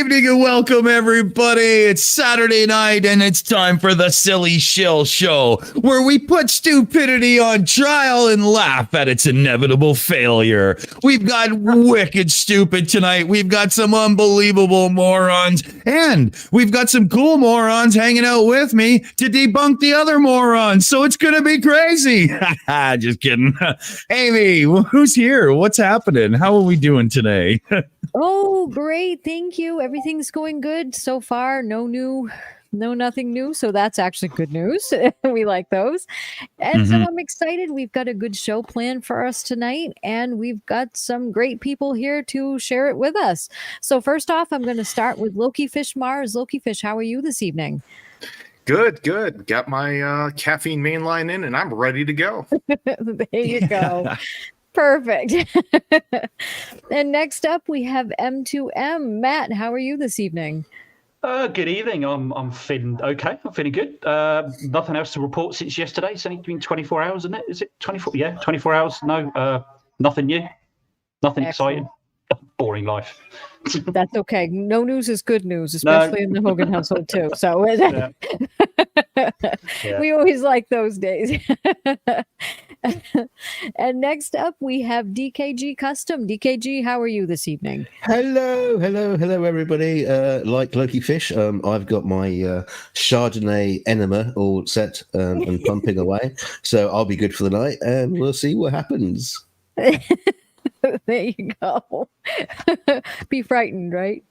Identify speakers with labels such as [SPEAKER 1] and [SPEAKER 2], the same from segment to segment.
[SPEAKER 1] evening and welcome, everybody. It's Saturday night and it's time for the Silly Shill Show, where we put stupidity on trial and laugh at its inevitable failure. We've got wicked stupid tonight. We've got some unbelievable morons, and we've got some cool morons hanging out with me to debunk the other morons. So it's going to be crazy. Just kidding. Aimee, who's here? What's happening? How are we doing today?
[SPEAKER 2] Oh, great. Thank you. Everything's going good so far. No new No, nothing new. So that's actually good news. We like those. And so I'm excited. We've got a good show planned for us tonight, and we've got some great people here to share it with us. So first off, I'm going to start with Loki Fish Mars. Loki Fish, how are you this evening?
[SPEAKER 3] Good. Got my caffeine mainline in, and I'm ready to go.
[SPEAKER 2] There you go. Perfect. And next up, we have M2M. Matt, how are you this evening?
[SPEAKER 4] Good evening. I'm feeling okay. I'm feeling good. Nothing else to report since yesterday. It's only been 24 hours, isn't it? Is it 24? Yeah, 24 hours. No, nothing new. Nothing exciting. Boring life.
[SPEAKER 2] That's okay. No news is good news, especially in the Hogan household too. So we always like those days. And next up, we have DKG Custom. DKG, how are you this evening?
[SPEAKER 5] Hello, everybody. Like Loki Fish, I've got my Chardonnay enema all set and pumping away. So I'll be good for the night, and we'll see what happens.
[SPEAKER 2] There you go. Be frightened, right?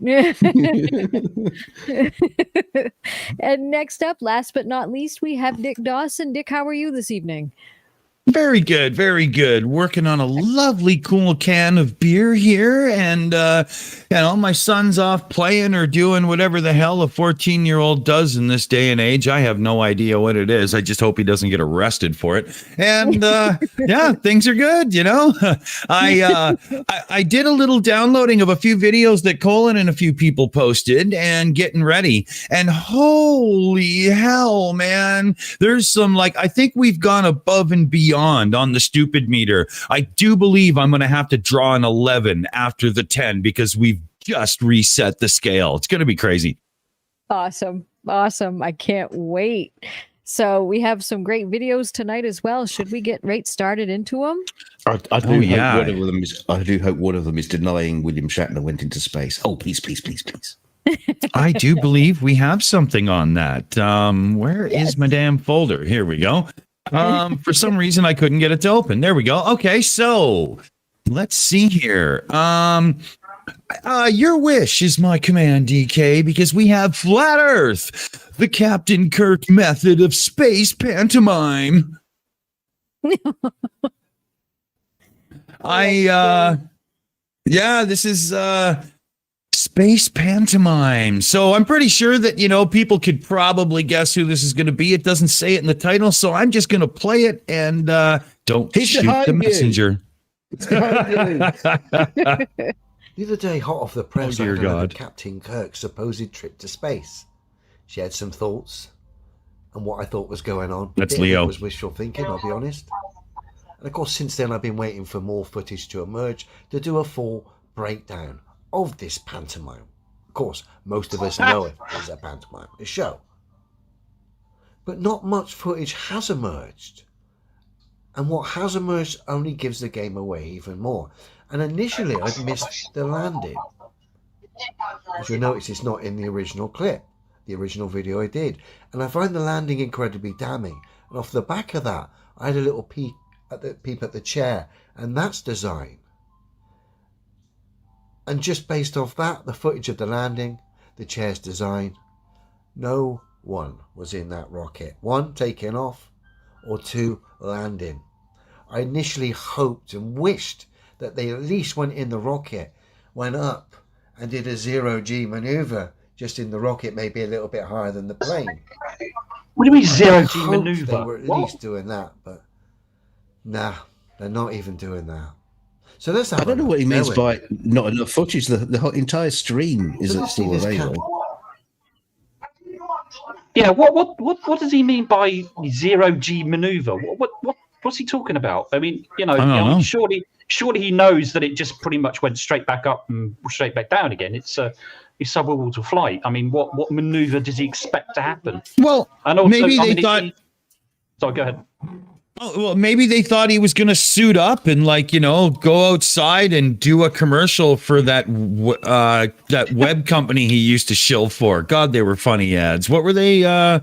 [SPEAKER 2] And next up, last but not least, we have Dick Dawson. Dick, how are you this evening?
[SPEAKER 1] Very good, very good. Working on a lovely, cool can of beer here, and my son's off playing or doing whatever the hell a 14-year-old does in this day and age. I have no idea what it is. I just hope he doesn't get arrested for it. And yeah, things are good. I did a little downloading of a few videos that Colin and a few people posted, and getting ready. And holy hell, man, there's some I think we've gone above and beyond on the stupid meter. I do believe I'm going to have to draw an 11 after the 10 because we've just reset the scale. It's going to be crazy.
[SPEAKER 2] Awesome. I can't wait. So we have some great videos tonight as well. Should we get right started into them?
[SPEAKER 5] I do hope one of them is denying William Shatner went into space. Oh, please.
[SPEAKER 1] I do believe we have something on that. Where is my damn folder? Here we go. For some reason I couldn't get it to open. There we go. Okay, so let's see here. Your wish is my command, DK, because we have Flat Earth, the Captain Kirk method of space pantomime. This is space pantomime. So I'm pretty sure that, people could probably guess who this is going to be. It doesn't say it in the title, so I'm just going to play it and don't shoot the messenger.
[SPEAKER 6] The other day, hot off the press, I heard Captain Kirk's supposed trip to space. She had some thoughts on what I thought was going on.
[SPEAKER 1] That's Leo.
[SPEAKER 6] It was wishful thinking, I'll be honest. And of course, since then, I've been waiting for more footage to emerge to do a full breakdown of this pantomime. Of course, most of us know it is a pantomime, a show. But not much footage has emerged. And what has emerged only gives the game away even more. And initially, I'd missed the landing. As you notice, it's not in the original clip, the original video I did. And I find the landing incredibly damning. And off the back of that, I had a little peep at the chair. And that's design. And just based off that, the footage of the landing, the chair's design, no one was in that rocket. One, taking off, or two, landing. I initially hoped and wished that they at least went in the rocket, went up, and did a zero-G maneuver just in the rocket, maybe a little bit higher than the plane.
[SPEAKER 4] What do you mean zero-G maneuver?
[SPEAKER 6] They were at least doing that, but nah, they're not even doing that. So that's
[SPEAKER 5] I don't know what he means by not enough footage. The whole entire stream isn't still available.
[SPEAKER 4] Yeah, what does he mean by zero-G maneuver? What's he talking about? I mean, surely he knows that it just pretty much went straight back up and straight back down again. It's suborbital flight. I mean, what maneuver does he expect to happen?
[SPEAKER 1] Well, and also, maybe they thought.
[SPEAKER 4] Sorry, go ahead.
[SPEAKER 1] Oh, well, maybe they thought he was going to suit up and go outside and do a commercial for that web company he used to shill for. God, they were funny ads. What were they? I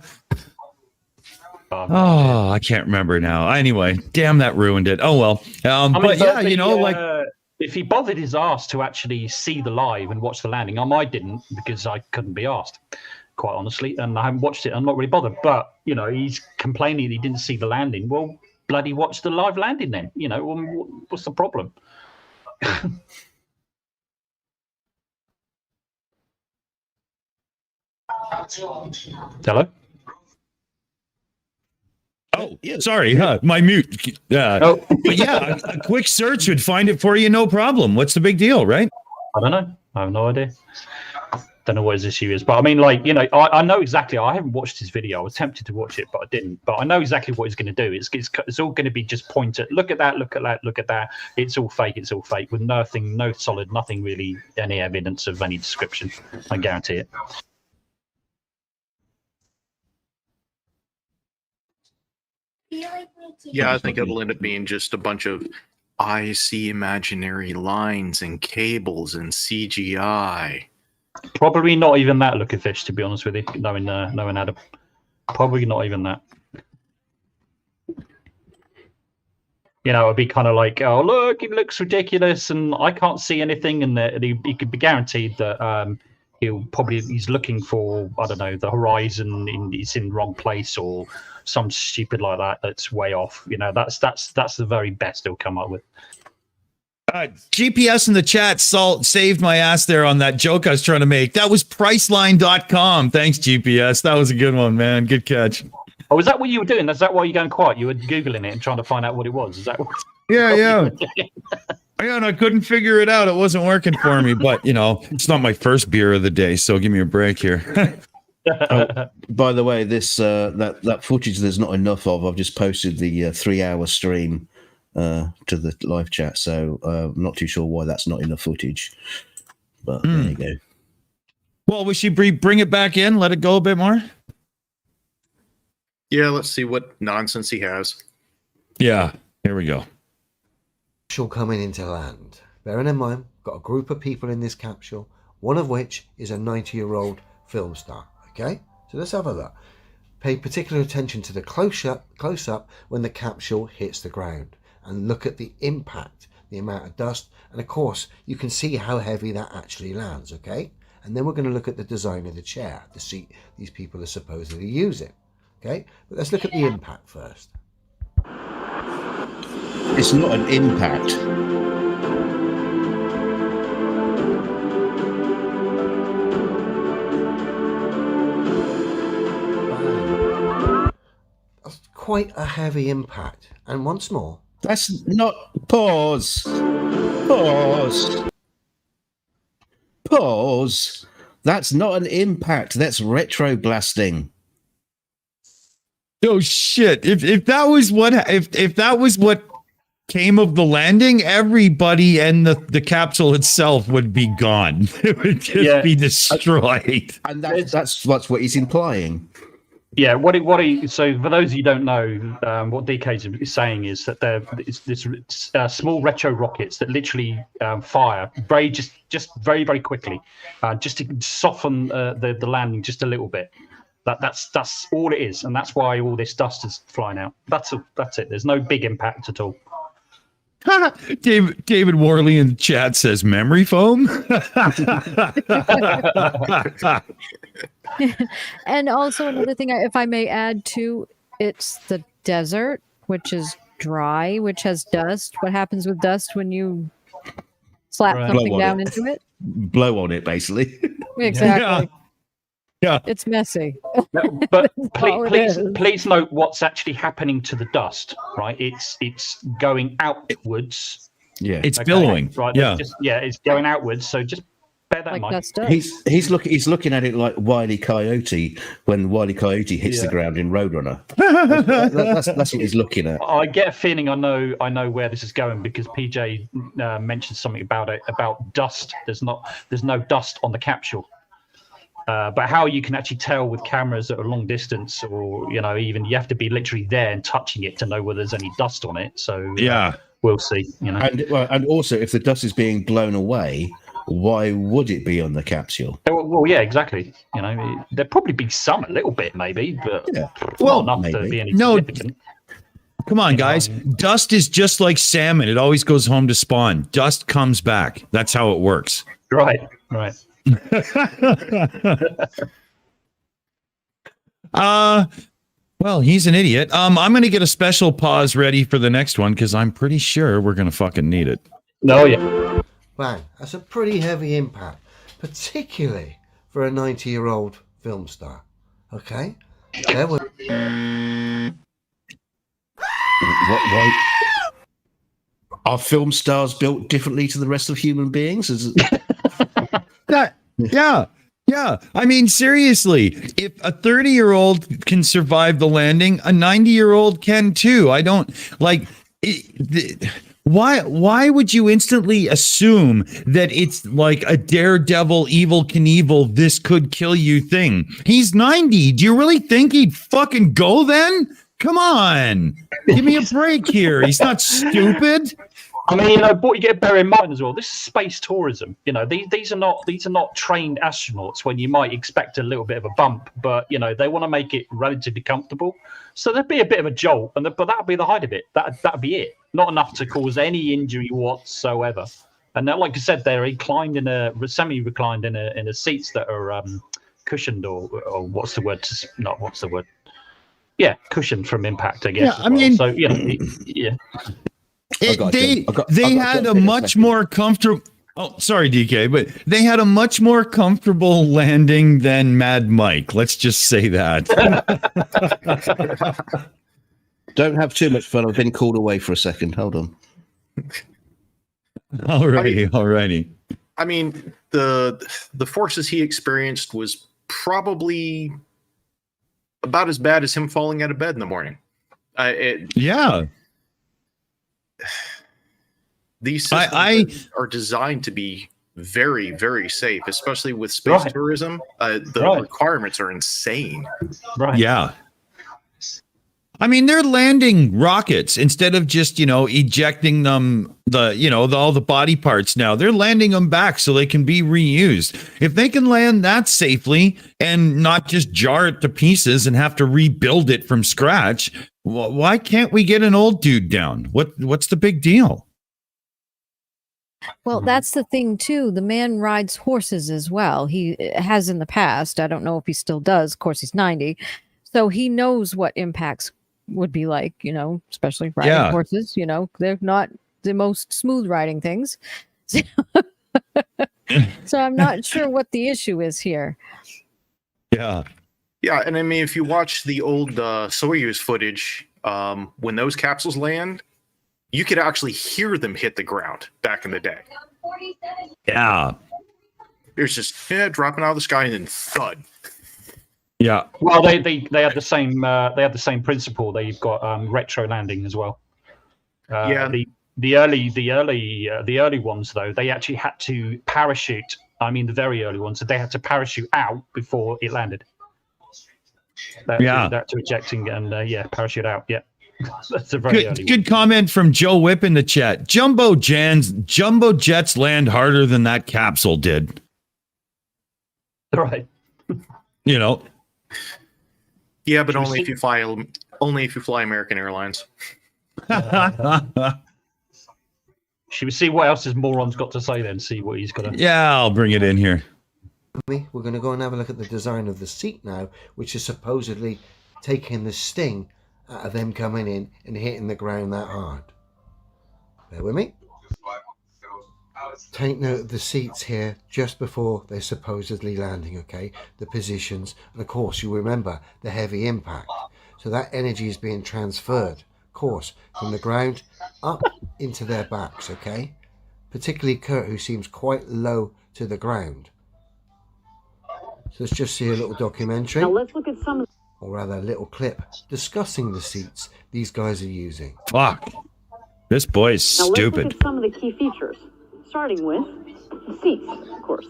[SPEAKER 1] can't remember now. Anyway, damn, that ruined it. Oh well.
[SPEAKER 4] If he bothered his ass to actually see the live and watch the landing, I didn't because I couldn't be asked. quite honestly, and I haven't watched it. I'm not really bothered. But he's complaining he didn't see the landing. Well, bloody watch the live landing then. What's the problem? Hello.
[SPEAKER 1] Oh, yeah. Sorry, my mute. But yeah, a quick search would find it for you, no problem. What's the big deal, right?
[SPEAKER 4] I don't know. I have no idea. Don't know what his issue is, but I mean, I know exactly. I haven't watched his video. I was tempted to watch it, but I didn't. But I know exactly what he's going to do. It's all going to be just point at, look at that, look at that, look at that. It's all fake. It's all fake with nothing, no solid, nothing really, any evidence of any description. I guarantee it.
[SPEAKER 3] Yeah, I think it'll end up being just a bunch of I see imaginary lines and cables and CGI.
[SPEAKER 4] Probably not even that, Looking Fish, to be honest with you, knowing Adam. Probably not even that. It'd be kind of like, oh, look, it looks ridiculous, and I can't see anything, and he could be guaranteed that he's looking for, I don't know, the horizon, it's in the wrong place, or some stupid like that that's way off. That's the very best he'll come up with.
[SPEAKER 1] GPS in the chat saved my ass there on that joke I was trying to make. That was Priceline.com. Thanks, GPS. That was a good one, man. Good catch.
[SPEAKER 4] Oh, is that what you were doing? Is that why you're going quiet? You were Googling it and trying to find out what it was? Is that what?
[SPEAKER 1] Yeah. And I couldn't figure it out. It wasn't working for me, but it's not my first beer of the day, so give me a break here.
[SPEAKER 5] By the way, this that footage there's not enough of. I've just posted the 3-hour stream to the live chat, so I'm not too sure why that's not enough footage. But there you go.
[SPEAKER 1] Well, we should bring it back in, let it go a bit more.
[SPEAKER 3] Yeah, let's see what nonsense he has.
[SPEAKER 1] Yeah, here we go.
[SPEAKER 6] Capsule coming into land. Bearing in mind, got a group of people in this capsule, one of which is a 90-year-old film star. Okay, so let's have a look. Pay particular attention to the close up when the capsule hits the ground, and look at the impact, the amount of dust, and of course you can see how heavy that actually lands. Okay, and then we're going to look at the design of the chair, the seat these people are supposedly using. Okay, but let's look at the impact first.
[SPEAKER 5] It's not an impact.
[SPEAKER 6] That's quite a heavy impact. And once more,
[SPEAKER 5] That's not... Pause. That's not an impact. That's retroblasting.
[SPEAKER 1] Oh shit! If that was what came of the landing, everybody and the capsule itself would be gone. It would just be destroyed.
[SPEAKER 5] And that's what he's implying.
[SPEAKER 4] Yeah, so for those of you who don't know, what DKG is saying is that it's small retro rockets that literally fire just very, very quickly, just to soften the landing just a little bit. That's all it is, and that's why all this dust is flying out. That's it. There's no big impact at all.
[SPEAKER 1] David Worley in the chat says memory foam.
[SPEAKER 2] And also another thing, if I may add too, it's the desert, which is dry, which has dust. What happens with dust when you slap something down into it?
[SPEAKER 5] Blow on it, basically.
[SPEAKER 2] Exactly.
[SPEAKER 1] Yeah.
[SPEAKER 2] It's messy.
[SPEAKER 4] But please note what's actually happening to the dust, right? It's going outwards.
[SPEAKER 1] Yeah, it's billowing.
[SPEAKER 4] Right.
[SPEAKER 1] Yeah,
[SPEAKER 4] it's going outwards. So just bear that in mind.
[SPEAKER 5] He's looking at it like Wile E. Coyote when Wile E. Coyote hits the ground in Roadrunner. That's what he's looking at.
[SPEAKER 4] I get a feeling I know where this is going because PJ mentioned something about dust. There's no dust on the capsule. But how you can actually tell with cameras at a long distance, or even you have to be literally there and touching it to know whether there's any dust on it. So we'll see.
[SPEAKER 5] And also, if the dust is being blown away, why would it be on the capsule?
[SPEAKER 4] Well, yeah, exactly. There'd probably be some a little bit, maybe, but not enough to be any significant.
[SPEAKER 1] Come on, guys. Dust is just like salmon. It always goes home to spawn. Dust comes back. That's how it works.
[SPEAKER 4] Right.
[SPEAKER 1] Well, he's an idiot. I'm going to get a special pause ready for the next one because I'm pretty sure we're going to fucking need it.
[SPEAKER 4] No, yeah.
[SPEAKER 6] Bang. That's a pretty heavy impact, particularly for a 90-year-old film star. Okay? There was...
[SPEAKER 5] What? Are film stars built differently to the rest of human beings?
[SPEAKER 1] Yeah. I mean, seriously, if a 30-year-old can survive the landing, a 90-year-old can too. I don't like why would you instantly assume that it's like a Daredevil, Evil Knievel, this could kill you thing? He's 90. Do you really think he'd fucking go then? Come on. Give me a break here. He's not stupid.
[SPEAKER 4] I mean, but you get to bear in mind as well, this is space tourism. These are not trained astronauts when you might expect a little bit of a bump, but they want to make it relatively comfortable. So there'd be a bit of a jolt, but that'd be the height of it. That'd be it. Not enough to cause any injury whatsoever. And like I said, they're semi-reclined in a seats that are cushioned or what's the word? Not what's the word? Yeah, cushioned from impact, I guess.
[SPEAKER 1] Yeah, I mean,
[SPEAKER 4] so yeah.
[SPEAKER 1] They had a much more comfortable. Oh, sorry, DK, but they had a much more comfortable landing than Mad Mike. Let's just say that.
[SPEAKER 5] Don't have too much fun. I've been called away for a second. Hold on. Alrighty.
[SPEAKER 3] I mean, the forces he experienced was probably about as bad as him falling out of bed in the morning.
[SPEAKER 1] Yeah.
[SPEAKER 3] These systems are designed to be very, very safe, especially with space tourism. The requirements are insane.
[SPEAKER 4] Right.
[SPEAKER 1] Yeah. I mean, they're landing rockets instead of just, ejecting them, all the body parts now. They're landing them back so they can be reused. If they can land that safely and not just jar it to pieces and have to rebuild it from scratch, why can't we get an old dude down? What's the big deal?
[SPEAKER 2] Well, that's the thing, too. The man rides horses as well. He has in the past. I don't know if he still does. Of course, he's 90. So he knows what impacts would be like, especially riding horses. They're not the most smooth riding things. So I'm not sure what the issue is here.
[SPEAKER 3] Yeah, and I mean, if you watch the old Soyuz footage, when those capsules land, you could actually hear them hit the ground back in the day.
[SPEAKER 1] Yeah.
[SPEAKER 3] It's just dropping out of the sky and then thud.
[SPEAKER 1] Yeah.
[SPEAKER 4] Well, they had the same principle. They've got retro landing as well. The early ones though, they actually had to parachute. I mean, the very early ones, so they had to parachute out before it landed. That to ejecting and parachute out. Yeah. That's a very
[SPEAKER 1] good comment from Joe Whip in the chat. Jumbo jets land harder than that capsule did.
[SPEAKER 4] Right.
[SPEAKER 3] Yeah, but only if you fly American Airlines.
[SPEAKER 4] Should we see what else his moron's got to say then? See what he's got to...
[SPEAKER 1] Yeah, I'll bring it in here.
[SPEAKER 6] We're going to go and have a look at the design of the seat now, which is supposedly taking the sting out of them coming in and hitting the ground that hard. Bear with me. Take note of the seats here just before they're supposedly landing, okay? The positions, and of course you remember the heavy impact. So that energy is being transferred, of course, from the ground up into their backs, okay? Particularly Kurt, who seems quite low to the ground. So let's just see a little documentary.
[SPEAKER 7] Now let's look at some,
[SPEAKER 6] or rather a little clip discussing the seats these guys are using.
[SPEAKER 1] Fuck. This boy's stupid.
[SPEAKER 7] Let's look at some of the key features, starting with the seats, of course.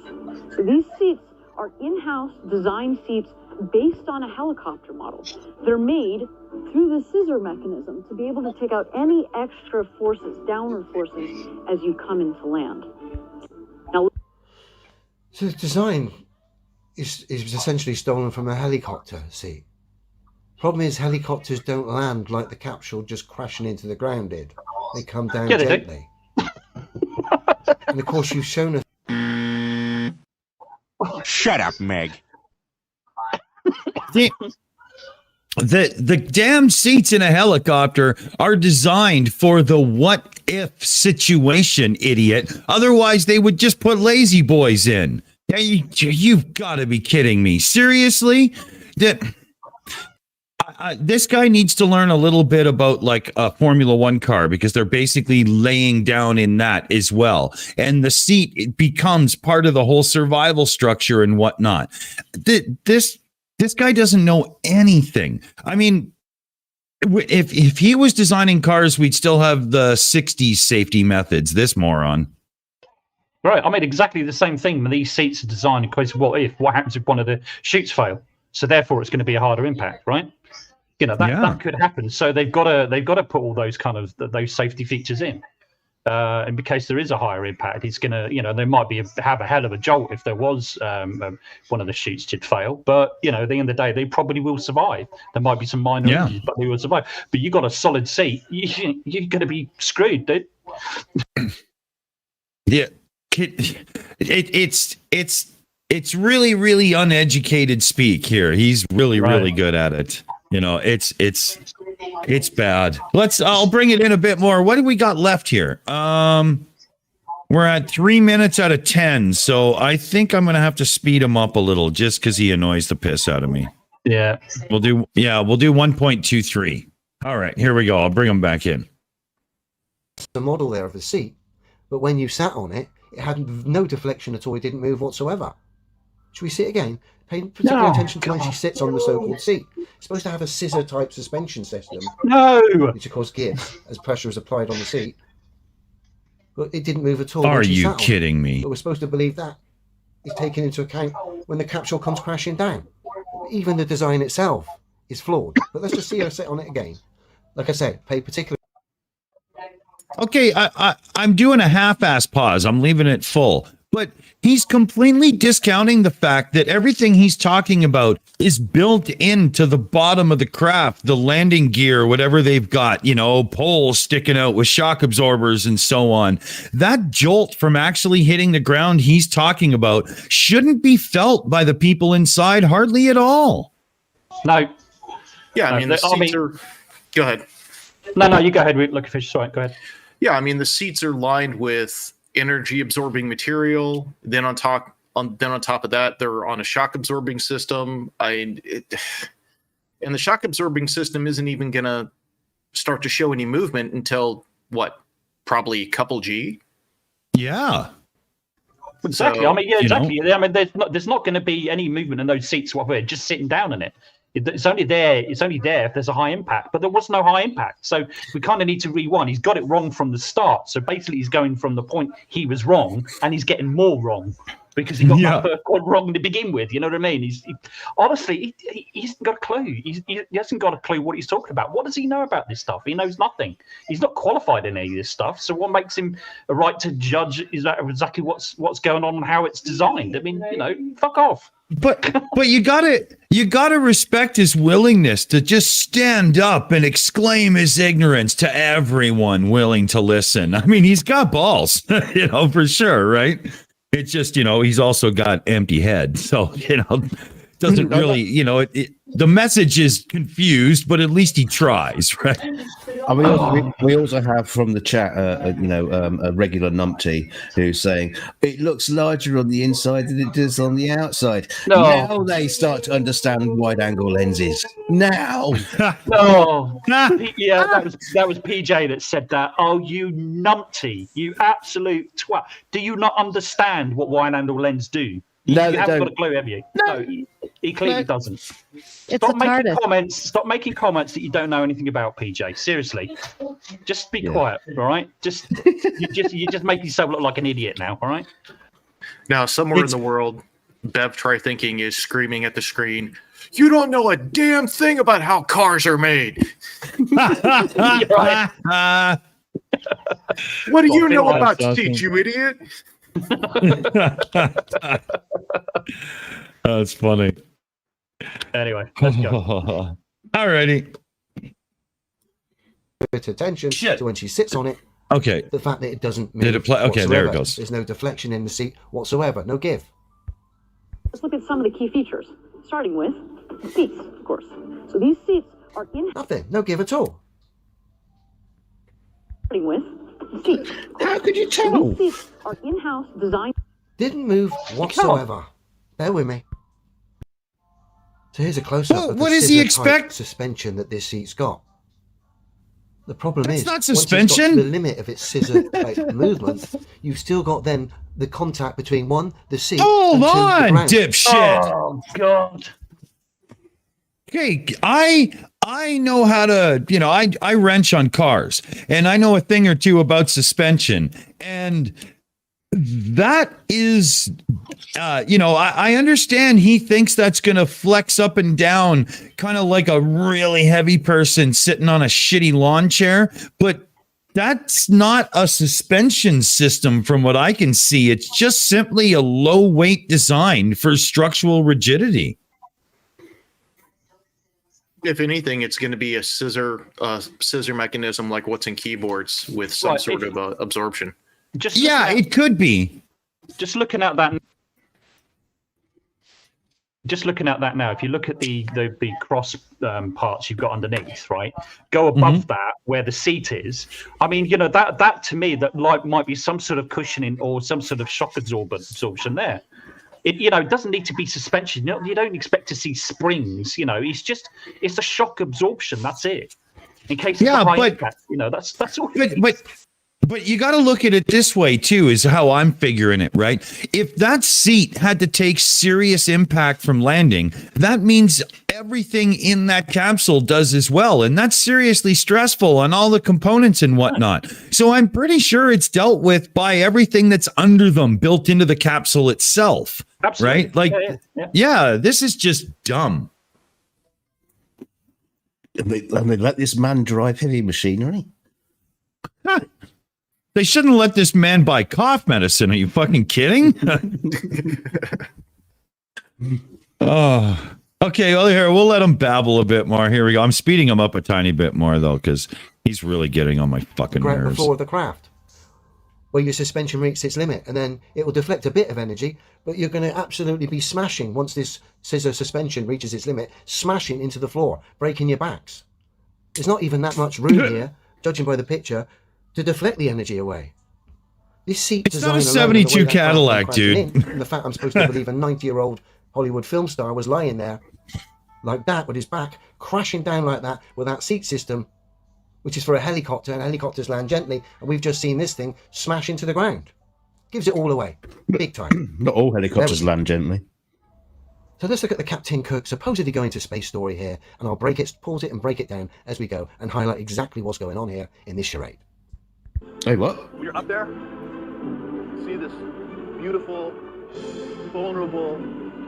[SPEAKER 7] So these seats are in-house design seats based on a helicopter model. They're made through the scissor mechanism to be able to take out any extra forces, downward forces, as you come into land. Now,
[SPEAKER 6] so the design is essentially stolen from a helicopter seat. Problem is, helicopters don't land like the capsule just crashing into the ground did. They come down gently. And of course, you've shown us.
[SPEAKER 8] Shut up, Meg.
[SPEAKER 1] the damn seats in a helicopter are designed for the what if situation, idiot. Otherwise, they would just put lazy boys in. Yeah, you've got to be kidding me. Seriously? This guy needs to learn a little bit about like a Formula One car, because they're basically laying down in that as well. And the seat, it becomes part of the whole survival structure and whatnot. This guy doesn't know anything. I mean, if he was designing cars, we'd still have the 60s safety methods. This moron.
[SPEAKER 4] Right. I mean, exactly the same thing. When these seats are designed in case of what happens if one of the chutes fail? So therefore, it's going to be a harder impact, right? You know, that could happen. So they've got to put all those kind of those safety features in. In case there is a higher impact, it's going to, you know, there might have a hell of a jolt if there was one of the chutes did fail. But, you know, at the end of the day, they probably will survive. There might be some minor injuries, but they will survive. But you got a solid seat, you're going to be screwed, dude.
[SPEAKER 1] Yeah, it's really, really uneducated speak here. He's really good at it. You know, it's bad. I'll bring it in a bit more. What do we got left here? We're at 3 minutes out of 10. So I think I'm going to have to speed him up a little just because he annoys the piss out of me.
[SPEAKER 4] Yeah.
[SPEAKER 1] We'll do 1.23. All right, here we go. I'll bring him back in.
[SPEAKER 6] The model there of the seat, but when you sat on it, it had no deflection at all. It didn't move whatsoever. Should we see it again? Pay particular attention to when she sits on the so-called seat. It's supposed to have a scissor-type suspension system.
[SPEAKER 4] No!
[SPEAKER 6] Which, of course, gives as pressure is applied on the seat. But it didn't move at all.
[SPEAKER 1] Are you kidding me?
[SPEAKER 6] But we're supposed to believe that is taken into account when the capsule comes crashing down. Even the design itself is flawed. But let's just see her sit on it again. Like I said, pay particular.
[SPEAKER 1] Okay, I'm doing a half-ass pause. I'm leaving it full. But he's completely discounting the fact that everything he's talking about is built into the bottom of the craft, the landing gear, whatever they've got, you know, poles sticking out with shock absorbers and so on. That jolt from actually hitting the ground he's talking about shouldn't be felt by the people inside hardly at all.
[SPEAKER 4] No.
[SPEAKER 3] Yeah, I mean, the seats are... Go ahead.
[SPEAKER 4] No, you go ahead, Lucky Fish. Sorry, go ahead.
[SPEAKER 3] Yeah, I mean, the seats are lined with energy absorbing material. Then on top of that, they're on a shock absorbing system. And the shock absorbing system isn't even going to start to show any movement until probably a couple G.
[SPEAKER 1] Yeah.
[SPEAKER 4] Exactly. So, I mean, yeah, exactly. I mean, there's not going to be any movement in those seats while we're just sitting down in it. It's only there if there's a high impact, but there was no high impact. So we kind of need to rewind. He's got it wrong from the start. So basically he's going from the point he was wrong and he's getting more wrong because he got that wrong to begin with. You know what I mean? Honestly, he hasn't got a clue. He hasn't got a clue what he's talking about. What does he know about this stuff? He knows nothing. He's not qualified in any of this stuff. So what makes him a right to judge is that exactly what's going on and how it's designed? I mean, you know, fuck off.
[SPEAKER 1] But you gotta respect his willingness to just stand up and exclaim his ignorance to everyone willing to listen. I mean, he's got balls, you know, for sure, right? It's just, you know, he's also got empty head, so you know, doesn't really, you know, the message is confused, but at least he tries, right?
[SPEAKER 5] I mean, we also have from the chat, a regular numpty who's saying it looks larger on the inside than it does on the outside. No. Now they start to understand wide-angle lenses. Now,
[SPEAKER 4] no, yeah, that was PJ that said that. Oh, you numpty, you absolute twat! Do you not understand what wide-angle lenses do?
[SPEAKER 5] No,
[SPEAKER 4] you haven't got a clue, have you? No, he clearly doesn't. Stop making comments that you don't know anything about, PJ. Seriously, just be quiet, all right? You just make yourself look like an idiot now, all right?
[SPEAKER 3] Now, somewhere in the world, Bev Try Thinking is screaming at the screen, "You don't know a damn thing about how cars are made."
[SPEAKER 4] Right.
[SPEAKER 3] What do you know about seats, you idiot?
[SPEAKER 1] That's funny.
[SPEAKER 4] Anyway, let's go.
[SPEAKER 1] Alrighty.
[SPEAKER 6] Bit attention to when she sits on it.
[SPEAKER 1] Okay.
[SPEAKER 6] The fact that it doesn't move.
[SPEAKER 1] Did it play? Okay, there it goes.
[SPEAKER 6] There's no deflection in the seat whatsoever. No give.
[SPEAKER 7] Let's look at some of the key features, starting with seats, of course. So these seats are in
[SPEAKER 6] Nothing. No give at all.
[SPEAKER 7] starting with seats.
[SPEAKER 5] How could you
[SPEAKER 7] So
[SPEAKER 5] tell?
[SPEAKER 7] these seats are in-house designed.
[SPEAKER 6] Didn't move whatsoever. Bear with me. So here's a close-up of the
[SPEAKER 1] What does he
[SPEAKER 6] scissor-type
[SPEAKER 1] expect?
[SPEAKER 6] suspension that this seat's got. The problem
[SPEAKER 1] That's
[SPEAKER 6] is,
[SPEAKER 1] not
[SPEAKER 6] once it's got
[SPEAKER 1] suspension.
[SPEAKER 6] to the limit of its scissor-type movement, you've still got then the contact between one, the seat,
[SPEAKER 1] Hold
[SPEAKER 6] and two, the
[SPEAKER 1] on,
[SPEAKER 6] ground.
[SPEAKER 1] dipshit.
[SPEAKER 4] Oh God.
[SPEAKER 1] Okay, I know how to, I wrench on cars, and I know a thing or two about suspension, and that is, I understand he thinks that's going to flex up and down, kind of like a really heavy person sitting on a shitty lawn chair, but that's not a suspension system from what I can see. It's just simply a low weight design for structural rigidity.
[SPEAKER 3] If anything, it's going to be a scissor mechanism like what's in keyboards with some
[SPEAKER 4] Right,
[SPEAKER 3] sort of absorption.
[SPEAKER 4] Just
[SPEAKER 1] Yeah,
[SPEAKER 4] looking
[SPEAKER 1] it could be.
[SPEAKER 4] just looking at that. Just looking at that now, if you look at the cross parts you've got underneath, right? Go above that where the seat is. I mean, that to me that might be some sort of cushioning or some sort of shock absorption there. It doesn't need to be suspension. You don't expect to see springs. It's a shock absorption. That's it. In case of high impact, that's all.
[SPEAKER 1] But you got to look at it this way too, is how I'm figuring it, right? If that seat had to take serious impact from landing, that means everything in that capsule does as well, and that's seriously stressful on all the components and whatnot. So I'm pretty sure it's dealt with by everything that's under them, built into the capsule itself.
[SPEAKER 4] Absolutely.
[SPEAKER 1] Right? Like, yeah, this is just dumb.
[SPEAKER 5] And they let this man drive heavy machinery.
[SPEAKER 1] Huh. They shouldn't let this man buy cough medicine. Are you fucking kidding? Oh, okay. Well, here, we'll let him babble a bit more. Here we go. I'm speeding him up a tiny bit more, though, because he's really getting on my fucking
[SPEAKER 6] Grab the
[SPEAKER 1] nerves.
[SPEAKER 6] floor of the craft, where your suspension reaches its limit, and then it will deflect a bit of energy, but you're going to absolutely be smashing once this scissor suspension reaches its limit, smashing into the floor, breaking your backs. There's not even that much room here, judging by the picture, to deflect the energy away. This seat
[SPEAKER 1] It's not a
[SPEAKER 6] design alone, and the
[SPEAKER 1] 72
[SPEAKER 6] way that craft
[SPEAKER 1] Cadillac,
[SPEAKER 6] went crashing
[SPEAKER 1] dude.
[SPEAKER 6] in, and the fact I'm supposed to believe a 90-year-old Hollywood film star was lying there like that with his back crashing down like that with that seat system, which is for a helicopter, and helicopters land gently, and we've just seen this thing smash into the ground. Gives it all away, big time.
[SPEAKER 5] Not all helicopters land gently.
[SPEAKER 6] So let's look at the Captain Kirk supposedly going to space story here, and I'll pause it and break it down as we go and highlight exactly what's going on here in this charade.
[SPEAKER 5] Hey, what?
[SPEAKER 8] When you're up there, see this beautiful, vulnerable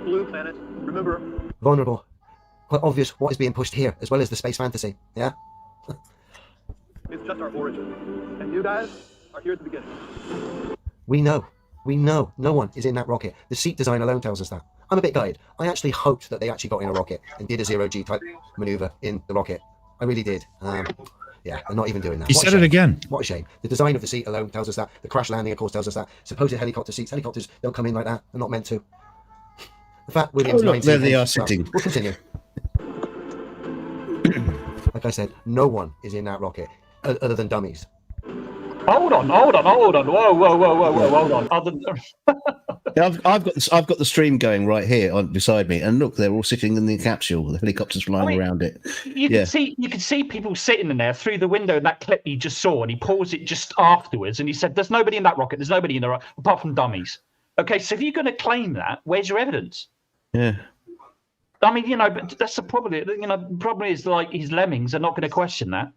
[SPEAKER 8] blue planet. Remember,
[SPEAKER 6] Vulnerable. Quite obvious what is being pushed here, as well as the space fantasy. Yeah?
[SPEAKER 8] it's just our origin. And you guys are here at the beginning.
[SPEAKER 6] We know no one is in that rocket. The seat design alone tells us that. I'm a bit gutted. I actually hoped that they actually got in a rocket and did a zero-G type maneuver in the rocket. I really did. Yeah, they're not even doing that.
[SPEAKER 1] He said it again.
[SPEAKER 6] What a shame. The design of the seat alone tells us that. The crash landing, of course, tells us that. Supposed helicopters don't come in like that. They're not meant to. The fact Williams...
[SPEAKER 5] look, there they are
[SPEAKER 6] well,
[SPEAKER 5] sitting.
[SPEAKER 6] We'll continue. Like I said, no one is in that rocket other than dummies.
[SPEAKER 4] Hold on. Whoa, hold on.
[SPEAKER 5] I've got the stream going right here beside me, and look, they're all sitting in the capsule. The helicopters flying around it.
[SPEAKER 4] You can see people sitting in there through the window in that clip you just saw, and he paused it just afterwards, and he said, "There's nobody in that rocket. There's nobody in there apart from dummies." Okay, so if you're going to claim that, where's your evidence?
[SPEAKER 5] Yeah.
[SPEAKER 4] I mean, but that's the problem. The problem is like his lemmings are not going to question that.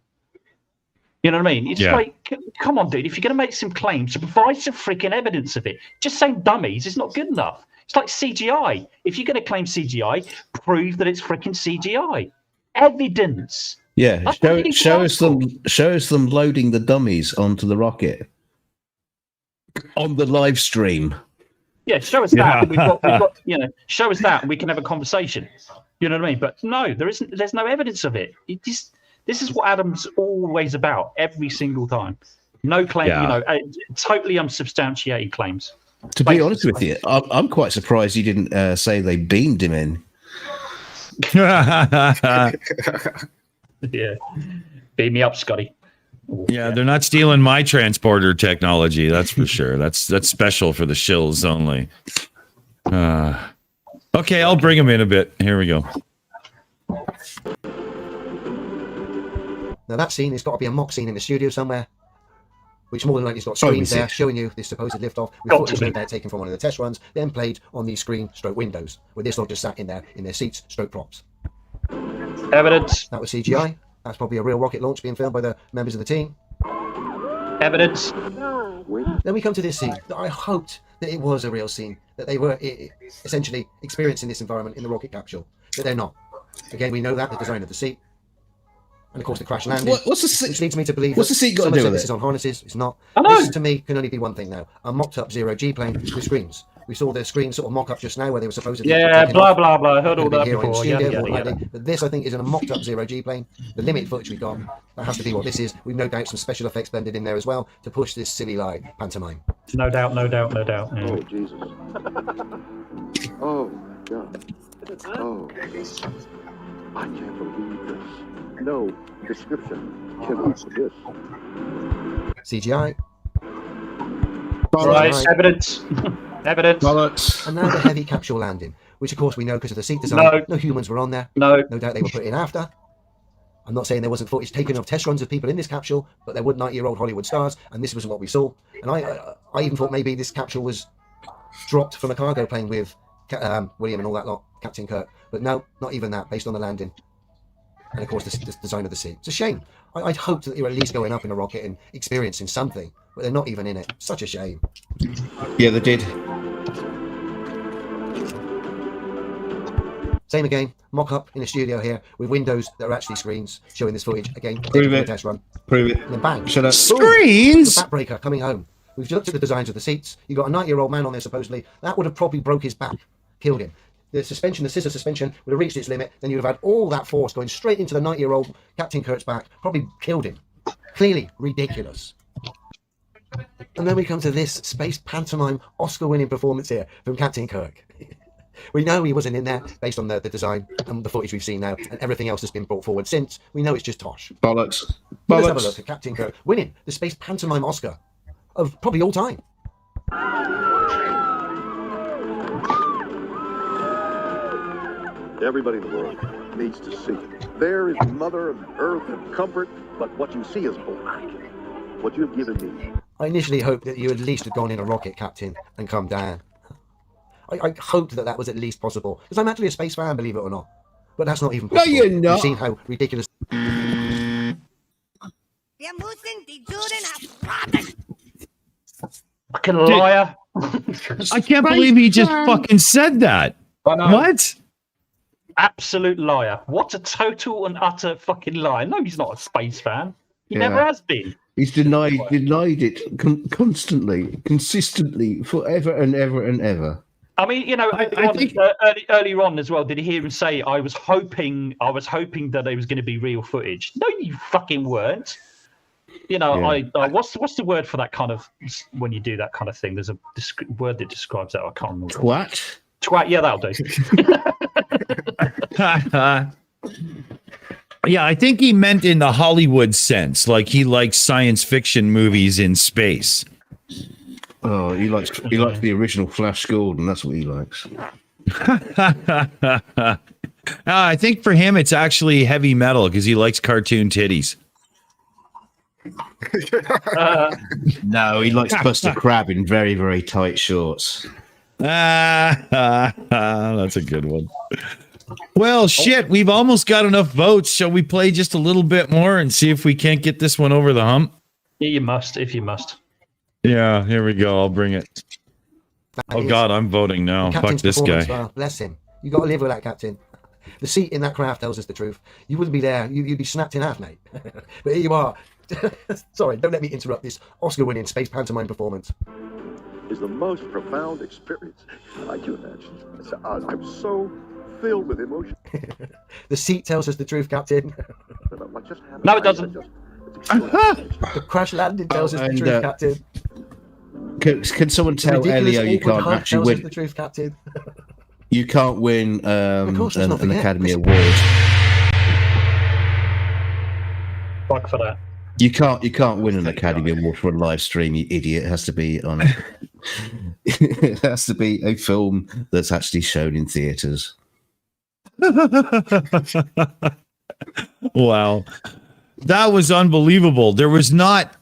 [SPEAKER 4] You know what I mean? It's like, come on, dude. If you're going to make some claims, provide some freaking evidence of it. Just saying dummies is not good enough. It's like CGI. If you're going to claim CGI, prove that it's freaking CGI. Evidence.
[SPEAKER 5] Yeah. Show us them loading the dummies onto the rocket on the live stream.
[SPEAKER 4] Yeah, show us that. We've got, show us that, and we can have a conversation. You know what I mean? But no, there's no evidence of it. This is what Adam's always about every single time. No claim, totally unsubstantiated claims.
[SPEAKER 5] To be honest with you, I'm quite surprised you didn't say they beamed him in.
[SPEAKER 4] Yeah. Beam me up, Scotty.
[SPEAKER 1] Yeah, they're not stealing my transporter technology. That's for sure. That's special for the shills only. Okay, I'll bring him in a bit. Here we go.
[SPEAKER 6] Now that scene has got to be a mock scene in the studio somewhere, which more than likely has got screens there showing you this supposed liftoff with footage there taken from one of the test runs, then played on these screen/stroke windows, where this lot just sat in there in their seats/stroke props.
[SPEAKER 4] Evidence.
[SPEAKER 6] That was CGI. That's probably a real rocket launch being filmed by the members of the team.
[SPEAKER 4] Evidence.
[SPEAKER 6] Then we come to this scene. I hoped that it was a real scene, that they were essentially experiencing this environment in the rocket capsule, but they're not. Again, we know that, the design of the seat. And of course, the crash landing.
[SPEAKER 5] What's the seat?
[SPEAKER 6] Which leads me to believe
[SPEAKER 5] what's the seat got to do with
[SPEAKER 6] this
[SPEAKER 5] it?
[SPEAKER 6] is on harnesses. It's not.
[SPEAKER 4] I know.
[SPEAKER 6] This to me can only be one thing now: a mocked-up zero-G plane with screens. We saw the screen sort of mock-up just now, where they were supposedly
[SPEAKER 4] blah blah blah. I heard all that
[SPEAKER 6] here in
[SPEAKER 4] before.
[SPEAKER 6] studio,
[SPEAKER 4] Yeah.
[SPEAKER 6] But this, I think, is a mocked-up zero-G plane. The limit footage we got, that has to be what this is. We've no doubt some special effects blended in there as well to push this silly lie pantomime.
[SPEAKER 4] No doubt. Yeah.
[SPEAKER 8] Oh, Jesus. Oh, my God. Oh, I can't believe this. No description can equal this.
[SPEAKER 6] CGI.
[SPEAKER 4] Right. Evidence. Evidence.
[SPEAKER 5] Bollocks.
[SPEAKER 6] And now the heavy capsule landing, which of course we know because of the seat design. No humans were on there.
[SPEAKER 4] No
[SPEAKER 6] doubt they were put in after. I'm not saying there wasn't footage taken of test runs of people in this capsule, but there were 90-year-old Hollywood stars, and this wasn't what we saw. And I even thought maybe this capsule was dropped from a cargo plane with William and all that lot, Captain Kirk. But no, not even that, based on the landing. And of course, the design of the seat. It's a shame. I'd hoped that they were at least going up in a rocket and experiencing something, but they're not even in it. Such a shame.
[SPEAKER 5] Yeah, they did.
[SPEAKER 6] Same again, mock-up in a studio here with windows that are actually screens showing this footage. Again,
[SPEAKER 5] Prove it.
[SPEAKER 6] test run.
[SPEAKER 5] Prove it.
[SPEAKER 6] And then bang.
[SPEAKER 5] Shut up.
[SPEAKER 1] Screens?
[SPEAKER 6] The backbreaker coming home. We've looked at the designs of the seats. You've got a 90-year-old man on there, supposedly. That would have probably broke his back, killed him. The suspension, the scissor suspension, would have reached its limit. Then you'd have had all that force going straight into the 90-year-old Captain Kirk's back. Probably killed him. Clearly ridiculous. And then we come to this space pantomime Oscar-winning performance here from Captain Kirk. We know he wasn't in there based on the design and the footage we've seen now and everything else that's been brought forward since. We know it's just tosh.
[SPEAKER 5] Bollocks.
[SPEAKER 6] Let's have a look at Captain Kirk winning the space pantomime Oscar of probably all time.
[SPEAKER 8] Everybody in the world needs to see. There is Mother Earth and comfort, but what you see is black. What you have given me.
[SPEAKER 6] I initially hoped that you at least had gone in a rocket, Captain, and come down. I hoped that was at least possible, because I'm actually a space fan, believe it or not. But that's not even possible.
[SPEAKER 5] No, you're not.
[SPEAKER 6] You've seen how ridiculous.
[SPEAKER 4] Fucking liar.
[SPEAKER 1] I can't believe he just fucking said that. What?
[SPEAKER 4] Absolute liar. What a total and utter fucking lie. No, he's not a space fan. He never has been.
[SPEAKER 5] He's denied it constantly, consistently, forever and ever and ever.
[SPEAKER 4] I mean, you know,
[SPEAKER 1] I think
[SPEAKER 4] earlier on as well, did you hear him say, I was hoping that it was going to be real footage? No, you fucking weren't. You know,
[SPEAKER 5] Yeah.
[SPEAKER 4] what's the word for that kind of, when you do that kind of thing? There's a word that describes that. I can't remember.
[SPEAKER 5] Twat?
[SPEAKER 4] Twat, yeah, that'll do.
[SPEAKER 1] Yeah, I think he meant in the Hollywood sense, like he likes science fiction movies in space.
[SPEAKER 5] Oh, he likes the original Flash Gordon. That's what he likes.
[SPEAKER 1] I think for him, it's actually heavy metal because he likes cartoon titties.
[SPEAKER 5] No, he likes Buster Crab in very, very tight shorts.
[SPEAKER 1] That's a good one. Well, shit, we've almost got enough votes. Shall we play just a little bit more and see if we can't get this one over the hump?
[SPEAKER 4] Yeah, you must, if you must.
[SPEAKER 1] Yeah, here we go. I'll bring it. Oh, God, I'm voting now. Fuck this guy.
[SPEAKER 6] Well, bless him. You got to live with that, Captain. The seat in that craft tells us the truth. You wouldn't be there. You'd be snapped in half, mate. But here you are. Sorry, don't let me interrupt this Oscar-winning space pantomime performance.
[SPEAKER 8] Is the most profound experience I can imagine. I'm so filled with emotion.
[SPEAKER 6] The seat tells us the truth, Captain.
[SPEAKER 8] What just happened?
[SPEAKER 4] No, it doesn't.
[SPEAKER 6] The crash landing tells us the truth, Captain.
[SPEAKER 5] Can someone tell Elio you can't actually
[SPEAKER 6] tells us
[SPEAKER 5] win?
[SPEAKER 6] the truth, Captain.
[SPEAKER 5] You can't win
[SPEAKER 6] Of course, let's not
[SPEAKER 5] an
[SPEAKER 6] forget.
[SPEAKER 5] Academy Award.
[SPEAKER 4] Fuck for that.
[SPEAKER 5] You can't win an Academy Award for a live stream, you idiot. It has to be on. It has to be a film that's actually shown in theaters.
[SPEAKER 1] Wow, that was unbelievable. There was not.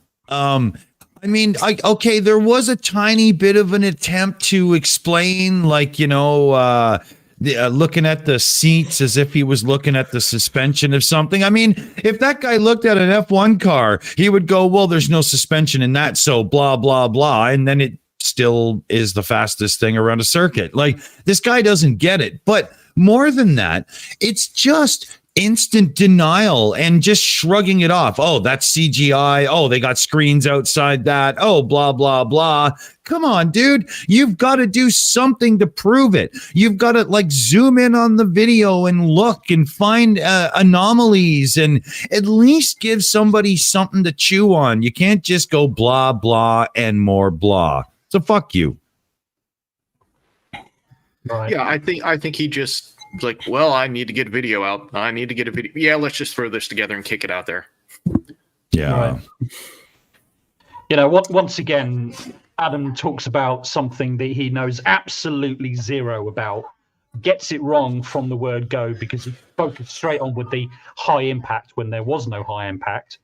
[SPEAKER 1] Okay, there was a tiny bit of an attempt to explain, like, looking at the seats as if he was looking at the suspension of something. I mean, if that guy looked at an F1 car, he would go, well, there's no suspension in that, so blah, blah, blah. And then it still is the fastest thing around a circuit. Like, this guy doesn't get it. But more than that, it's just instant denial and just shrugging it off. Oh, that's CGI. Oh, they got screens outside that. Oh, blah, blah, blah. Come on, dude. You've got to do something to prove it. You've got to like zoom in on the video and look and find anomalies and at least give somebody something to chew on. You can't just go blah, blah, and more blah. So fuck you.
[SPEAKER 4] Right.
[SPEAKER 3] Yeah, I think he just like, well, I need to get a video out. I need to get a video. Yeah, let's just throw this together and kick it out there.
[SPEAKER 1] Yeah.
[SPEAKER 4] Right. Once again, Adam talks about something that he knows absolutely zero about, gets it wrong from the word go because he focused straight on with the high impact when there was no high impact.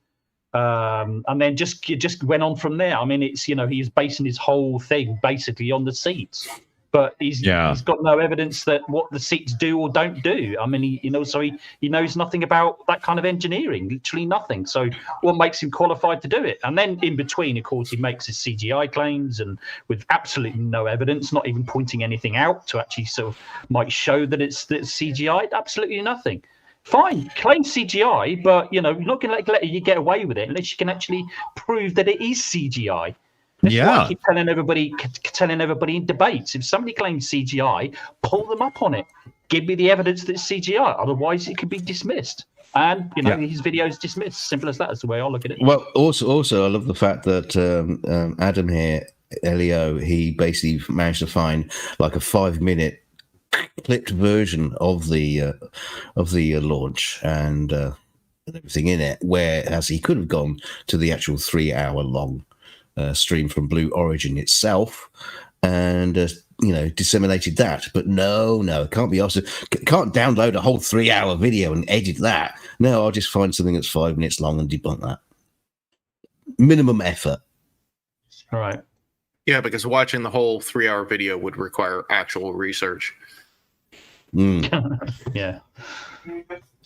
[SPEAKER 4] And then just went on from there. I mean, it's, he's basing his whole thing basically on the seats. But he's got no evidence that what the seats do or don't do. I mean, he knows nothing about that kind of engineering, literally nothing. So what makes him qualified to do it? And then in between, of course, he makes his CGI claims and with absolutely no evidence, not even pointing anything out to actually sort of might show that it's CGI. Absolutely nothing. Fine, claim CGI, but you're not going to let you get away with it unless you can actually prove that it is CGI. That's why I keep telling everybody in debates, if somebody claims CGI, pull them up on it. Give me the evidence that it's CGI. Otherwise, it could be dismissed. And, his video is dismissed. Simple as that. That's the way I look at it.
[SPEAKER 5] Well, also, I love the fact that Adam here, Leo, he basically managed to find like a 5-minute clipped version of the launch and everything in it, whereas he could have gone to the actual 3-hour long stream from Blue Origin itself and disseminated that. But no, it can't be asked. Can't download a whole 3-hour video and edit that. No, I'll just find something that's 5 minutes long and debunk that. Minimum effort.
[SPEAKER 4] All right.
[SPEAKER 3] Yeah, because watching the whole 3-hour video would require actual research.
[SPEAKER 4] Yeah.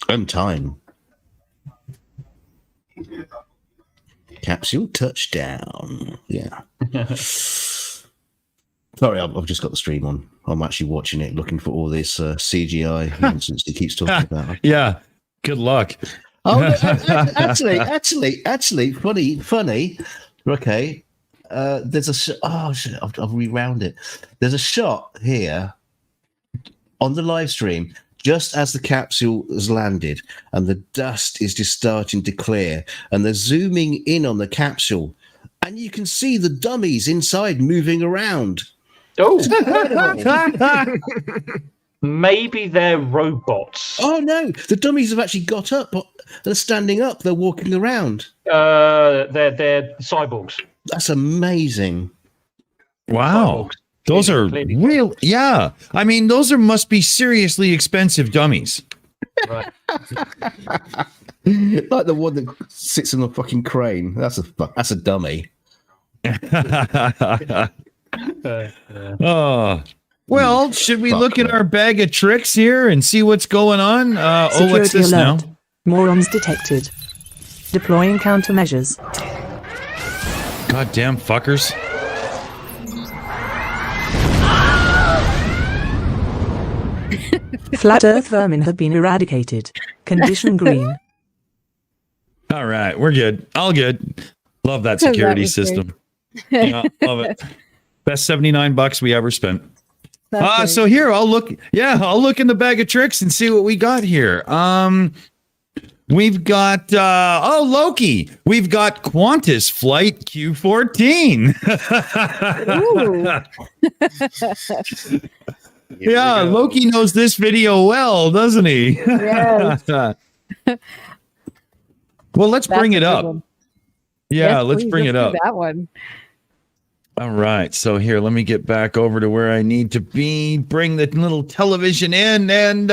[SPEAKER 5] And time. Capsule touchdown. Yeah. Sorry, I've just got the stream on. I'm actually watching it, looking for all this CGI nonsense he keeps talking about.
[SPEAKER 1] Yeah. Good luck.
[SPEAKER 5] Oh, actually, funny. Okay. There's a I'll rewound it. There's a shot here on the live stream just as the capsule has landed and the dust is just starting to clear and they're zooming in on the capsule and you can see the dummies inside moving around.
[SPEAKER 4] Oh, maybe they're robots.
[SPEAKER 5] Oh no, the dummies have actually got up. They're standing up. They're walking around.
[SPEAKER 4] They're cyborgs.
[SPEAKER 5] That's amazing.
[SPEAKER 1] Wow.
[SPEAKER 4] Cyborgs.
[SPEAKER 1] Those are real. Yeah. I mean, must be seriously expensive dummies.
[SPEAKER 4] Right.
[SPEAKER 5] Like the one that sits in a fucking crane. That's a dummy.
[SPEAKER 1] Oh. Well, should we look at our bag of tricks here and see what's going on? What's this
[SPEAKER 9] alert.
[SPEAKER 1] now?
[SPEAKER 9] Morons detected. Deploying countermeasures.
[SPEAKER 1] Goddamn fuckers.
[SPEAKER 9] Flat Earth vermin have been eradicated. Condition green.
[SPEAKER 1] All right, we're good. All good. Love that security system. Yeah, love it. Best $79 we ever spent. So here I'll look in the bag of tricks and see what we got here. We've got Loki. We've got Qantas Flight Q14. Yeah, Loki knows this video well, doesn't he?
[SPEAKER 2] Yes.
[SPEAKER 1] Well, let's bring it up. Yeah,
[SPEAKER 2] Yes,
[SPEAKER 1] let's
[SPEAKER 2] please,
[SPEAKER 1] bring it
[SPEAKER 2] do
[SPEAKER 1] up.
[SPEAKER 2] that one.
[SPEAKER 1] All right. So here, let me get back over to where I need to be. Bring the little television in. And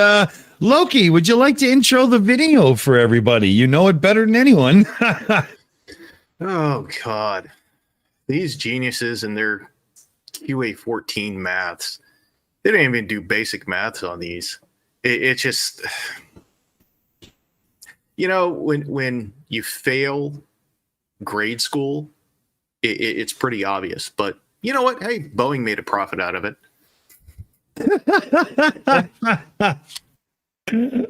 [SPEAKER 1] Loki, would you like to intro the video for everybody? You know it better than anyone.
[SPEAKER 3] Oh, God. These geniuses and their QA14 maths. They don't even do basic maths on these. It's just... You know, when you fail grade school, it's pretty obvious. But you know what? Hey, Boeing made a profit out of
[SPEAKER 1] it.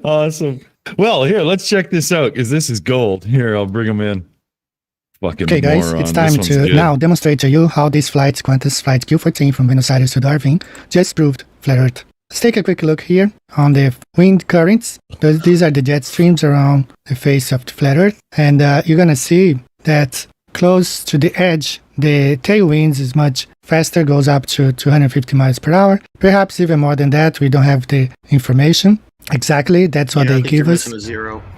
[SPEAKER 1] Awesome. Well, here, let's check this out because this is gold. Here, I'll bring them in. Fucking
[SPEAKER 10] okay, guys,
[SPEAKER 1] moron.
[SPEAKER 10] it's time to now demonstrate to you how this flight, Qantas Flight Q14 from Buenos Aires to Darwin, just proved flat Earth. Let's take a quick look here on the wind currents. These are the jet streams around the face of the flat Earth. And you're going to see that close to the edge, the tailwinds is much faster, goes up to 250 miles per hour. Perhaps even more than that. We don't have the information. Exactly, that's what they give us.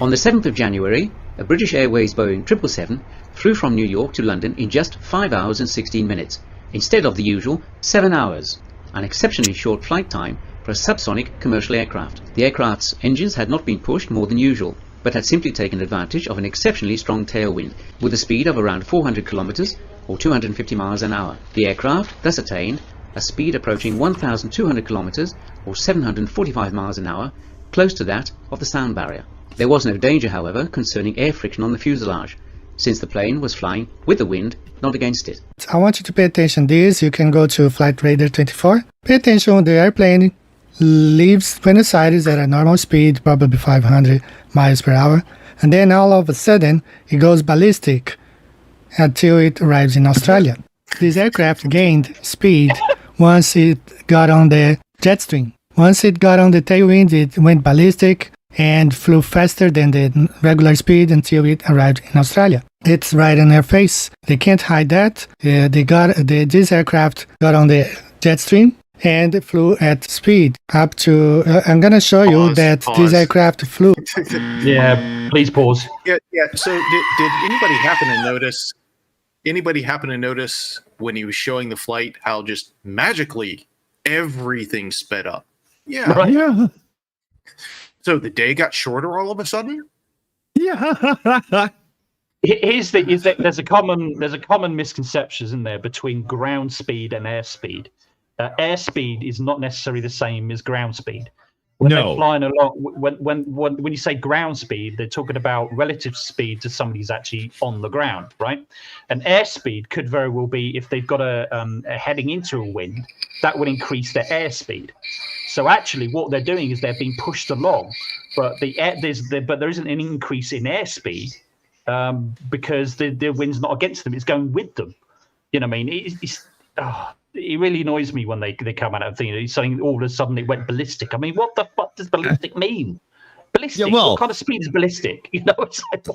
[SPEAKER 11] On the 7th of January, a British Airways Boeing 777 flew from New York to London in just 5 hours and 16 minutes, instead of the usual 7 hours. An exceptionally short flight time for a subsonic commercial aircraft. The aircraft's engines had not been pushed more than usual, but had simply taken advantage of an exceptionally strong tailwind, with a speed of around 400 kilometers or 250 miles an hour. The aircraft thus attained a speed approaching 1,200 kilometers or 745 miles an hour, close to that of the sound barrier. There was no danger, however, concerning air friction on the fuselage, since the plane was flying with the wind, not against it.
[SPEAKER 10] I want you to pay attention to this. You can go to Flight Radar 24. Pay attention, the airplane leaves Buenos Aires at a normal speed, probably 500 miles per hour, and then all of a sudden it goes ballistic until it arrives in Australia. This aircraft gained speed once it got on the jet stream. Once it got on the tailwind, it went ballistic and flew faster than the regular speed until it arrived in Australia. It's right in their face. They can't hide that. This aircraft got on the jet stream and flew at speed up to. I'm gonna show you that this aircraft flew.
[SPEAKER 4] Yeah, please pause.
[SPEAKER 3] Yeah. So did anybody happen to notice? Anybody happen to notice when he was showing the flight how just magically everything sped up? Yeah.
[SPEAKER 4] Right.
[SPEAKER 1] Yeah.
[SPEAKER 3] So the day got shorter all of a sudden?
[SPEAKER 1] Yeah.
[SPEAKER 4] There's a common misconception, isn't there, between ground speed and airspeed. Airspeed is not necessarily the same as ground speed. When they're flying along, when you say ground speed, they're talking about relative speed to somebody who's actually on the ground, right? And airspeed could very well be, if they've got a heading into a wind, that would increase their airspeed. So actually, what they're doing is they're being pushed along, but there isn't an increase in airspeed because the wind's not against them; it's going with them. You know what I mean? It really annoys me when they come out of saying all of a sudden it went ballistic. I mean, what the fuck does ballistic mean? Ballistic? Yeah, what kind of speed is ballistic? You know, it's like,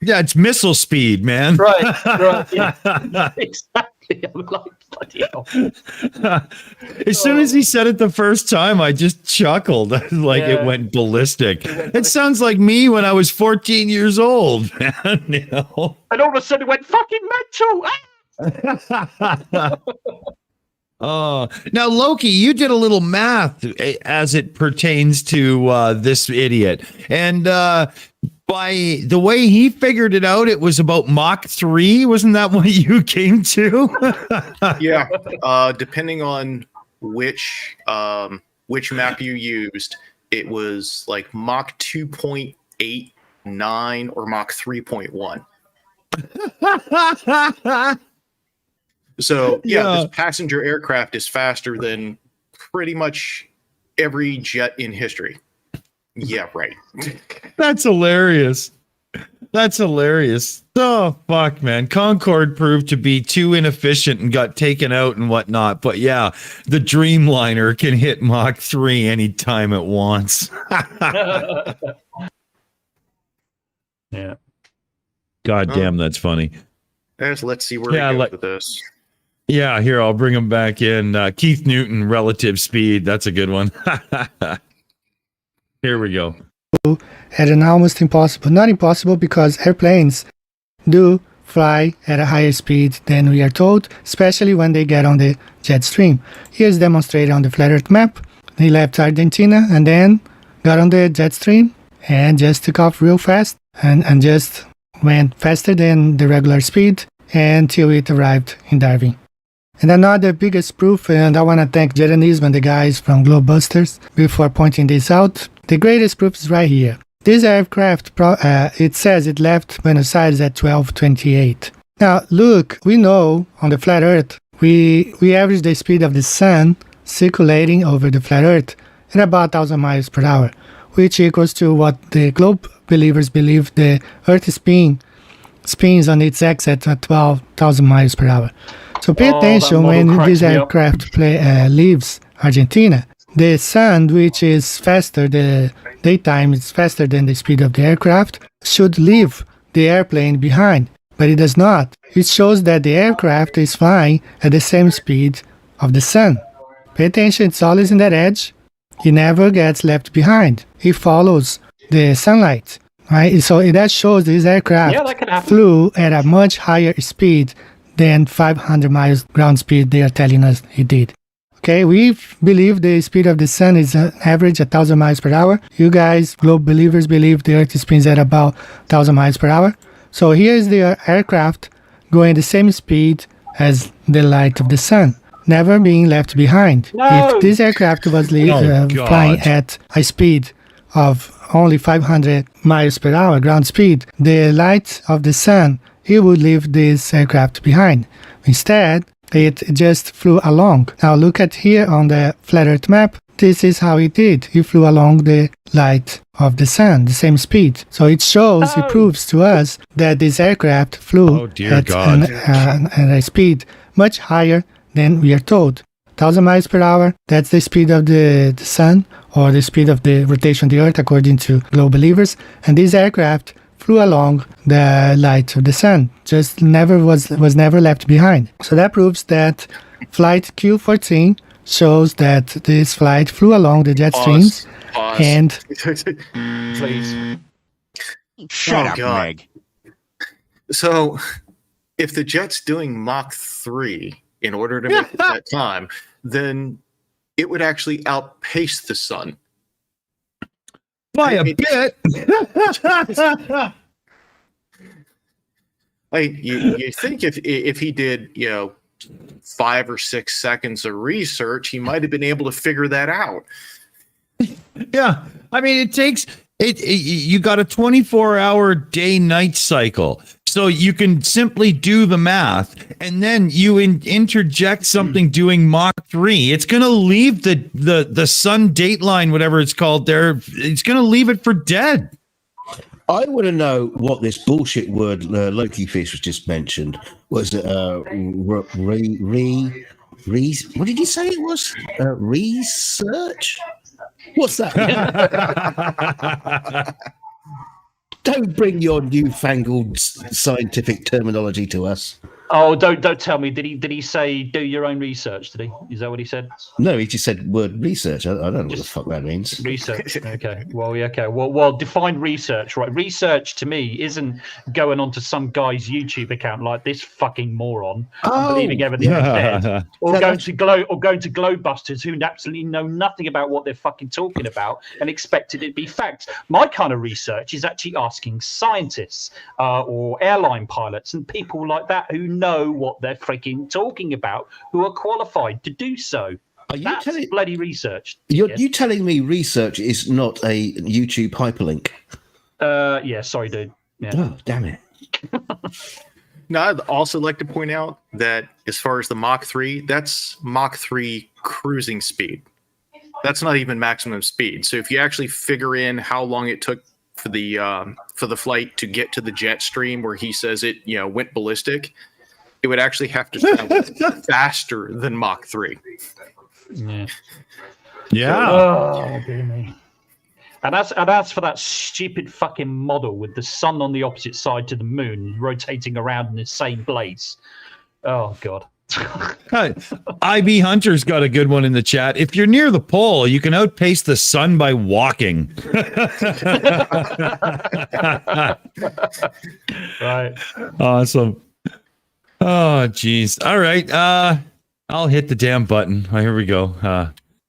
[SPEAKER 1] yeah, it's missile speed, man.
[SPEAKER 4] Right. Yeah. Exactly. I'm like, bloody hell.
[SPEAKER 1] As soon as he said it the first time, I just chuckled. Like it went ballistic. It sounds like me when I was 14 years old, man. You know?
[SPEAKER 4] And all of a sudden it went fucking mental.
[SPEAKER 1] Now, Loki, you did a little math as it pertains to this idiot. And by the way he figured it out, it was about Mach 3. Wasn't that what you came to?
[SPEAKER 3] Yeah. Depending on which map you used, it was like Mach 2.89 or Mach 3.1. So this passenger aircraft is faster than pretty much every jet in history. Yeah, right.
[SPEAKER 1] That's hilarious. Oh, fuck, man. Concorde proved to be too inefficient and got taken out and whatnot. But yeah, the Dreamliner can hit Mach 3 anytime it wants.
[SPEAKER 4] Yeah.
[SPEAKER 1] God damn, that's funny.
[SPEAKER 3] Let's see where we go with this.
[SPEAKER 1] Yeah, here, I'll bring him back in. Keith Newton, relative speed. That's a good one. Here we go.
[SPEAKER 10] At an almost impossible, not impossible, because airplanes do fly at a higher speed than we are told, especially when they get on the jet stream. Here's demonstrated on the flat Earth map. They left Argentina and then got on the jet stream and just took off real fast and just went faster than the regular speed until it arrived in Darwin. And another biggest proof, and I want to thank Jeranism and the guys from Globebusters before pointing this out, the greatest proof is right here. This aircraft, it says it left Buenos Aires at 12:28. Now, look, we know on the flat Earth, we average the speed of the sun circulating over the flat Earth at about 1,000 miles per hour, which equals to what the globe believers believe the Earth spins on its axis at 12,000 miles per hour. So pay attention when this aircraft leaves Argentina. The sun, which is faster, the daytime is faster than the speed of the aircraft, should leave the airplane behind, but it does not. It shows that the aircraft is flying at the same speed of the sun. Pay attention, it's always in that edge. It never gets left behind. It follows the sunlight, right? So that shows this aircraft flew at a much higher speed than 500 miles ground speed they are telling us it did. Okay, we believe the speed of the sun is an average 1,000 miles per hour. You guys, globe believers, believe the Earth spins at about 1,000 miles per hour. So here is the aircraft going the same speed as the light of the sun, never being left behind. If this aircraft was flying at a speed of only 500 miles per hour ground speed, the light of the sun, it would leave this aircraft behind. Instead, it just flew along. Now look at here on the flat Earth map. This is how it did. It flew along the light of the sun, the same speed. So it shows, it proves to us that this aircraft flew at a speed much higher than we are told. 1,000 miles per hour, that's the speed of the sun, or the speed of the rotation of the Earth according to globe believers. And this aircraft flew along the light of the sun, just was never left behind. So that proves that flight Q14 shows that this flight flew along the jet streams. And
[SPEAKER 3] please
[SPEAKER 12] shut up, Meg.
[SPEAKER 3] So if the jet's doing Mach 3 in order to make it that time, then it would actually outpace the sun
[SPEAKER 1] by a bit.
[SPEAKER 3] You think if he did 5 or 6 seconds of research, he might have been able to figure that out.
[SPEAKER 1] Yeah, I mean, it takes you got a 24-hour day-night cycle. So you can simply do the math, and then you interject something doing Mach 3. It's going to leave the sun dateline, whatever it's called there. It's going to leave it for dead.
[SPEAKER 5] I want to know what this bullshit word Loki Fish was just mentioned. Was it what did you say it was? Research? What's that? Don't bring your newfangled scientific terminology to us.
[SPEAKER 4] Oh, don't tell me. Did he say do your own research? Did he? Is that what he said?
[SPEAKER 5] No, he just said word research. I don't know what the fuck that means.
[SPEAKER 4] Research. Okay. Well, yeah. Okay. Well, define research, right? Research to me isn't going onto some guy's YouTube account like this fucking moron and believing everything is dead, or going to Globebusters who absolutely know nothing about what they're fucking talking about and expected it to be facts. My kind of research is actually asking scientists or airline pilots and people like that who know what they're freaking talking about, who are qualified to do so. That's bloody research.
[SPEAKER 5] You telling me research is not a YouTube hyperlink?
[SPEAKER 4] Yeah, sorry, dude. Yeah.
[SPEAKER 5] Oh, damn it.
[SPEAKER 3] Now, I'd also like to point out that as far as the Mach 3, that's Mach 3 cruising speed. That's not even maximum speed. So if you actually figure in how long it took for the flight to get to the jet stream where he says it went ballistic, it would actually have to travel faster than Mach 3.
[SPEAKER 1] Yeah.
[SPEAKER 4] Oh, dear me. And as for that stupid fucking model with the sun on the opposite side to the moon rotating around in the same place. Oh, God.
[SPEAKER 1] IB Hunter's got a good one in the chat. If you're near the pole, you can outpace the sun by walking.
[SPEAKER 4] Right.
[SPEAKER 1] Awesome. Oh, geez. All right. I'll hit the damn button. Oh, here we go.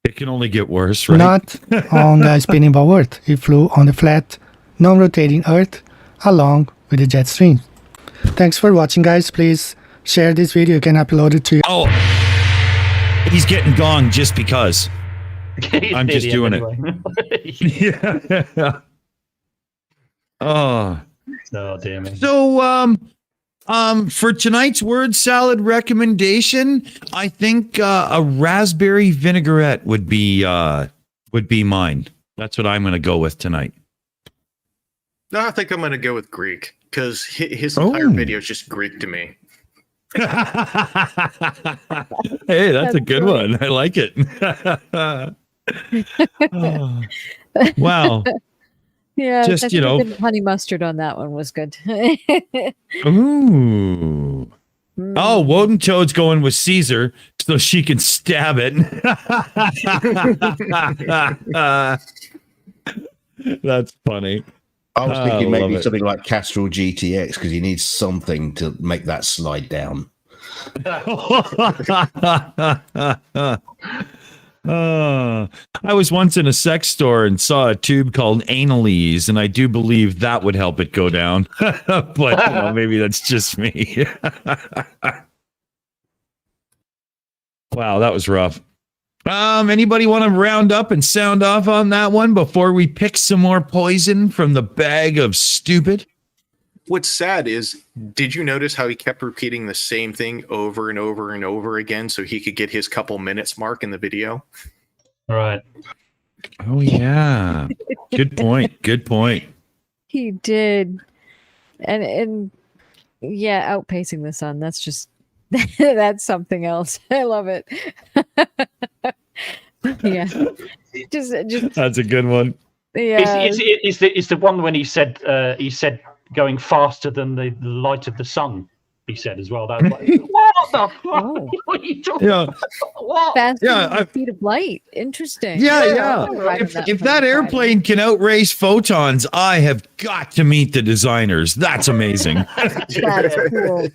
[SPEAKER 1] It can only get worse, right?
[SPEAKER 10] Not on the spinning ball Earth. It flew on the flat, non-rotating Earth along with the jet stream. Thanks for watching, guys. Please share this video. You can upload it to your...
[SPEAKER 1] Oh, he's getting gonged just because. I'm just doing it. Yeah. Oh,
[SPEAKER 4] damn it.
[SPEAKER 1] So, for tonight's word salad recommendation, I think a raspberry vinaigrette would be mine. That's what I'm going to go with tonight.
[SPEAKER 3] No, I think I'm going to go with Greek because his entire video is just Greek to me.
[SPEAKER 1] Hey, that's a good one. I like it. Oh, wow.
[SPEAKER 2] Yeah,
[SPEAKER 1] just,
[SPEAKER 2] I think the honey mustard on that one was good.
[SPEAKER 1] Ooh. Oh, Woden Toad's going with Caesar so she can stab it. That's funny.
[SPEAKER 5] I was thinking maybe something like Castrol GTX because you need something to make that slide down.
[SPEAKER 1] I was once in a sex store and saw a tube called Analese, and I do believe that would help it go down. But maybe that's just me. Wow, that was rough. Anybody want to round up and sound off on that one before we pick some more poison from the bag of stupid?
[SPEAKER 3] What's sad is, did you notice how he kept repeating the same thing over and over and over again so he could get his couple minutes mark in the video?
[SPEAKER 4] Right.
[SPEAKER 1] Oh, yeah. Good point. Good point.
[SPEAKER 2] He did. And yeah, outpacing the sun. That's just, that's something else. I love it. Yeah. Just
[SPEAKER 1] That's a good one.
[SPEAKER 2] Yeah.
[SPEAKER 4] It's the one when he said going faster than the light of the sun. He said as well. That was like, what the fuck?
[SPEAKER 2] Oh.
[SPEAKER 4] What are you talking
[SPEAKER 1] Yeah.
[SPEAKER 4] about? What?
[SPEAKER 2] Faster
[SPEAKER 1] Yeah,
[SPEAKER 2] than the speed of light. Interesting.
[SPEAKER 1] Yeah. If that airplane can outrace photons, I have got to meet the designers. That's amazing.
[SPEAKER 2] That's cool.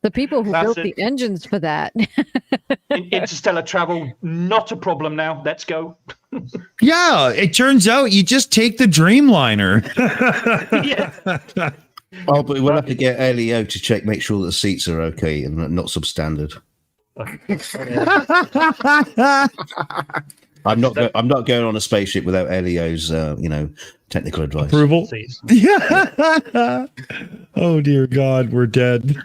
[SPEAKER 2] The people who built the engines for that.
[SPEAKER 4] Interstellar travel, not a problem now. Let's go.
[SPEAKER 1] Yeah, it turns out you just take the Dreamliner.
[SPEAKER 4] Yeah.
[SPEAKER 5] Oh, but we'll have to get Leo to make sure that the seats are okay and not substandard. I'm not going on a spaceship without Leo's technical advice.
[SPEAKER 1] Approval. Yeah. Oh dear God, we're dead.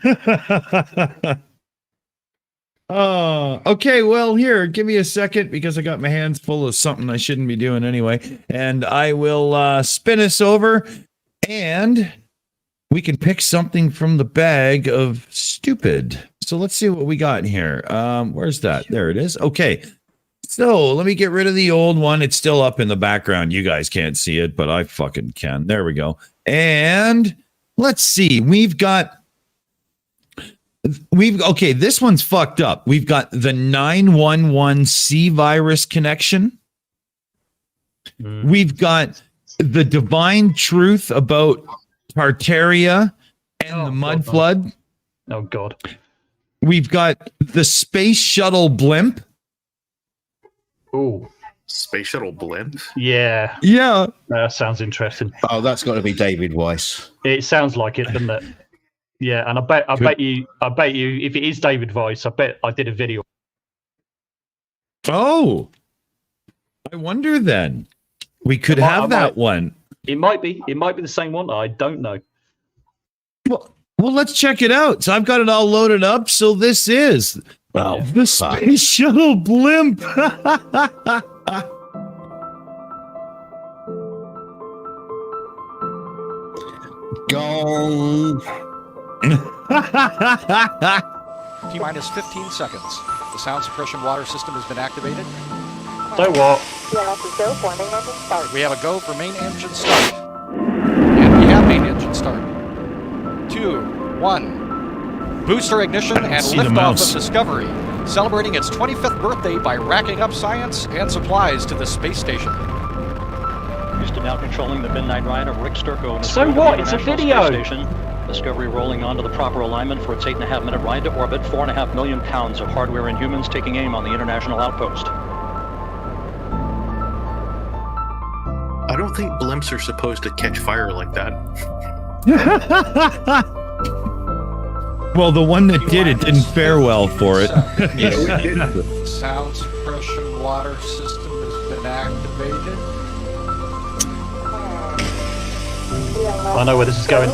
[SPEAKER 1] Okay, well, here, give me a second because I got my hands full of something I shouldn't be doing anyway. And I will spin us over and we can pick something from the bag of stupid. So let's see what we got here. Where's that? There it is. Okay. So let me get rid of the old one. It's still up in the background. You guys can't see it, but I fucking can. There we go. And let's see. Okay, this one's fucked up. We've got the 911 C virus connection. We've got the divine truth about Tartaria and the mud flood.
[SPEAKER 4] Oh, God.
[SPEAKER 1] We've got the space shuttle blimp.
[SPEAKER 4] Oh,
[SPEAKER 3] space shuttle blimp.
[SPEAKER 4] Yeah.
[SPEAKER 1] Yeah.
[SPEAKER 4] That sounds interesting.
[SPEAKER 5] Oh, that's got to be David Weiss.
[SPEAKER 4] It sounds like it, doesn't it? Yeah, and I bet you, if it is David Weiss, I bet I did a video.
[SPEAKER 1] Oh, I wonder then. We could have that one.
[SPEAKER 4] It might be the same one. I don't know.
[SPEAKER 1] Well, let's check it out. So I've got it all loaded up. So this is the space shuttle blimp.
[SPEAKER 5] Gong.
[SPEAKER 13] T-minus 15 seconds. The sound suppression water system has been activated.
[SPEAKER 4] So what?
[SPEAKER 13] We have a go for main engine start. And we have main engine start. 2, 1. Booster ignition and liftoff of Discovery, celebrating its 25th birthday by racking up science and supplies to the space station.
[SPEAKER 14] Houston now controlling the midnight ride of Rick Sturckow. And
[SPEAKER 4] So what? It's a video.
[SPEAKER 14] Station. Discovery rolling onto the proper alignment for its 8.5-minute ride to orbit. 4.5 million pounds of hardware and humans taking aim on the International Outpost.
[SPEAKER 3] I don't think blimps are supposed to catch fire like that.
[SPEAKER 1] Well, the one that did it didn't fare well for it.
[SPEAKER 13] Sound suppression water system has been activated.
[SPEAKER 4] I know where this is going.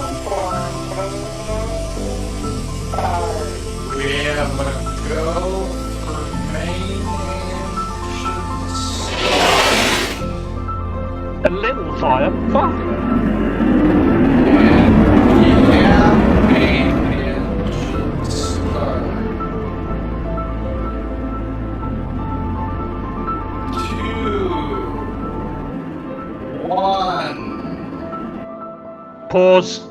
[SPEAKER 13] We have a go for main engines.
[SPEAKER 4] A little fire. Fuck.
[SPEAKER 13] And yeah, main engines start. 2, 1.
[SPEAKER 4] Pause.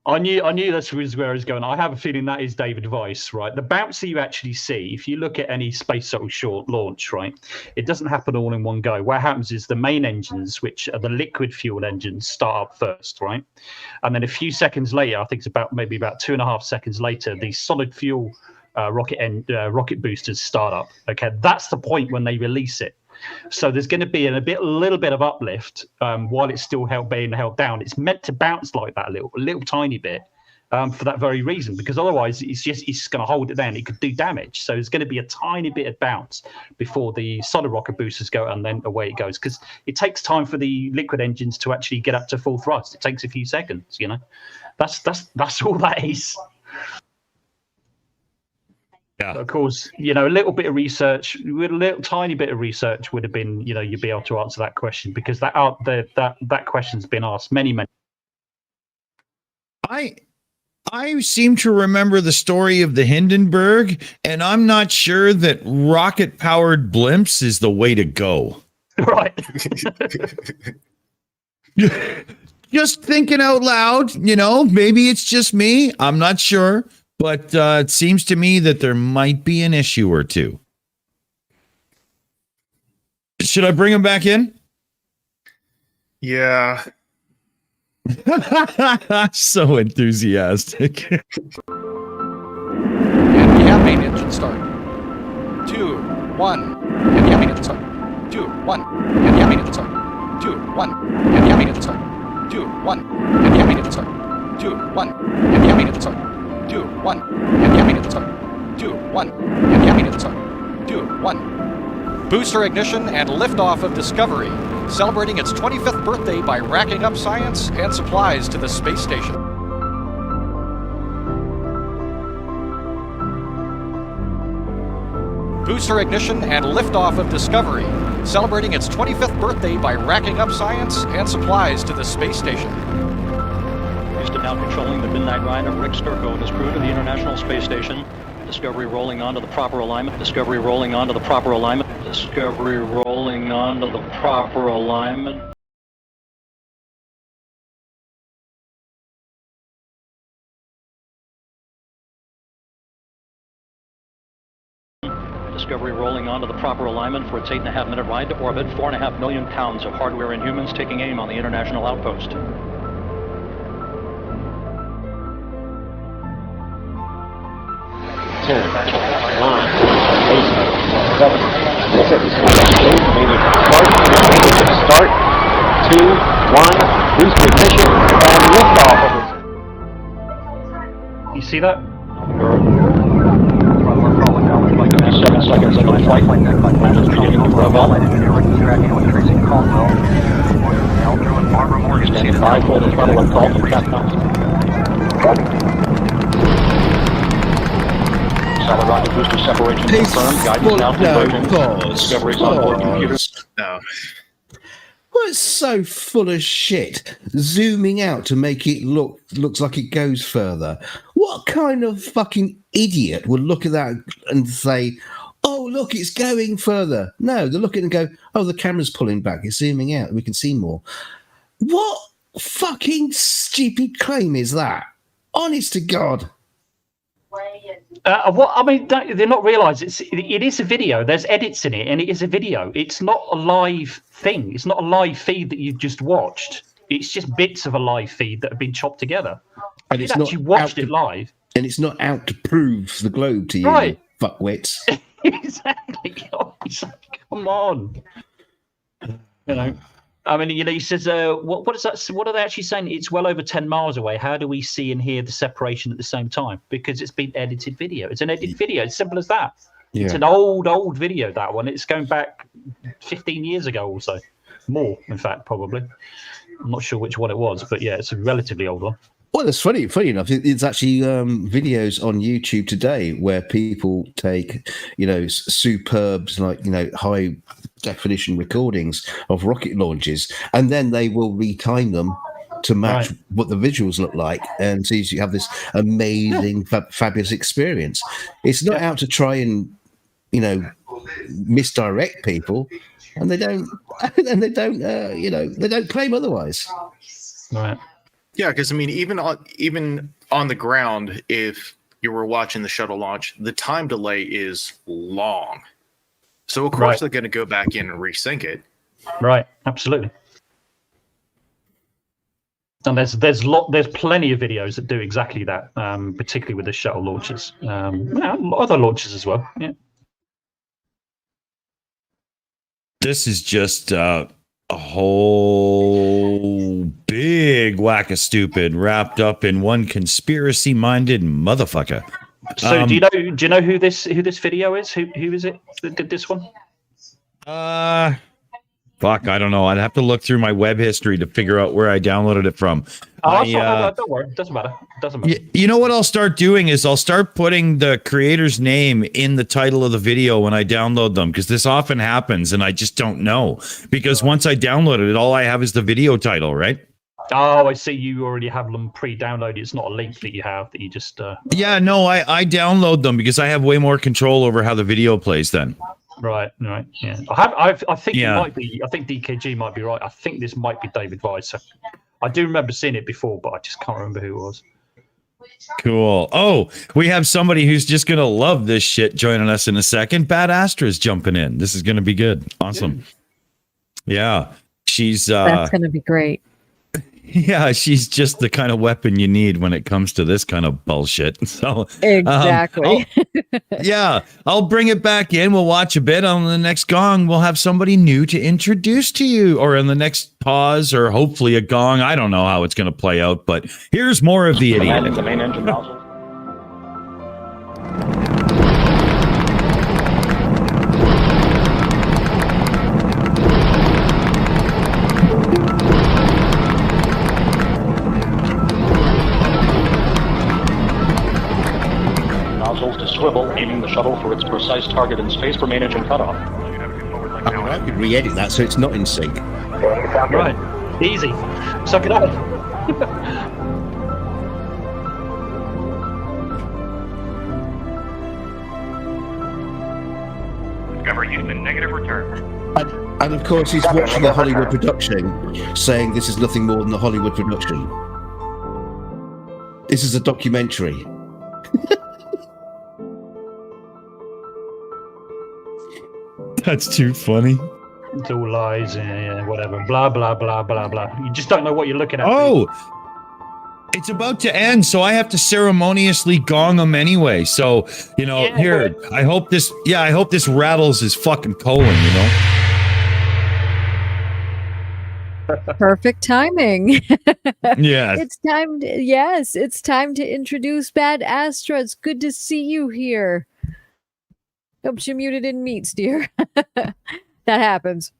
[SPEAKER 4] I knew this was where I was going. I have a feeling that is David Weiss, right? The bounce that you actually see, if you look at any space shuttle short launch, right, it doesn't happen all in one go. What happens is the main engines, which are the liquid fuel engines, start up first, right? And then a few seconds later, I think it's maybe about 2.5 seconds later, the solid fuel rocket boosters start up. Okay, that's the point when they release it. So there's going to be a little bit of uplift while it's still being held down. It's meant to bounce like that a little tiny bit for that very reason, because otherwise it's going to hold it down. It could do damage. So there's going to be a tiny bit of bounce before the solid rocket boosters go, and then away it goes. Because it takes time for the liquid engines to actually get up to full thrust. It takes a few seconds. You know, that's all that is. Yeah. Of course, a little bit of research, tiny bit of research would have been, you'd be able to answer that question, because that question's been asked many.
[SPEAKER 1] I seem to remember the story of the Hindenburg, and I'm not sure that rocket-powered blimps is the way to go.
[SPEAKER 4] Right.
[SPEAKER 1] Just thinking out loud, maybe it's just me. I'm not sure. But it seems to me that there might be an issue or two. Should I bring him back in?
[SPEAKER 3] Yeah.
[SPEAKER 1] So enthusiastic.
[SPEAKER 13] And we have main engine start. 2, 1. And we have main engine start. 2, 1. And we have main engine start. 2, 1. And we have main engine start. 2, 1. And we have main engine start. 2, 1. And we have main engine start. 2, 1, and we have main engine start. 2, 1, and we have main engine start. 2, 1. Booster ignition and liftoff of Discovery, celebrating its 25th birthday by racking up science and supplies to the space station. Booster ignition and liftoff of Discovery, celebrating its 25th birthday by racking up science and supplies to the space station.
[SPEAKER 14] Houston now controlling the midnight ride of Rick Sturckow and his crew to the International Space Station. Discovery rolling onto the proper alignment. Discovery rolling onto the proper alignment. Discovery rolling onto the proper alignment. Discovery rolling onto the proper alignment for its 8.5-minute ride to orbit. 4.5 million pounds of hardware and humans taking aim on the International Outpost.
[SPEAKER 15] Start. 2, 1. Booster ignition and liftoff.
[SPEAKER 4] You see that?
[SPEAKER 15] 7 seconds into flight. Beginning to rev up. Standing by for the throttle and call from Capcom. Solid rocket booster separation confirmed. Guidance now converging. Discovery's on board computer.
[SPEAKER 3] No.
[SPEAKER 5] Well, it's so full of shit. Zooming out to make it looks like it goes further. What kind of fucking idiot would look at that and say, "Oh, look, it's going further"? No, they look at it and go, "Oh, the camera's pulling back. It's zooming out. We can see more." What fucking stupid claim is that? Honest to God.
[SPEAKER 4] What I mean, they're not realise it is a video. There's edits in it, and it is a video. It's not a live thing. It's not a live feed that you've just watched. It's just bits of a live feed that have been chopped together.
[SPEAKER 5] And
[SPEAKER 4] it's not actually watched it live,
[SPEAKER 5] and it's not out to prove the globe to you,
[SPEAKER 4] right?
[SPEAKER 5] Fuckwits.
[SPEAKER 4] Exactly. Come on. You know. I mean, he says, what is that? What are they actually saying? It's well over 10 miles away. How do we see and hear the separation at the same time? Because it's been edited video. It's an edited video. It's simple as that. Yeah. It's an old video, that one. It's going back 15 years ago or so. More, in fact, probably. I'm not sure which one it was, but yeah, it's a relatively old one.
[SPEAKER 5] Well, it's funny enough. It's actually videos on YouTube today where people take, superb, high definition recordings of rocket launches, and then they will retime them to match what the visuals look like, and so you have this amazing, fabulous experience. It's not out to try and, misdirect people, and they don't claim otherwise.
[SPEAKER 4] Right.
[SPEAKER 3] Yeah, because I mean, even on the ground, if you were watching the shuttle launch, the time delay is long. So of course they're going to go back in and resync it.
[SPEAKER 4] Right, absolutely. And there's plenty of videos that do exactly that, particularly with the shuttle launches. Other launches as well. Yeah.
[SPEAKER 1] This is just a whole big whack of stupid wrapped up in one conspiracy-minded motherfucker.
[SPEAKER 4] So do you know who this video is? Who is it that did this one?
[SPEAKER 1] Fuck, I don't know. I'd have to look through my web history to figure out where I downloaded it from.
[SPEAKER 4] Don't worry, it doesn't matter.
[SPEAKER 1] You know what I'll start doing is I'll start putting the creator's name in the title of the video when I download them, because this often happens and I just don't know. Because once I download it, all I have is the video title, right?
[SPEAKER 4] Oh, I see. You already have them pre-downloaded. It's not a link that you have that you just.
[SPEAKER 1] Yeah, no, I download them because I have way more control over how the video plays then.
[SPEAKER 4] Right. Yeah. I think it might be. I think DKG might be right. I think this might be David Weiser. I do remember seeing it before, but I just can't remember who it was.
[SPEAKER 1] Cool. Oh, we have somebody who's just going to love this shit joining us in a second. Bad Astra's jumping in. This is going to be good. Awesome. Yeah. She's
[SPEAKER 2] that's going to be great.
[SPEAKER 1] Yeah, she's just the kind of weapon you need when it comes to this kind of bullshit. So
[SPEAKER 2] exactly.
[SPEAKER 1] I'll bring it back in. We'll watch a bit. On the next gong, we'll have somebody new to introduce to you, or in the next pause, or hopefully a gong. I don't know how it's going to play out, but here's more of the idiot.
[SPEAKER 15] The main engine nozzle. To swivel, aiming the shuttle for its precise target in space for main engine cutoff.
[SPEAKER 5] I could re-edit that so it's not in sync.
[SPEAKER 4] Right. Easy. Suck it up.
[SPEAKER 15] Discover Houston, negative return.
[SPEAKER 5] And of course he's watching a Hollywood production saying this is nothing more than a Hollywood production. This is a documentary.
[SPEAKER 1] That's too funny.
[SPEAKER 4] It's all lies and whatever. Blah, blah, blah, blah, blah. You just don't know what you're looking at.
[SPEAKER 1] Oh, it's about to end, so I have to ceremoniously gong him anyway. So, here, I hope this rattles his fucking colon,
[SPEAKER 2] Perfect timing.
[SPEAKER 1] Yeah.
[SPEAKER 2] It's time to introduce Bad Astra. It's good to see you here. Hope you're muted in meats, dear. That happens.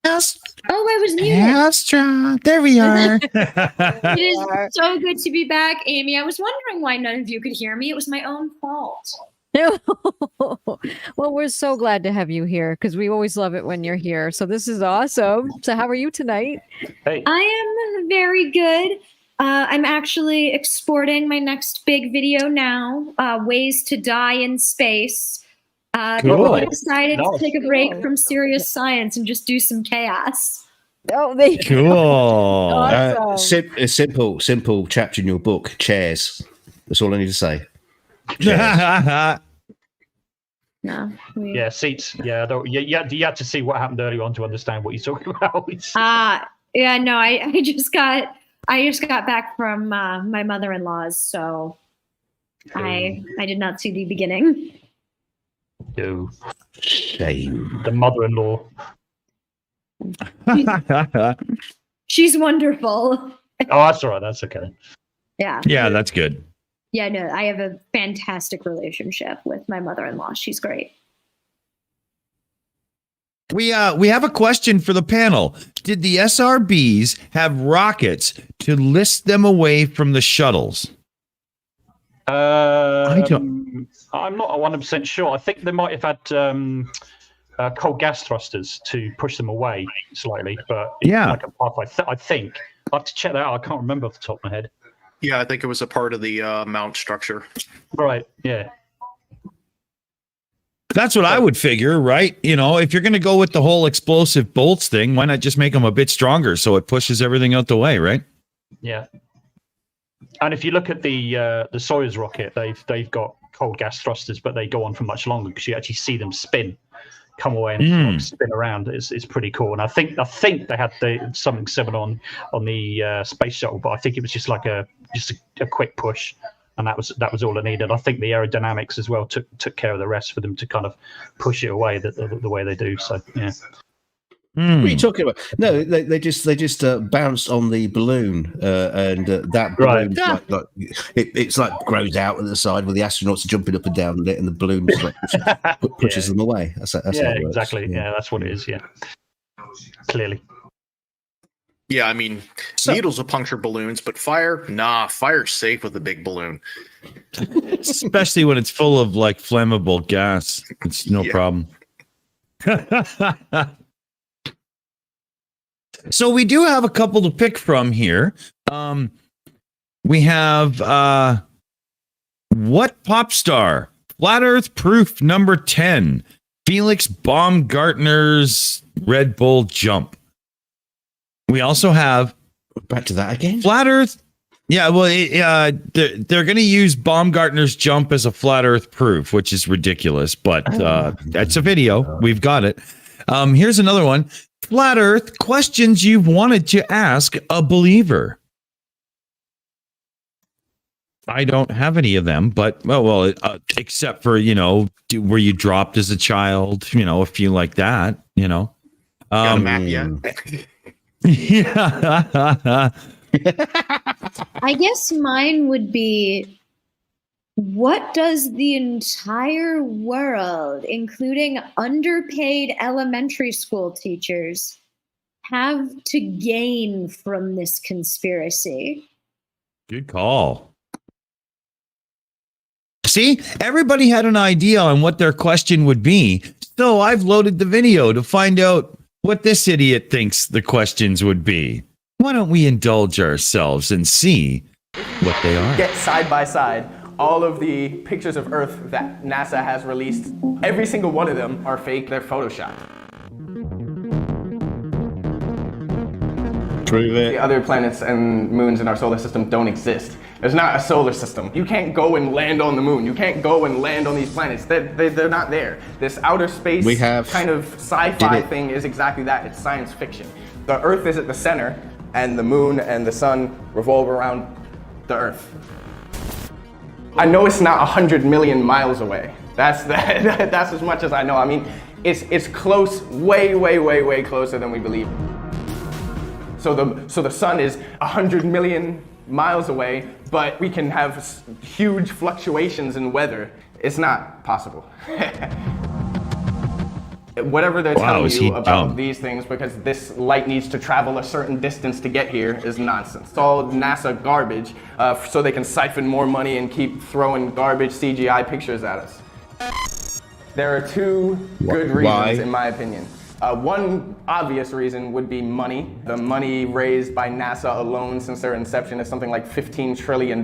[SPEAKER 16] Oh, I was muted.
[SPEAKER 1] Astra, there we are.
[SPEAKER 16] It is so good to be back, Aimee. I was wondering why none of you could hear me. It was my own fault.
[SPEAKER 2] Well, we're so glad to have you here because we always love it when you're here. So this is awesome. So how are you tonight?
[SPEAKER 4] Hey.
[SPEAKER 16] I am very good. I'm actually exporting my next big video now, Ways to Die in Space.
[SPEAKER 4] Cool.
[SPEAKER 16] I decided to take a break from serious science and just do some chaos.
[SPEAKER 2] Oh, they
[SPEAKER 1] Cool.
[SPEAKER 2] Awesome.
[SPEAKER 5] A simple chapter in your book, chairs. That's all I need to say.
[SPEAKER 16] No.
[SPEAKER 4] Yeah, seats. Yeah, you had to see what happened earlier on to understand what you're talking about.
[SPEAKER 16] Yeah, no, I just got back from my mother-in-law's, so I did not see the beginning.
[SPEAKER 4] No.
[SPEAKER 5] Shame.
[SPEAKER 4] The mother-in-law.
[SPEAKER 16] She's wonderful.
[SPEAKER 4] Oh, that's all right. That's okay.
[SPEAKER 16] Yeah.
[SPEAKER 1] Yeah, that's good.
[SPEAKER 16] Yeah, no, I have a fantastic relationship with my mother-in-law. She's great.
[SPEAKER 1] We have a question for the panel. Did the SRBs have rockets to list them away from the shuttles?
[SPEAKER 4] I'm not 100% sure. I think they might have had cold gas thrusters to push them away slightly, but
[SPEAKER 1] yeah,
[SPEAKER 4] like a path, I think. I'll have to check that out. I can't remember off the top of my head.
[SPEAKER 3] Yeah, I think it was a part of the mount structure.
[SPEAKER 4] Right. Yeah.
[SPEAKER 1] That's what I would figure, right? You know, if you're going to go with the whole explosive bolts thing, why not just make them a bit stronger so it pushes everything out the way, right?
[SPEAKER 4] Yeah. And if you look at the Soyuz rocket, they've got cold gas thrusters, but they go on for much longer because you actually see them come away and spin around. It's pretty cool. And I think they had something similar on the space shuttle, but I think it was just like a quick push, and that was all it needed. I think the aerodynamics as well took care of the rest for them to kind of push it away the way they do. So yeah.
[SPEAKER 5] What are you talking about? No, they just bounced on the balloon, and that balloon it's like grows out at the side where the astronauts are jumping up and down it, and the balloon pushes them away. That's how it works.
[SPEAKER 4] Exactly. Yeah, that's what it is. Yeah, clearly.
[SPEAKER 3] Yeah, I mean, needles will puncture balloons, but fire's safe with a big balloon.
[SPEAKER 1] Especially when it's full of like flammable gas. It's no problem. So we do have a couple to pick from here. We have what pop star? Flat Earth Proof number 10. Felix Baumgartner's Red Bull Jump. We also have
[SPEAKER 5] back to that again.
[SPEAKER 1] Flat Earth. Yeah, well, they're going to use Baumgartner's Jump as a Flat Earth proof, which is ridiculous, but that's a video. We've got it. Here's another one. Flat Earth questions you've wanted to ask a believer. I don't have any of them, but except for, were you dropped as a child? A few like that,
[SPEAKER 3] Got a map yet?
[SPEAKER 1] Yeah.
[SPEAKER 16] I guess mine would be, what does the entire world, including underpaid elementary school teachers, have to gain from this conspiracy?
[SPEAKER 1] Good call. See, everybody had an idea on what their question would be. So I've loaded the video to find out what this idiot thinks the questions would be. Why don't we indulge ourselves and see what they are?
[SPEAKER 17] Get side by side all of the pictures of Earth that NASA has released. Every single one of them are fake, they're Photoshopped.
[SPEAKER 5] Prove it.
[SPEAKER 17] The other planets and moons in our solar system don't exist. There's not a solar system. You can't go and land on the moon. You can't go and land on these planets. They're not there. This outer space kind of sci-fi thing is exactly that. It's science fiction. The Earth is at the center, and the moon and the sun revolve around the Earth. I know it's not 100 million miles away. That's as much as I know. I mean, it's close, way closer than we believe. So the sun is 100 million miles away, but we can have huge fluctuations in weather. It's not possible. Whatever they're telling you about these things, because this light needs to travel a certain distance to get here, is nonsense. It's all NASA garbage, so they can siphon more money and keep throwing garbage CGI pictures at us. There are two good reasons, in my opinion. One obvious reason would be money. The money raised by NASA alone since their inception is something like $15 trillion.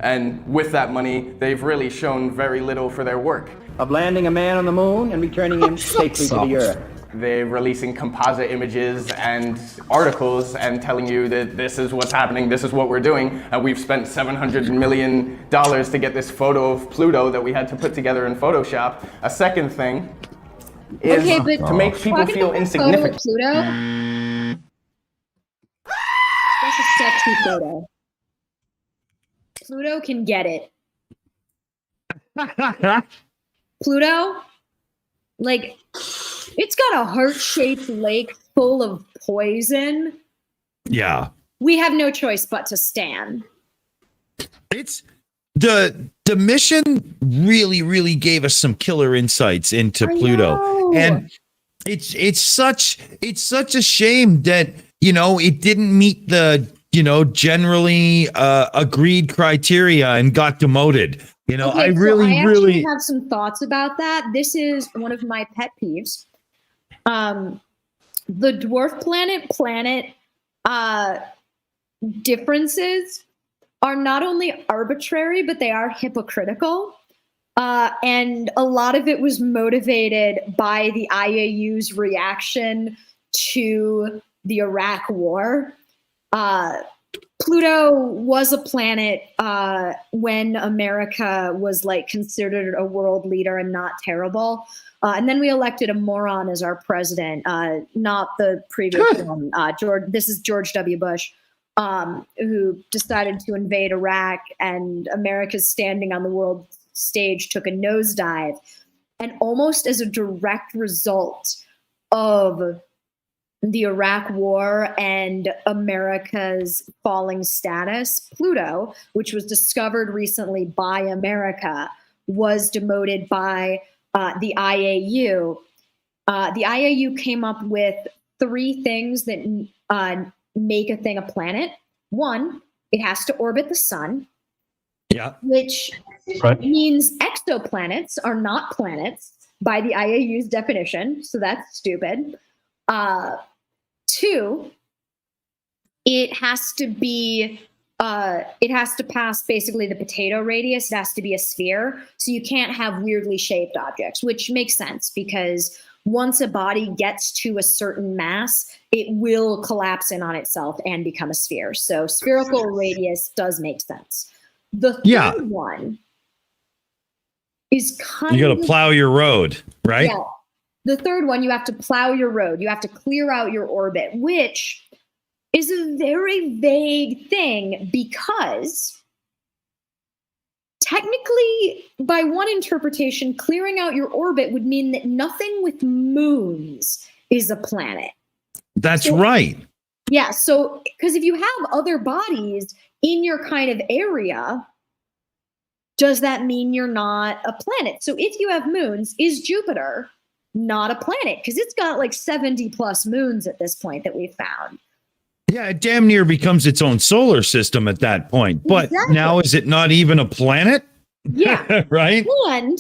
[SPEAKER 17] And with that money, they've really shown very little for their work.
[SPEAKER 18] Of landing a man on the moon and returning him safely to the Earth.
[SPEAKER 17] they're releasing composite images and articles and telling you that this is what's happening, this is what we're doing, and we've spent $700 million to get this photo of Pluto that we had to put together in Photoshop. A second thing is to make people feel insignificant.
[SPEAKER 16] Pluto? That's a sexy photo. Pluto can get it. Pluto, like, it's got a heart-shaped lake full of poison.
[SPEAKER 1] Yeah.
[SPEAKER 16] We have no choice but to stand.
[SPEAKER 1] It's the mission really gave us some killer insights into Pluto. And it's such a shame that, it didn't meet the, generally agreed criteria and got demoted.
[SPEAKER 16] Okay,
[SPEAKER 1] I
[SPEAKER 16] so
[SPEAKER 1] really
[SPEAKER 16] have some thoughts about that. This is one of my pet peeves. The dwarf planet differences are not only arbitrary, but they are hypocritical. And a lot of it was motivated by the IAU's reaction to the Iraq War. Pluto was a planet when America was like considered a world leader and not terrible. And then we elected a moron as our president, not the previous one. This is George W. Bush, who decided to invade Iraq, and America's standing on the world stage took a nosedive. And almost as a direct result of the Iraq War and America's falling status, Pluto, which was discovered recently by America, was demoted by the IAU. The IAU came up with 3 things that make a thing a planet. 1, it has to orbit the sun.
[SPEAKER 1] Yeah.
[SPEAKER 16] Which means exoplanets are not planets by the IAU's definition. So that's stupid. 2, it has to be, it has to pass basically the potato radius. It has to be a sphere. So you can't have weirdly shaped objects, which makes sense because once a body gets to a certain mass, it will collapse in on itself and become a sphere. So spherical radius does make sense. The third one is kind
[SPEAKER 1] you got to plow your road, right?
[SPEAKER 16] Yeah. The third one, you have to plow your road. You have to clear out your orbit, which is a very vague thing because technically, by one interpretation, clearing out your orbit would mean that nothing with moons is a planet.
[SPEAKER 1] That's right.
[SPEAKER 16] Yeah. So, because if you have other bodies in your kind of area, does that mean you're not a planet? So if you have moons, is Jupiter not a planet? Because it's got like 70 plus moons at this point that we've found.
[SPEAKER 1] Yeah, it damn near becomes its own solar system at that point. But now is it not even a planet?
[SPEAKER 16] Yeah.
[SPEAKER 1] Right?
[SPEAKER 16] And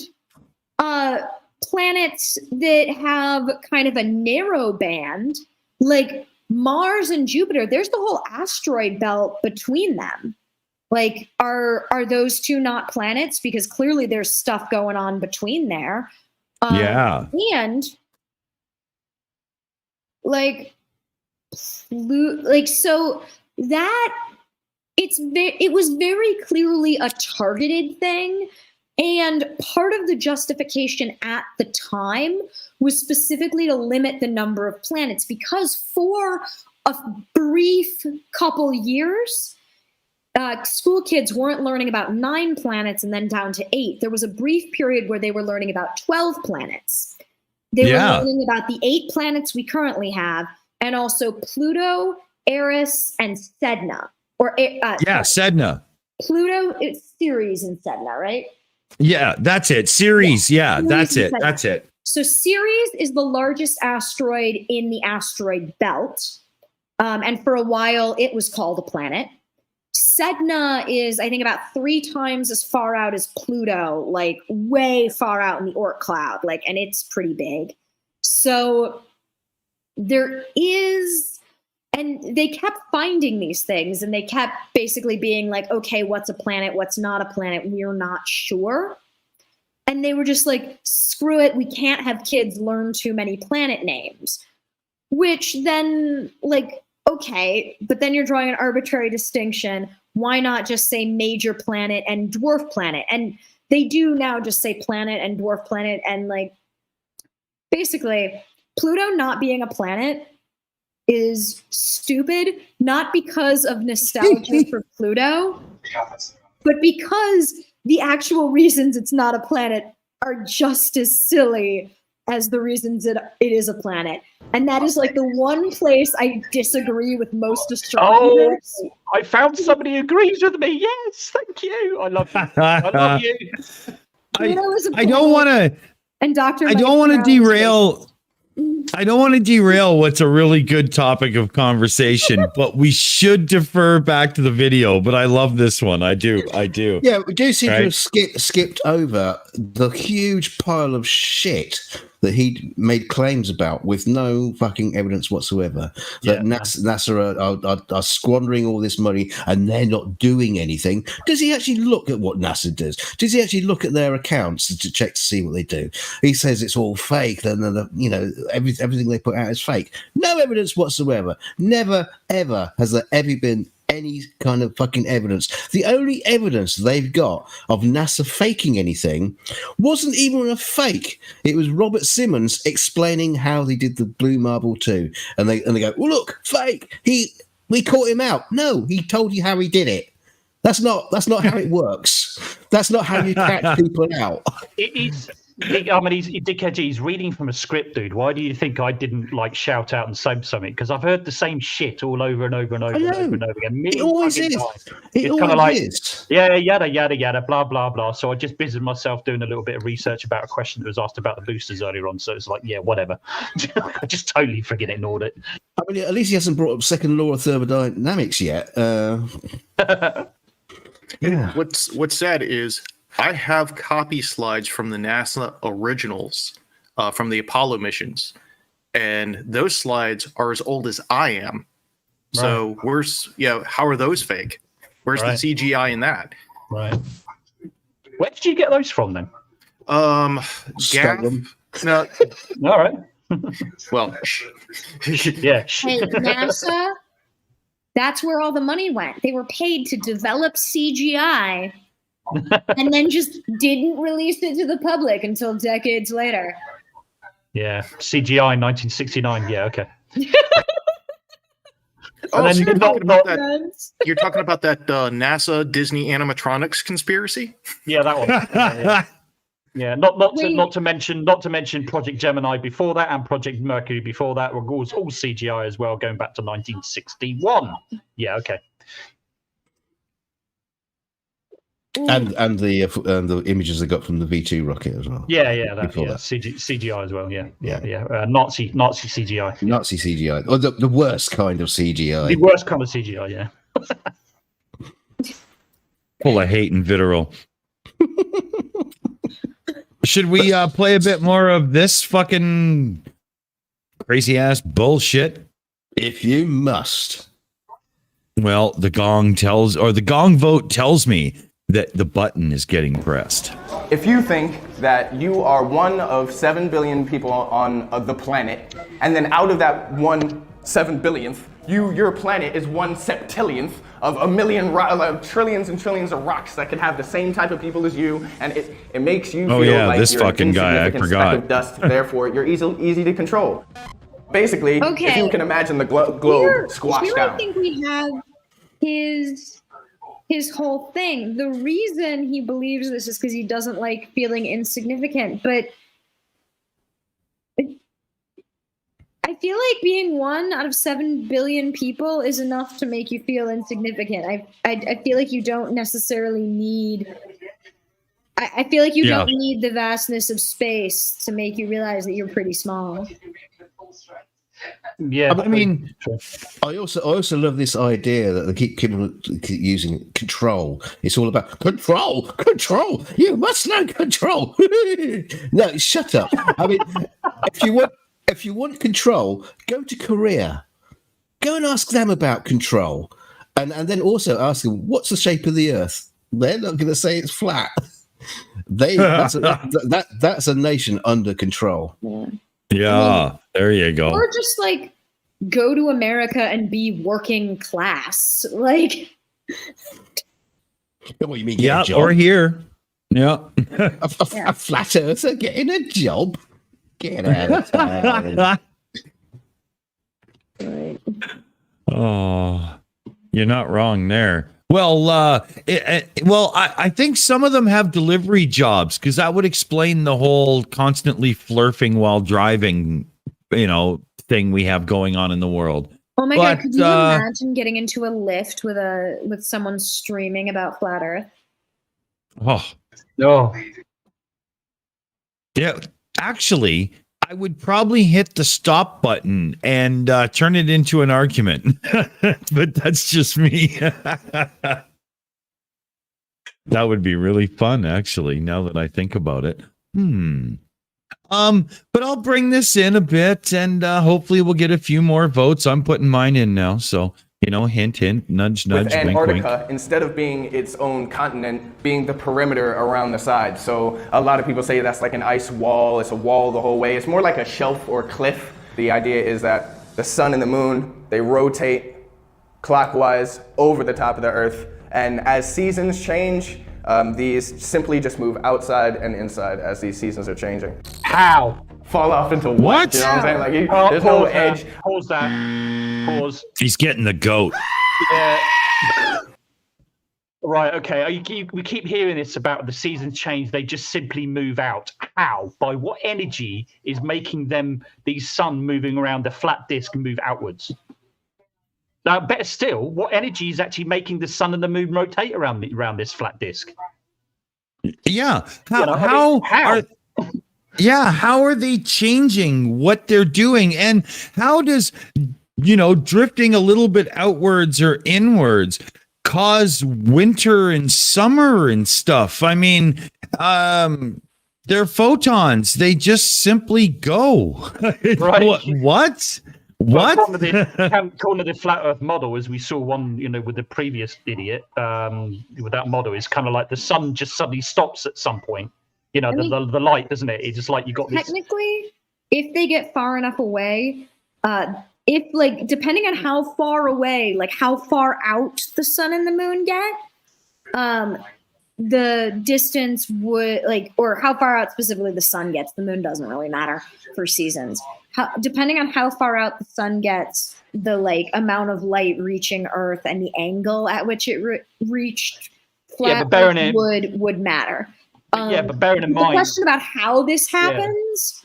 [SPEAKER 16] planets that have kind of a narrow band, like Mars and Jupiter, there's the whole asteroid belt between them. Like, are those two not planets? Because clearly there's stuff going on between there.
[SPEAKER 1] Yeah.
[SPEAKER 16] And so that it was very clearly a targeted thing. And part of the justification at the time was specifically to limit the number of planets, because for a brief couple years, school kids weren't learning about 9 planets and then down to 8. There was a brief period where they were learning about 12 planets. They were learning about the 8 planets we currently have, and also Pluto, Eris, and Sedna.
[SPEAKER 1] Sedna.
[SPEAKER 16] Pluto, it's Ceres and Sedna, right?
[SPEAKER 1] Yeah, that's it. Ceres. Yeah, that's it. That's it.
[SPEAKER 16] So Ceres is the largest asteroid in the asteroid belt. And for a while, it was called a planet. Sedna is, I think, about 3 times as far out as Pluto, like way far out in the Oort cloud, and it's pretty big. So there is, and they kept finding these things, and they kept basically being like, okay, what's a planet? What's not a planet? We're not sure. And they were just like, screw it, we can't have kids learn too many planet names. Which then, like, okay, but then you're drawing an arbitrary distinction. Why not just say major planet and dwarf planet? And they do now just say planet and dwarf planet. And like, basically, Pluto not being a planet is stupid, not because of nostalgia for Pluto, but because the actual reasons it's not a planet are just as silly as the reasons it is a planet. And that is like the one place I disagree with most astronomers.
[SPEAKER 4] Oh, I found somebody who agrees with me. Yes, thank you. I love you. I love you.
[SPEAKER 1] I don't want to.
[SPEAKER 16] And Dr.
[SPEAKER 1] I don't want to derail. I don't want to derail what's a really good topic of conversation, but we should defer back to the video. But I love this one. I do.
[SPEAKER 5] Yeah, we do seem to have skipped over the huge pile of shit that he made claims about with no fucking evidence whatsoever. That NASA are squandering all this money and they're not doing anything. Does he actually look at what NASA does? Does he actually look at their accounts to check to see what they do? He says it's all fake, and everything they put out is fake. No evidence whatsoever. Never ever has there ever been any kind of fucking evidence. The only evidence they've got of NASA faking anything wasn't even a fake. It was Robert Simmons explaining how they did the Blue Marble 2, and they go, well, look, fake. We caught him out. No, he told you how he did it. That's not how it works. That's not how you catch people out.
[SPEAKER 4] DKG, reading from a script, dude. Why do you think I didn't like shout out and say something? Because I've heard the same shit all over and over and over and over and over again.
[SPEAKER 5] It always is.
[SPEAKER 4] It's kind of like, yeah, yada, yada, yada, blah, blah, blah. So I just busied myself doing a little bit of research about a question that was asked about the boosters earlier on. So it's like, yeah, whatever. I just totally freaking ignored it.
[SPEAKER 5] I mean, at least he hasn't brought up second law of thermodynamics yet.
[SPEAKER 3] Yeah. What's sad is I have copy slides from the NASA originals from the Apollo missions, and those slides are as old as I am. So how are those fake? Where's the CGI in that?
[SPEAKER 4] Right. Where did you get those from then?
[SPEAKER 3] Gap. No.
[SPEAKER 4] All right.
[SPEAKER 3] Well,
[SPEAKER 4] yeah.
[SPEAKER 16] Hey, NASA, that's where all the money went. They were paid to develop CGI and then just didn't release it to the public until decades later.
[SPEAKER 4] Yeah, CGI 1969. Yeah, okay.
[SPEAKER 3] Oh, so you're talking about that NASA Disney animatronics conspiracy?
[SPEAKER 4] Yeah, that one. Yeah, not to mention Project Gemini before that and Project Mercury before that were all CGI as well, going back to 1961. Yeah, okay.
[SPEAKER 5] And the images they got from the V2 rocket as well.
[SPEAKER 4] Yeah, that. CGI as well. Yeah. Nazi CGI.
[SPEAKER 5] Nazi CGI, or the worst kind of CGI.
[SPEAKER 4] The worst kind of CGI. Yeah.
[SPEAKER 1] Full of hate and vitriol. Should we play a bit more of this fucking crazy ass bullshit?
[SPEAKER 5] If you must.
[SPEAKER 1] Well, the gong vote tells me that the button is getting pressed.
[SPEAKER 17] If you think that you are one of 7 billion people on the planet, and then out of that 7 billionth, your planet is 1 septillionth of a million trillions and trillions of rocks that can have the same type of people as you, and it makes you feel like
[SPEAKER 1] this
[SPEAKER 17] you're
[SPEAKER 1] fucking
[SPEAKER 17] an
[SPEAKER 1] guy. I
[SPEAKER 17] insignificant
[SPEAKER 1] forgot.
[SPEAKER 17] speck of dust. Therefore, you're easy to control. Basically, if you can imagine the globe squashed down.
[SPEAKER 16] I think we have his whole thing. The reason he believes this is because he doesn't like feeling insignificant, but I feel like being 1 out of 7 billion people is enough to make you feel insignificant. I feel like you don't necessarily need. I feel like you don't need the vastness of space to make you realize that you're pretty small.
[SPEAKER 4] Yeah,
[SPEAKER 5] I mean, I also love this idea that they keep using control. It's all about control. You must know control. No, shut up. I mean, if you want control, go to Korea. Go and ask them about control, and then also ask them what's the shape of the Earth. They're not going to say it's flat. That's a nation under control.
[SPEAKER 1] Yeah, there you go.
[SPEAKER 16] Or just like go to America and be working class. Like,
[SPEAKER 5] what you mean?
[SPEAKER 1] Yeah, or here. Yeah.
[SPEAKER 5] A flat earther getting a job. Get out of town.
[SPEAKER 1] Oh, you're not wrong there. Well, I think some of them have delivery jobs because that would explain the whole constantly flirting while driving, thing we have going on in the world.
[SPEAKER 16] oh my God, could you imagine getting into a lift with someone streaming about flat Earth?
[SPEAKER 1] Oh,
[SPEAKER 4] no.
[SPEAKER 1] Yeah, actually, I would probably hit the stop button and turn it into an argument. But that's just me. That would be really fun, actually, now that I think about it. But I'll bring this in a bit and hopefully we'll get a few more votes. I'm putting mine in now. So, hint, hint, nudge, nudge,
[SPEAKER 17] With
[SPEAKER 1] wink,
[SPEAKER 17] Antarctica,
[SPEAKER 1] wink.
[SPEAKER 17] instead of being its own continent, being the perimeter around the side. So a lot of people say that's like an ice wall. It's a wall the whole way. It's more like a shelf or cliff. The idea is that the sun and the moon, they rotate clockwise over the top of the Earth. And as seasons change, these simply just move outside and inside as these seasons are changing.
[SPEAKER 4] How?
[SPEAKER 17] Fall off into what?
[SPEAKER 1] What?
[SPEAKER 17] You know what I'm saying? Like, there's no edge.
[SPEAKER 4] Pause that. Pause.
[SPEAKER 1] He's getting the goat.
[SPEAKER 4] Yeah. Right, okay. We keep hearing this about the seasons change. They just simply move out. How? By what energy is making these sun moving around the flat disk move outwards? Now, better still, what energy is actually making the sun and the moon rotate around this flat disk?
[SPEAKER 1] Yeah. How are they changing what they're doing? And how does, drifting a little bit outwards or inwards cause winter and summer and stuff? I mean, they're photons. They just simply go.
[SPEAKER 4] Right.
[SPEAKER 1] What?
[SPEAKER 4] What? According to the flat Earth model, as we saw one, with the previous idiot, with that model, is kind of like the sun just suddenly stops at some point. The light, doesn't it? It's just like you got this.
[SPEAKER 16] Technically, if they get far enough away, depending on how far away, like how far out the sun and the moon get, the distance would or how far out specifically the sun gets. The moon doesn't really matter for seasons. Depending on how far out the sun gets, the amount of light reaching Earth and the angle at which it reached flat Earth would matter.
[SPEAKER 4] But bearing in mind,
[SPEAKER 16] the question about how this happens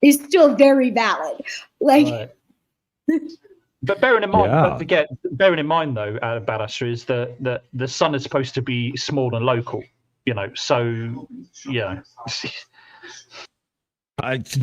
[SPEAKER 16] is still very valid.
[SPEAKER 4] Right. But bearing in mind, bearing in mind though, about Astra is that the sun is supposed to be small and local. So yeah.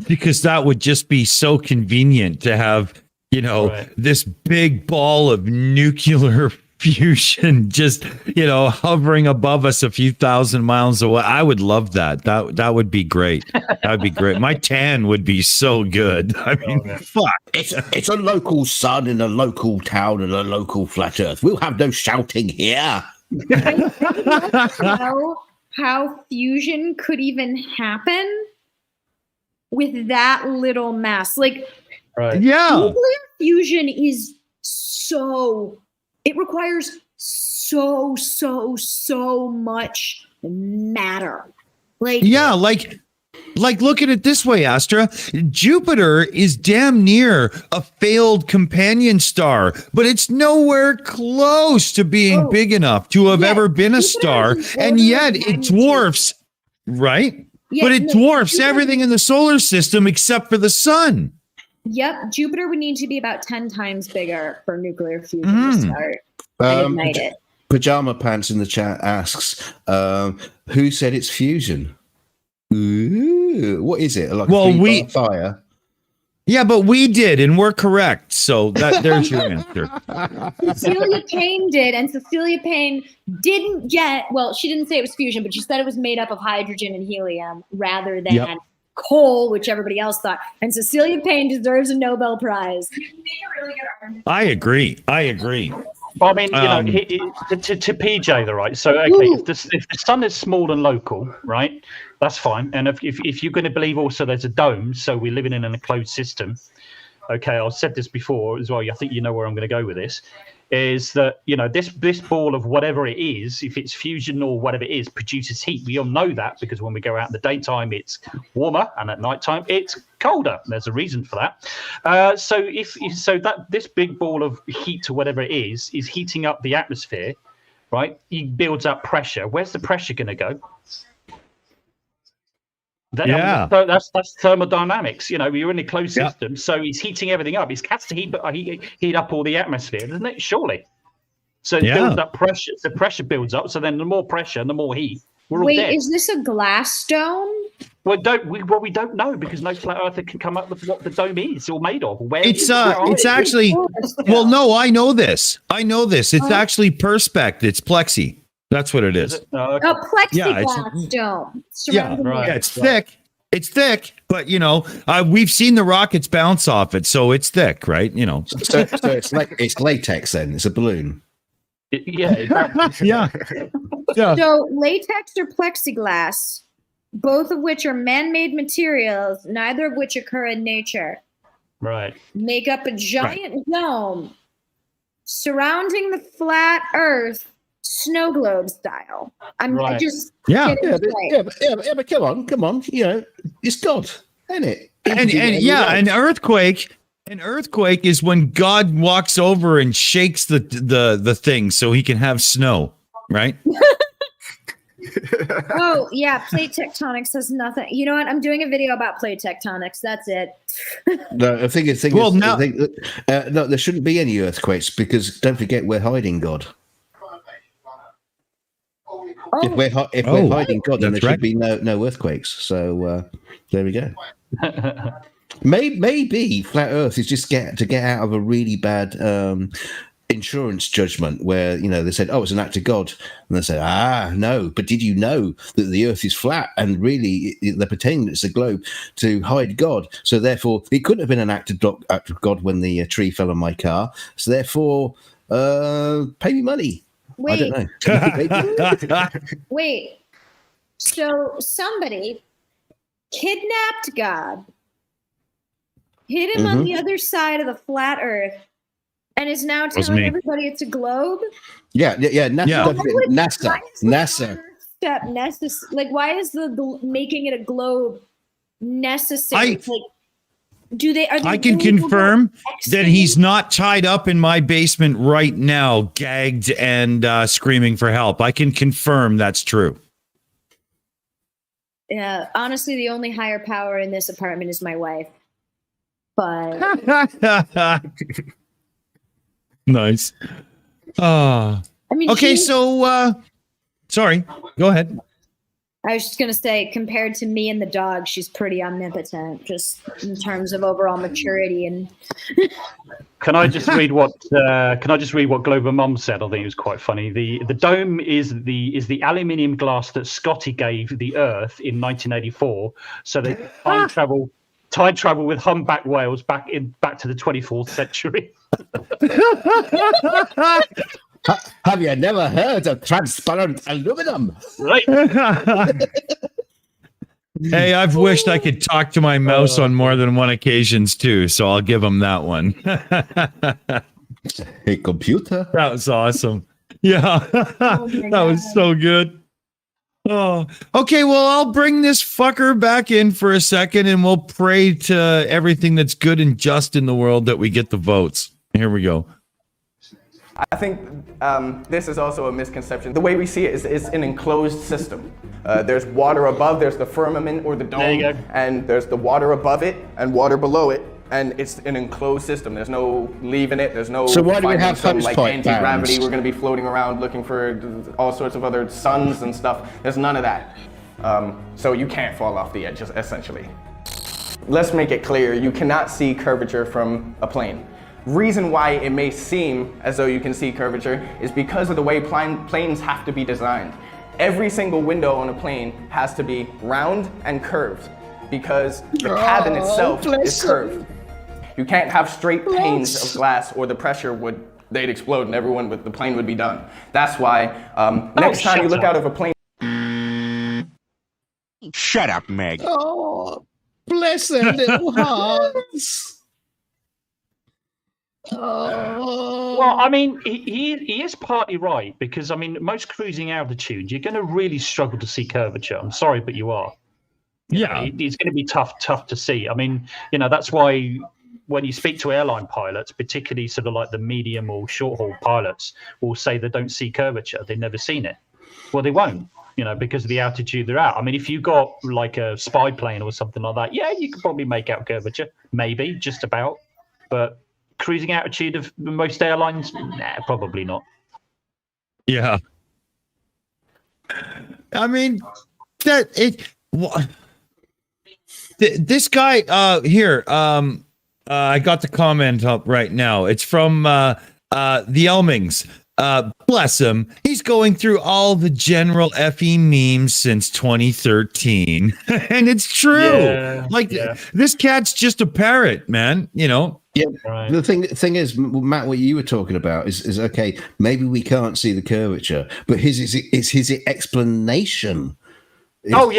[SPEAKER 1] Because that would just be so convenient to have, this big ball of nuclear fusion just, hovering above us a few thousand miles away. I would love that. That would be great. That would be great. My tan would be so good. I mean, fuck.
[SPEAKER 5] It's a local sun in a local town and a local flat Earth. We'll have no shouting here.
[SPEAKER 16] I don't know how fusion could even happen with that little mass. Nuclear fusion is it requires so much matter.
[SPEAKER 1] Look at it this way, Astra. Jupiter is damn near a failed companion star, but it's nowhere close to being big enough to have ever been a star, and yet it dwarfs, right?
[SPEAKER 16] Yeah,
[SPEAKER 1] but it dwarfs everything in the solar system except for the sun.
[SPEAKER 16] Yep, Jupiter would need to be about 10 times bigger for nuclear fusion to start and ignite it.
[SPEAKER 5] Pajama Pants in the chat asks, who said it's fusion? Ooh, what is it? Like fire?
[SPEAKER 10] Yeah, but we did, and we're correct. So there's your answer.
[SPEAKER 16] Cecilia Payne did, and Cecilia Payne didn't get, well, she didn't say it was fusion, but she said it was made up of hydrogen and helium rather than coal, which everybody else thought. And Cecilia Payne deserves a Nobel Prize.
[SPEAKER 1] I agree.
[SPEAKER 4] Well, I mean, to PJ, though, right? So, okay, if the sun is small and local, right, that's fine. And if you're going to believe also there's a dome, so we're living in an enclosed system. Okay, I've said this before as well. I think you know where I'm going to go with this. Is that this ball of whatever it is, if it's fusion or whatever it is, produces heat. We all know that because when we go out in the daytime, it's warmer, and at nighttime, it's colder. There's a reason for that. So that this big ball of heat or whatever it is heating up the atmosphere, right? It builds up pressure. Where's the pressure going to go? That's thermodynamics. You're in a closed system, so he's heating everything up. He has to heat up all the atmosphere, doesn't it? Surely. So it builds up pressure. The pressure builds up. So then, the more pressure and the more heat. We're all dead.
[SPEAKER 16] Is this a glass dome?
[SPEAKER 4] We don't know because no flat earther can come up with what the dome is or made of.
[SPEAKER 1] It's actually. Well, no, I know this. It's actually perspex. It's plexi. That's what it is.
[SPEAKER 16] A plexiglass dome.
[SPEAKER 1] Yeah, it's thick. It's thick, but we've seen the rockets bounce off it, so it's thick, right?
[SPEAKER 5] So it's latex then. It's a balloon.
[SPEAKER 1] Yeah.
[SPEAKER 16] So latex or plexiglass, both of which are man-made materials, neither of which occur in nature.
[SPEAKER 4] Right.
[SPEAKER 16] Make up a giant dome surrounding the flat Earth. Snow globe style.
[SPEAKER 5] But come on. It's God, isn't it?
[SPEAKER 1] An earthquake is when God walks over and shakes the thing so he can have snow, right?
[SPEAKER 16] Oh yeah, plate tectonics has nothing. You know what? I'm doing a video about plate tectonics. That's it.
[SPEAKER 5] No, I think no, there shouldn't be any earthquakes because don't forget we're hiding God. If we're hiding God, then there should be no earthquakes. So there we go. Maybe flat Earth is just to get out of a really bad insurance judgment where they said, "Oh, it's an act of God," and they said, no. But did you know that the Earth is flat and really they're pretending it's a globe to hide God? So therefore, it couldn't have been an act of God when the tree fell on my car. So therefore, pay me money.
[SPEAKER 16] Wait.
[SPEAKER 5] I don't know.
[SPEAKER 16] Wait. So somebody kidnapped God, hid him on the other side of the flat Earth, and is now telling everybody it's a globe?
[SPEAKER 5] Yeah. NASA.
[SPEAKER 16] Like, why is the making it a globe necessary?
[SPEAKER 1] I can confirm that he's not tied up in my basement right now, gagged and screaming for help. I can confirm that's true.
[SPEAKER 16] Yeah, honestly, the only higher power in this apartment is my wife. But
[SPEAKER 1] nice. Okay, so sorry, go ahead.
[SPEAKER 16] I was just going to say, compared to me and the dog, she's pretty omnipotent, just in terms of overall maturity. And
[SPEAKER 4] Can I just read what Global Mum said? I think it was quite funny. The dome is the aluminium glass that Scotty gave the Earth in 1984, so they time travel with humpback whales back to the 24th century.
[SPEAKER 5] Have you never heard of transparent aluminum?
[SPEAKER 4] Right.
[SPEAKER 1] Hey, I've wished I could talk to my mouse on more than one occasions too, so I'll give him that one.
[SPEAKER 5] Hey, computer.
[SPEAKER 1] That was awesome. Yeah, that was so good. Oh, okay. Well, I'll bring this fucker back in for a second, and we'll pray to everything that's good and just in the world that we get the votes. Here we go.
[SPEAKER 17] I think this is also a misconception. The way we see it is an enclosed system. There's water above, there's the firmament or the dome, and there's the water above it and water below it, and it's an enclosed system. There's no leaving it, there's no
[SPEAKER 5] so why do we have
[SPEAKER 17] some like anti-gravity.
[SPEAKER 5] bands?
[SPEAKER 17] We're going to be floating around looking for all sorts of other suns and stuff. There's none of that. So you can't fall off the edge, essentially. Let's make it clear, you cannot see curvature from a plane. Reason why it may seem as though you can see curvature is because of the way planes have to be designed. Every single window on a plane has to be round and curved because the cabin itself is curved. You can't have straight panes of glass or the pressure would they'd explode and the plane would be done. That's why next time you look out of a plane.
[SPEAKER 12] Shut up, Meg.
[SPEAKER 5] Oh, bless their little hearts.
[SPEAKER 4] Oh. Well, I mean, he is partly right, because I mean, most cruising altitudes, you're going to really struggle to see curvature. I'm sorry, but you are. It's going to be tough to see. I mean, that's why when you speak to airline pilots, particularly sort of like the medium or short haul pilots, will say they don't see curvature. They've never seen it. Well, they won't, because of the altitude they're at. I mean, if you got like a spy plane or something like that, yeah, you could probably make out curvature, maybe, just about. But cruising altitude of most airlines, nah, probably not.
[SPEAKER 1] Yeah. I mean, this guy here, I got the comment up right now. It's from the Elmings. Bless him. He's going through all the general FE memes since 2013. And it's true. This cat's just a parrot, man.
[SPEAKER 5] Yeah. Right. The thing is, Matt, what you were talking about is okay, maybe we can't see the curvature, but his explanation.
[SPEAKER 4] Total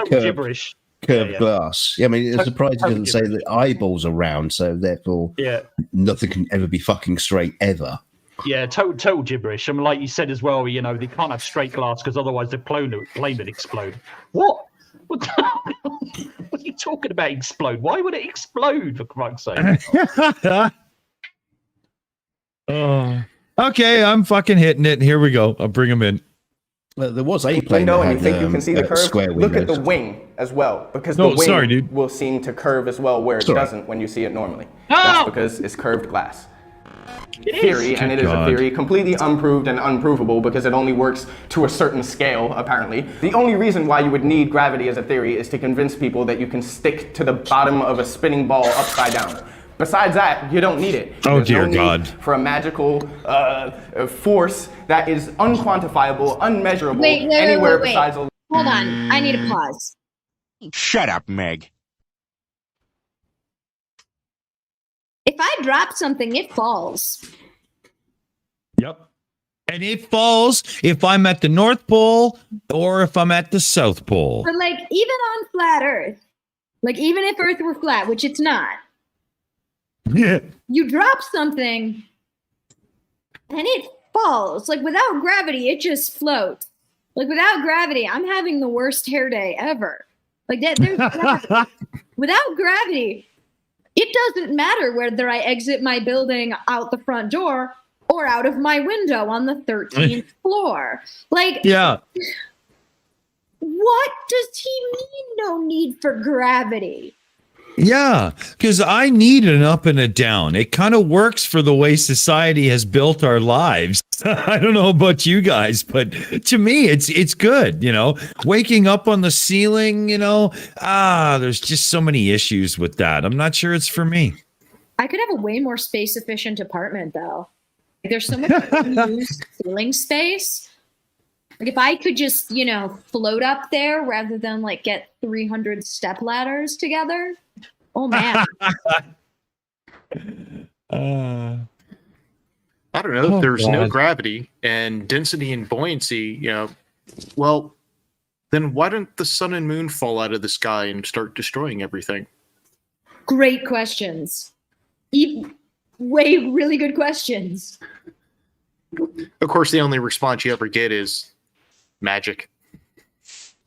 [SPEAKER 5] gibberish. Curved glass. Yeah, I mean, it's surprising he doesn't say the eyeballs are round, so therefore nothing can ever be fucking straight ever.
[SPEAKER 4] Yeah, total gibberish. I mean, like you said as well, they can't have straight glass because otherwise the plane would explode. What? What are you talking about? Explode? Why would it explode, for Christ's sake?
[SPEAKER 1] Okay, I'm fucking hitting it. Here we go. I'll bring him in.
[SPEAKER 5] Well, there was a plane.
[SPEAKER 17] And you think you can see the curve? Look at the wing as well, because the wing will seem to curve as well, where it doesn't when you see it normally. That's because it's curved glass. Theory, and it is a theory completely unproved and unprovable because it only works to a certain scale, apparently. The only reason why you would need gravity as a theory is to convince people that you can stick to the bottom of a spinning ball upside down. Besides that, you don't need it.
[SPEAKER 1] Oh, dear God.
[SPEAKER 17] For a magical force that is unquantifiable, unmeasurable, anywhere besides a...
[SPEAKER 16] Hold on, I need a pause.
[SPEAKER 12] Shut up, Meg.
[SPEAKER 16] If I drop something, it falls.
[SPEAKER 1] Yep. And it falls if I'm at the North Pole or if I'm at the South Pole.
[SPEAKER 16] But even on flat Earth, even if Earth were flat, which it's not, you drop something and it falls. Without gravity, it just floats. Without gravity, I'm having the worst hair day ever. Without gravity, it doesn't matter whether I exit my building out the front door or out of my window on the 13th floor. What does he mean, no need for gravity?
[SPEAKER 1] Yeah, because I need an up and a down. It kind of works for the way society has built our lives. I don't know about you guys, but to me, it's good. Waking up on the ceiling, there's just so many issues with that. I'm not sure it's for me.
[SPEAKER 16] I could have a way more space efficient apartment, though. There's so much unused ceiling space. If I could just, float up there rather than get 300 step ladders together. Oh man.
[SPEAKER 3] I don't know. If there's no gravity and density and buoyancy, well, then why don't the sun and moon fall out of the sky and start destroying everything?
[SPEAKER 16] Great questions. Really good questions.
[SPEAKER 3] Of course, the only response you ever get is magic.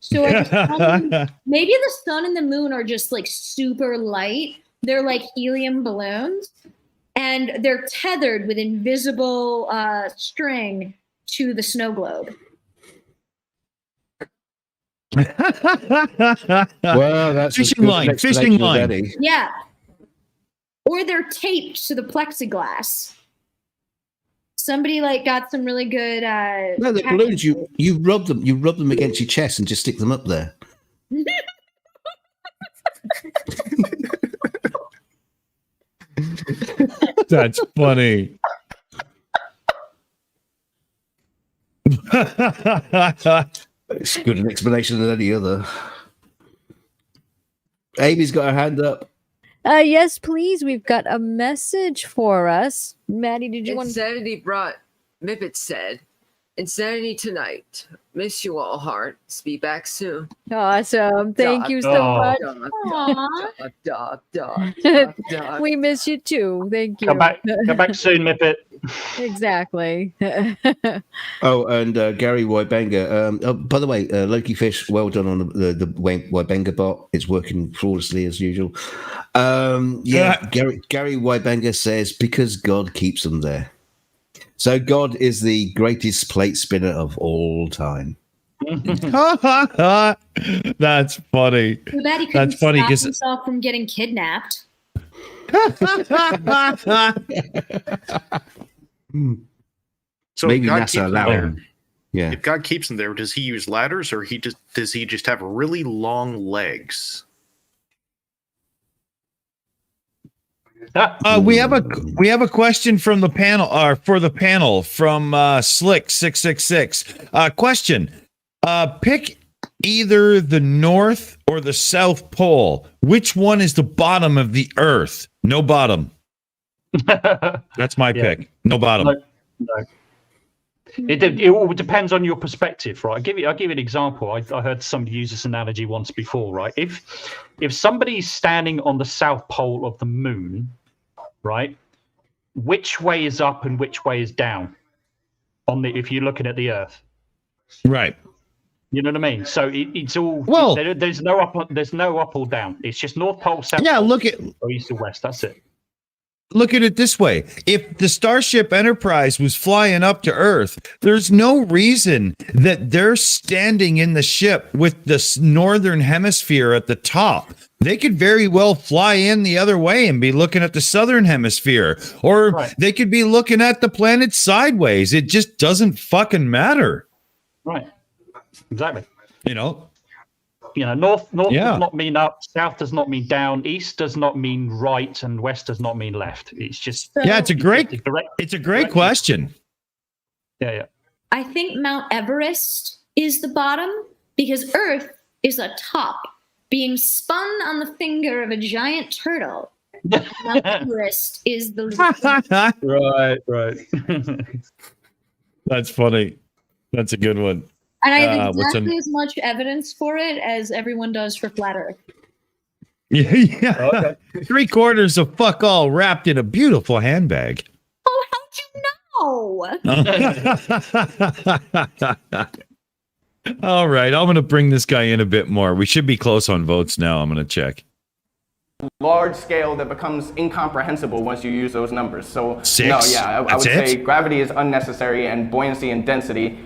[SPEAKER 16] So maybe the sun and the moon are just super light. They're like helium balloons, and they're tethered with invisible string to the snow globe.
[SPEAKER 5] Well, that's
[SPEAKER 1] fishing line.
[SPEAKER 16] Yeah. Or they're taped to the plexiglass. Somebody got some really good.
[SPEAKER 5] No, the balloons. You rub them against your chest and just stick them up there.
[SPEAKER 1] That's funny.
[SPEAKER 5] It's good an explanation than any other. Amy's got her hand up.
[SPEAKER 2] Yes, please. We've got a message for us. Maddie, did you want to?
[SPEAKER 18] Insanity brought, Mipet said, Insanity tonight. Miss you all, hearts. Be back soon.
[SPEAKER 2] Awesome. Thank you so much. We miss you too. Thank you.
[SPEAKER 4] Come back soon, Mipet.
[SPEAKER 2] Exactly.
[SPEAKER 5] Oh, and Gary Wybenga. By the way, Loki Fish, well done on the Wybenga bot. It's working flawlessly as usual. Gary Wybenga says, because God keeps them there. So God is the greatest plate spinner of all time.
[SPEAKER 1] That's funny.
[SPEAKER 16] Too bad he couldn't
[SPEAKER 1] That's funny
[SPEAKER 16] stop
[SPEAKER 1] because
[SPEAKER 16] himself from getting kidnapped.
[SPEAKER 3] So
[SPEAKER 5] maybe
[SPEAKER 3] God
[SPEAKER 5] NASA
[SPEAKER 3] keeps him
[SPEAKER 5] allowed
[SPEAKER 3] there.
[SPEAKER 5] him. Yeah.
[SPEAKER 3] If God keeps him there, does he use ladders, or does he just have really long legs?
[SPEAKER 1] We have a question from the panel, or for the panel from Slick666. Question: pick either the North or the South Pole. Which one is the bottom of the Earth? No bottom. That's my pick. No bottom.
[SPEAKER 4] No. It all depends on your perspective, right? I'll give you an example. I heard somebody use this analogy once before, right? If somebody's standing on the south pole of the moon, right, which way is up and which way is down if you're looking at the Earth?
[SPEAKER 1] Right.
[SPEAKER 4] You know what I mean? So it's all there's no up or down. It's just North Pole, South Pole,
[SPEAKER 1] look at
[SPEAKER 4] or East or West. That's it.
[SPEAKER 1] Look at it this way. If the Starship Enterprise was flying up to Earth, there's no reason that they're standing in the ship with the northern hemisphere at the top. They could very well fly in the other way and be looking at the southern hemisphere, or they could be looking at the planet sideways. It just doesn't fucking matter.
[SPEAKER 4] Right. Exactly.
[SPEAKER 1] North
[SPEAKER 4] does not mean up, south does not mean down, east does not mean right, and west does not mean left. It's just
[SPEAKER 1] it's a great question.
[SPEAKER 4] Yeah.
[SPEAKER 16] I think Mount Everest is the bottom because Earth is a top, being spun on the finger of a giant turtle. Mount Everest is the
[SPEAKER 1] right. That's funny. That's a good one.
[SPEAKER 16] And I have exactly as much evidence for it as everyone does for flat Earth.
[SPEAKER 1] Yeah. Okay. 3/4 of fuck all wrapped in a beautiful handbag.
[SPEAKER 16] Oh, how'd you know?
[SPEAKER 1] All right, I'm going to bring this guy in a bit more. We should be close on votes now. I'm going to check.
[SPEAKER 17] Large scale that becomes incomprehensible once you use those numbers. So
[SPEAKER 1] Six?
[SPEAKER 17] I would say gravity is unnecessary, and buoyancy and density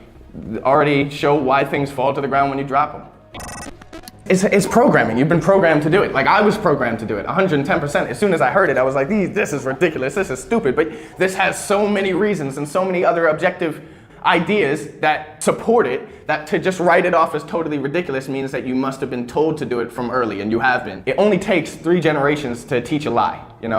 [SPEAKER 17] already show why things fall to the ground when you drop them. It's programming. You've been programmed to do it. Like I was programmed to do it 110%. As soon as I heard it, I was like, this is ridiculous. This is stupid. But this has so many reasons and so many other objective ideas that support it, that to just write it off as totally ridiculous means that you must have been told to do it from early, and you have been. It only takes 3 generations to teach a lie, you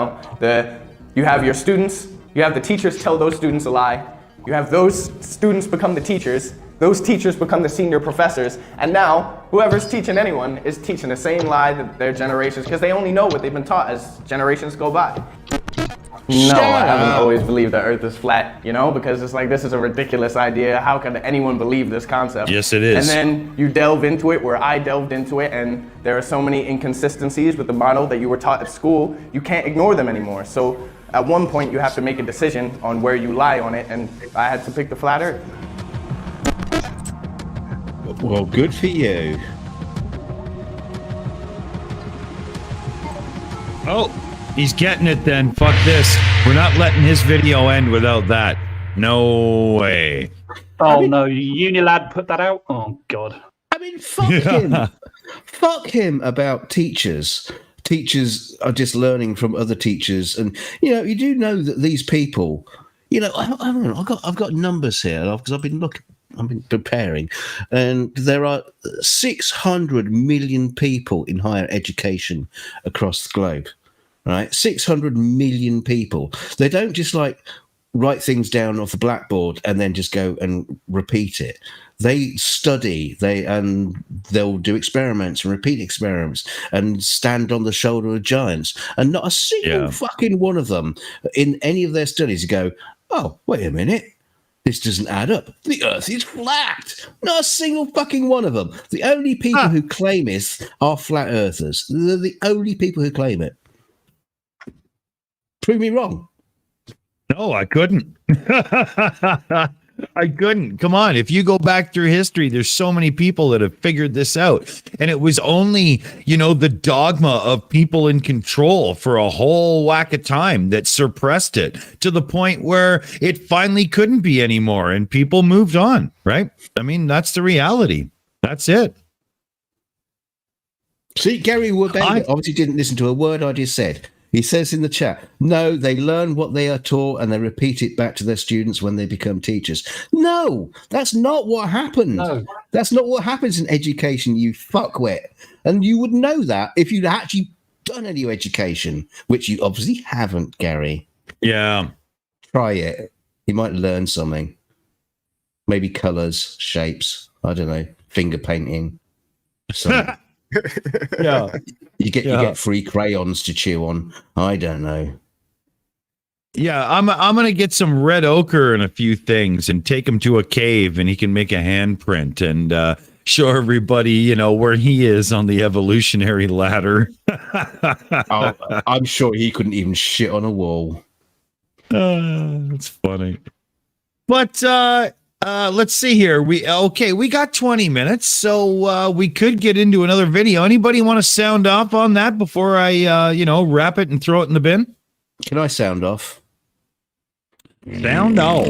[SPEAKER 17] have your students, you have the teachers tell those students a lie, you have those students become the teachers, those teachers become the senior professors, and now whoever's teaching anyone is teaching the same lie that their generations, because they only know what they've been taught as generations go by. No, I haven't always believed that Earth is flat, because it's like, this is a ridiculous idea. How can anyone believe this concept?
[SPEAKER 1] Yes, it is.
[SPEAKER 17] And then you delve into it where I delved into it, and there are so many inconsistencies with the model that you were taught at school, you can't ignore them anymore. So at one point, you have to make a decision on where you lie on it, and I had to pick the flat Earth.
[SPEAKER 5] Well, good for you.
[SPEAKER 1] Oh, he's getting it then. Fuck this. We're not letting his video end without that. No way.
[SPEAKER 4] No, Unilad put that out? Oh, God.
[SPEAKER 5] I mean, fuck him. Fuck him about teachers. Teachers are just learning from other teachers. And, you do know that these people, I've got numbers here because I've been preparing, and there are 600 million people in higher education across the globe, right? 600 million people. They don't just write things down off the blackboard and then just go and repeat it. They study, and they'll do experiments and repeat experiments and stand on the shoulder of giants. And not a single fucking one of them in any of their studies go, oh, wait a minute. This doesn't add up. The Earth is flat. Not a single fucking one of them. The only people who claim it are flat earthers. They're the only people who claim it. Prove me wrong.
[SPEAKER 1] No, I couldn't. I couldn't. Come on. If you go back through history, there's so many people that have figured this out. And it was only, the dogma of people in control for a whole whack of time that suppressed it to the point where it finally couldn't be anymore. And people moved on, right? I mean, that's the reality. That's it.
[SPEAKER 5] See, Gary Woodbender obviously didn't listen to a word I just said. He says in the chat, no, they learn what they are taught and they repeat it back to their students when they become teachers. No, that's not what happened. No. That's not what happens in education, you fuckwit. And you would know that if you'd actually done any education, which you obviously haven't, Gary.
[SPEAKER 1] Yeah.
[SPEAKER 5] Try it. You might learn something. Maybe colours, shapes, I don't know, finger painting. Something.
[SPEAKER 1] Yeah.
[SPEAKER 5] You get free crayons to chew on. I don't know.
[SPEAKER 1] Yeah, I'm gonna get some red ochre and a few things and take him to a cave and he can make a handprint and show everybody, where he is on the evolutionary ladder.
[SPEAKER 5] I'm sure he couldn't even shit on a wall.
[SPEAKER 1] That's funny. But let's see here. We got 20 minutes, so we could get into another video. Anybody want to sound off on that before I wrap it and throw it in the bin?
[SPEAKER 5] Can I sound off?
[SPEAKER 1] Sound off.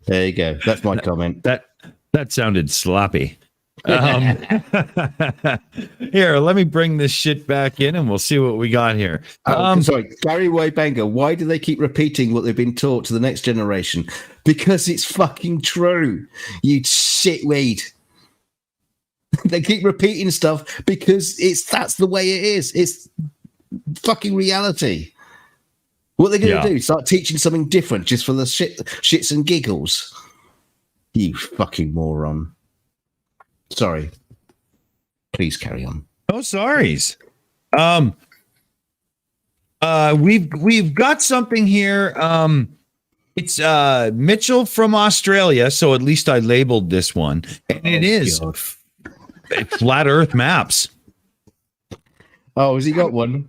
[SPEAKER 5] There you go. That's my comment.
[SPEAKER 1] That sounded sloppy. Here, let me bring this shit back in and we'll see what we got here.
[SPEAKER 5] Sorry, Gary Waybanger, why do they keep repeating what they've been taught to the next generation? Because it's fucking true, you shitweed. They keep repeating stuff because that's the way it is. It's fucking reality. What are they going to do? Start teaching something different just for the shits and giggles? You fucking moron. Sorry. Please carry on.
[SPEAKER 1] No sorries. We've got something here. It's Mitchell from Australia, so at least I labeled this one. And it is Flat Earth Maps.
[SPEAKER 5] Oh, has he got one?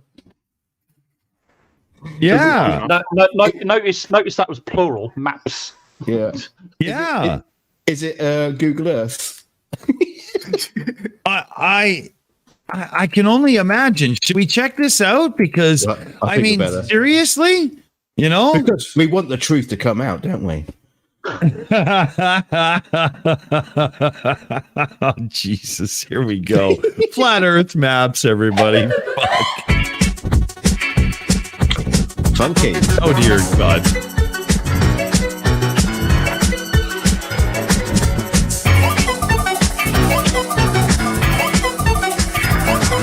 [SPEAKER 1] Yeah.
[SPEAKER 4] Notice that was plural, maps.
[SPEAKER 5] Yeah.
[SPEAKER 1] Yeah.
[SPEAKER 5] Is it Google Earth?
[SPEAKER 1] I can only imagine. Should we check this out? Because I mean, seriously,
[SPEAKER 5] because we want the truth to come out, don't we?
[SPEAKER 1] Oh, Jesus, here we go. Flat Earth Maps, everybody.
[SPEAKER 5] Funky.
[SPEAKER 1] Oh dear God.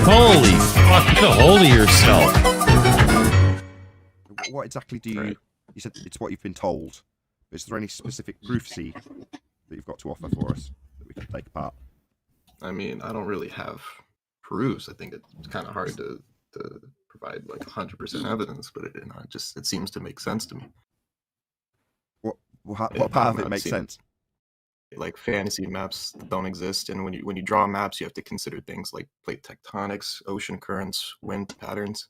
[SPEAKER 1] Holy fuck, get a hold of yourself.
[SPEAKER 19] What exactly do you said it's what you've been told. Is there any specific proofsy that you've got to offer for us that we can take apart?
[SPEAKER 3] I mean, I don't really have proofs. I think it's kind of hard to provide like 100% evidence, but it seems to make sense to me.
[SPEAKER 19] What part of it makes sense?
[SPEAKER 3] Like fantasy maps don't exist, and when you draw maps, you have to consider things like plate tectonics, ocean currents, wind patterns,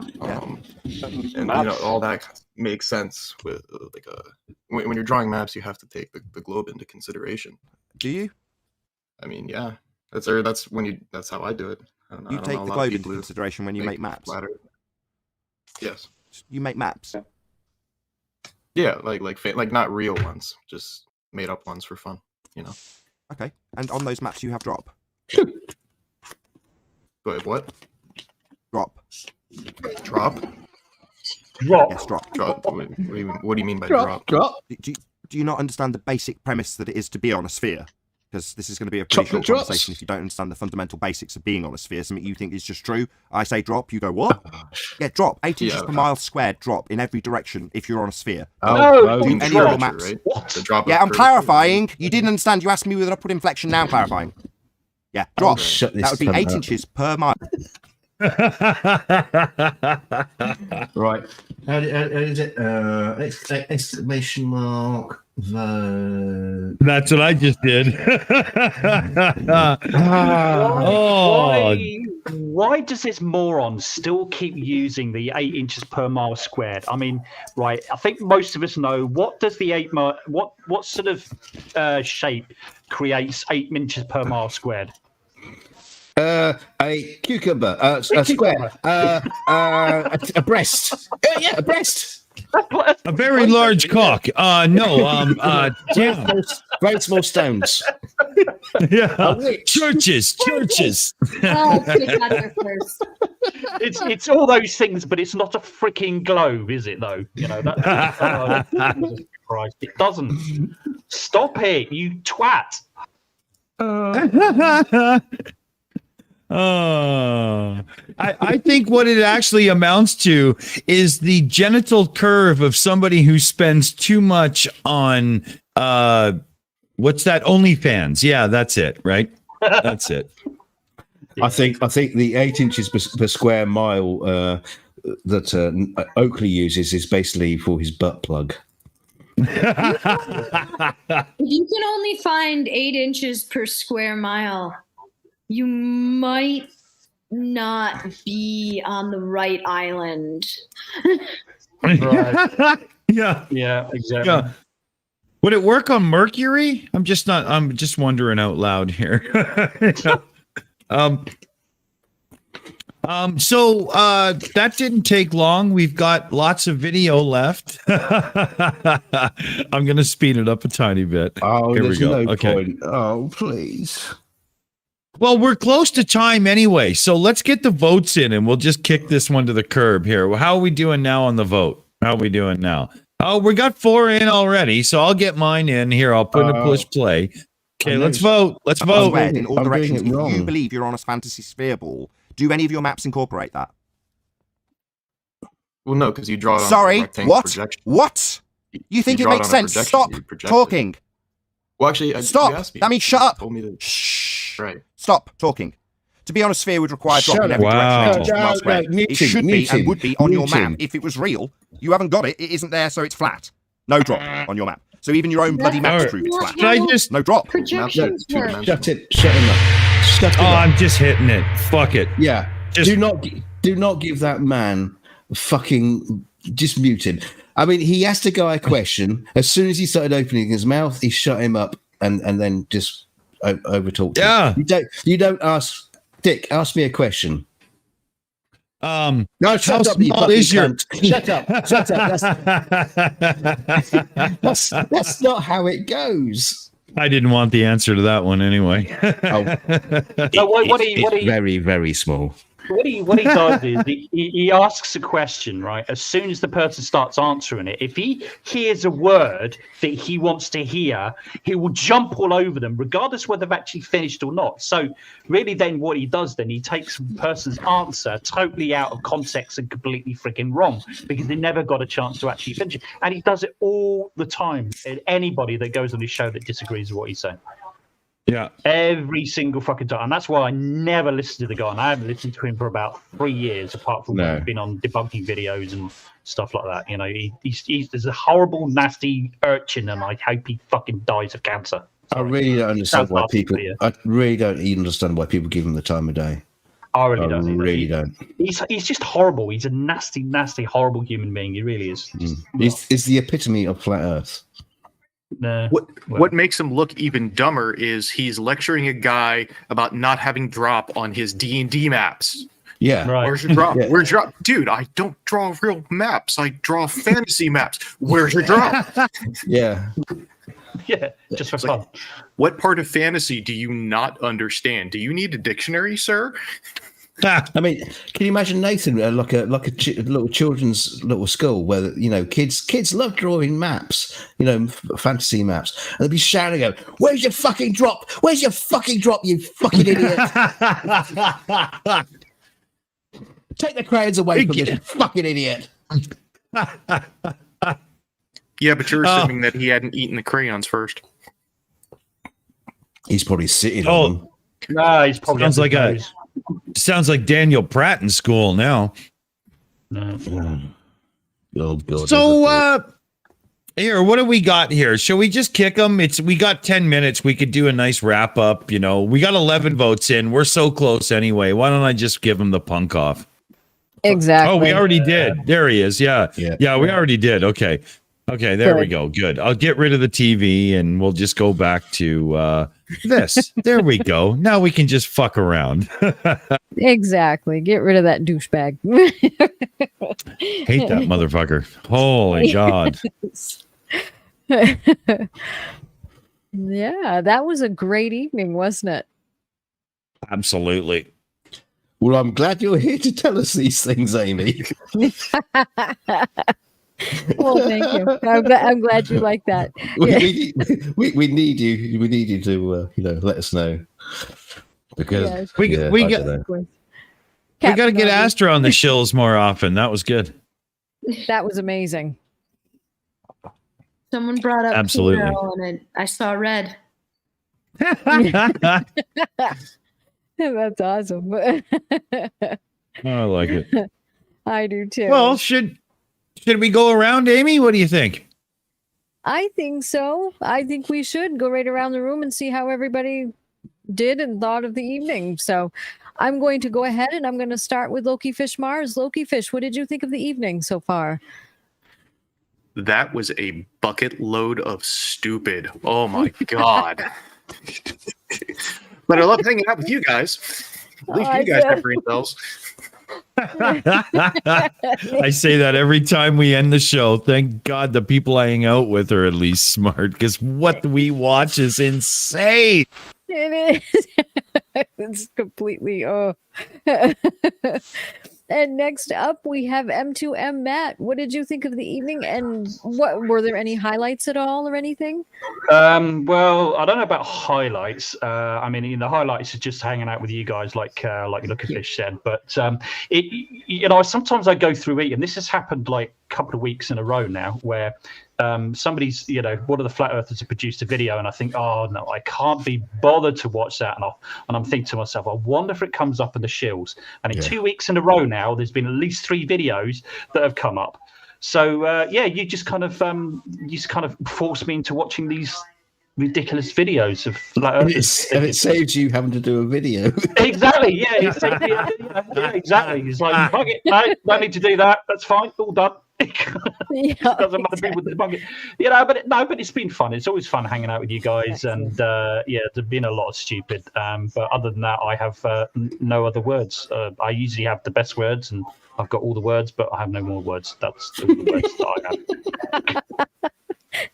[SPEAKER 3] and all that makes sense with when you're drawing maps, you have to take the globe into consideration.
[SPEAKER 19] Do you?
[SPEAKER 3] I mean, yeah, that's how I do it. I don't know,
[SPEAKER 19] you take the globe into consideration when you make maps.
[SPEAKER 3] Yes,
[SPEAKER 19] you make maps.
[SPEAKER 3] Yeah, like not real ones, just made up ones for fun,
[SPEAKER 19] Okay, and on those maps you have drop.
[SPEAKER 3] Wait, what?
[SPEAKER 19] Drop.
[SPEAKER 3] Drop?
[SPEAKER 4] Drop.
[SPEAKER 19] Yes, drop.
[SPEAKER 3] Drop. What do you mean by drop?
[SPEAKER 19] Do you not understand the basic premise that it is to be on a sphere? because this is going to be a pretty short conversation if you don't understand the fundamental basics of being on a sphere. Something you think is just true. I say drop, you go what? Yeah, drop. 8 inches per mile squared drop in every direction if you're on a sphere.
[SPEAKER 4] No,
[SPEAKER 19] do any of your maps.
[SPEAKER 8] Right?
[SPEAKER 4] What?
[SPEAKER 19] Yeah, I'm clarifying. You didn't understand. You asked me with an upward inflection. Now I'm clarifying. Yeah, drop. That would be 8 inches per mile.
[SPEAKER 5] Right. How is it? Exclamation mark. Vote.
[SPEAKER 1] That's what I just did.
[SPEAKER 4] Why does this moron still keep using the 8 inches per mile squared? I mean, right, I think most of us know what does the what sort of shape creates 8 inches per mile squared?
[SPEAKER 5] A cucumber, a square, a breast. Yeah, a breast.
[SPEAKER 1] A very large cock. No.
[SPEAKER 5] Very small stones.
[SPEAKER 1] Yeah. Churches.
[SPEAKER 16] Oh, pick out there first.
[SPEAKER 4] It's all those things, but it's not a freaking globe, is it? Though you know that. Christ, it doesn't. Stop it, you twat.
[SPEAKER 1] I think what it actually amounts to is the genital curve of somebody who spends too much on what's that? OnlyFans. Yeah, that's it, right? That's it.
[SPEAKER 5] I think the 8 inches per square mile that Oakley uses is basically for his butt plug.
[SPEAKER 16] If you can only find 8 inches per square mile, you might not be on the right island.
[SPEAKER 4] Right.
[SPEAKER 1] Yeah,
[SPEAKER 4] exactly.
[SPEAKER 1] Yeah. Would it work on Mercury? I'm just wondering out loud here. So that didn't take long. We've got lots of video left. I'm going to speed it up a tiny bit.
[SPEAKER 5] Oh,
[SPEAKER 1] here we go.
[SPEAKER 5] No
[SPEAKER 1] okay.
[SPEAKER 5] point. Oh, please.
[SPEAKER 1] Well, we're close to time anyway, so let's get the votes in and we'll just kick this one to the curb here. How are we doing now on the vote? How are we doing now? Oh, we got 4 in already, so I'll get mine in here. I'll put in a push play. Okay, let's vote. Let's vote.
[SPEAKER 19] In all directions. If you believe you're on a fantasy sphere ball, do any of your maps incorporate that?
[SPEAKER 3] Well, no, because you draw it on
[SPEAKER 19] Sorry,
[SPEAKER 3] a rectangle
[SPEAKER 19] what?
[SPEAKER 3] projection.
[SPEAKER 19] What? You think it makes sense? Stop talking.
[SPEAKER 3] Well, actually,
[SPEAKER 19] stop.
[SPEAKER 3] You asked me.
[SPEAKER 19] That means shut up.
[SPEAKER 3] Told me to...
[SPEAKER 19] Shh.
[SPEAKER 3] Right.
[SPEAKER 19] Stop talking. To be on a sphere would require dropping every direction. It should be and would be on your map. If it was real, you haven't got it. It isn't there, so it's flat. No drop on your map. So even your own bloody map's proof it's flat.
[SPEAKER 1] Should I just
[SPEAKER 19] no drop?
[SPEAKER 16] Projections work.
[SPEAKER 5] Shut him up.
[SPEAKER 1] I'm just hitting it. Fuck it.
[SPEAKER 5] Yeah. Do not give that man fucking just muted. I mean, he asked a guy a question. As soon as he started opening his mouth, he shut him up and then just overtalked him. You don't ask Dick, ask me a question.
[SPEAKER 1] No,
[SPEAKER 5] shut up, you fucking cunt. Shut up. That's not how it goes.
[SPEAKER 1] I didn't want the answer to that one anyway.
[SPEAKER 5] It's very, very small.
[SPEAKER 4] What he does is he asks a question, right? As soon as the person starts answering it, if he hears a word that he wants to hear, he will jump all over them, regardless whether they've actually finished or not. So really then what he does then, he takes the person's answer totally out of context and completely freaking wrong because they never got a chance to actually finish it. And he does it all the time. And anybody that goes on his show that disagrees with what he's saying.
[SPEAKER 1] Yeah.
[SPEAKER 4] Every single fucking time. And that's why I never listened to the guy. And I haven't listened to him for about 3 years, apart from when I've been on debunking videos and stuff like that. You know, he's a horrible, nasty urchin, and I hope he fucking dies of cancer.
[SPEAKER 5] I really don't understand why people. I really don't even understand why people give him the time of day.
[SPEAKER 4] I really don't.
[SPEAKER 5] Really don't.
[SPEAKER 4] He's just horrible. He's a nasty, nasty, horrible human being. He really is.
[SPEAKER 5] He's the epitome of flat Earth.
[SPEAKER 3] What makes him look even dumber is he's lecturing a guy about not having drop on his D&D maps.
[SPEAKER 5] Yeah.
[SPEAKER 4] Right.
[SPEAKER 3] Where's your drop? Yeah. Where's your drop? Dude, I don't draw real maps. I draw fantasy maps. Where's your drop?
[SPEAKER 5] Yeah.
[SPEAKER 4] Yeah, just for fun.
[SPEAKER 3] What part of fantasy do you not understand? Do you need a dictionary, sir?
[SPEAKER 5] I mean, can you imagine Nathan like a little children's little school where kids love drawing maps, fantasy maps, and they'd be shouting out, "Where's your fucking drop? Where's your fucking drop? You fucking idiot! Take the crayons away from this fucking idiot!"
[SPEAKER 3] Yeah, but you're assuming that he hadn't eaten the crayons first.
[SPEAKER 5] He's probably sitting on them.
[SPEAKER 4] No, he's probably
[SPEAKER 1] sounds like Daniel Pratt in school now.
[SPEAKER 5] Oh God.
[SPEAKER 1] So here, what do we got here? Shall we just kick them? We got 10 minutes. We could do a nice wrap up. We got 11 votes in. We're so close anyway. Why don't I just give him the punk off?
[SPEAKER 2] Exactly.
[SPEAKER 1] Oh, we already did. There he is. Yeah, we already did. Okay, there we go. Good. I'll get rid of the TV and we'll just go back to this. There we go. Now we can just fuck around.
[SPEAKER 2] Exactly. Get rid of that douchebag.
[SPEAKER 1] Hate that motherfucker. Holy God.
[SPEAKER 2] Yeah, that was a great evening, wasn't it?
[SPEAKER 1] Absolutely.
[SPEAKER 5] Well, I'm glad you're here to tell us these things, Aimee.
[SPEAKER 2] Well, thank you. I'm glad you like that.
[SPEAKER 5] We need you. We need you to let us know, because
[SPEAKER 1] we got to get Astra on the Shills more often. That was good.
[SPEAKER 2] That was amazing.
[SPEAKER 16] Someone brought up
[SPEAKER 1] Absolutely.
[SPEAKER 16] Pluto and I saw red.
[SPEAKER 2] That's awesome.
[SPEAKER 1] I like it.
[SPEAKER 2] I do too.
[SPEAKER 1] Well, should we go around, Aimee? What do you think?
[SPEAKER 2] I think so. I think we should go right around the room and see how everybody did and thought of the evening. So I'm going to go ahead and I'm going to start with Loki Fish Mars. Loki Fish, what did you think of the evening so far?
[SPEAKER 3] That was a bucket load of stupid. Oh my God. But I love hanging out with you guys. At least you guys have brain cells.
[SPEAKER 1] I say that every time we end the show. Thank God the people I hang out with are at least smart, because what we watch is insane.
[SPEAKER 2] It is. It's completely And next up, we have M2M Matt. What did you think of the evening, and what were there any highlights at all or anything?
[SPEAKER 4] Well, I don't know about highlights. I mean, the highlights are just hanging out with you guys, like Lookafish said. But sometimes I go through it, and this has happened like a couple of weeks in a row now, where somebody's, one of the flat earthers have produced a video, and I think, oh no, I can't be bothered to watch that, and I'm thinking to myself, I wonder if it comes up in the Shills. And in 2 weeks in a row now, there's been at least 3 videos that have come up. So you just kind of force me into watching these ridiculous videos of flat earthers,
[SPEAKER 5] and it saves you having to do a video.
[SPEAKER 4] Exactly. Yeah. Exactly. It's like, fuck it, no, don't need to do that. That's fine. All done. Doesn't matter with the bucket, but it's been fun. It's always fun hanging out with you guys. Excellent. And there's been a lot of stupid, but other than that, I have no other words. I usually have the best words, and I've got all the words, but I have no more words. That's the words that I have.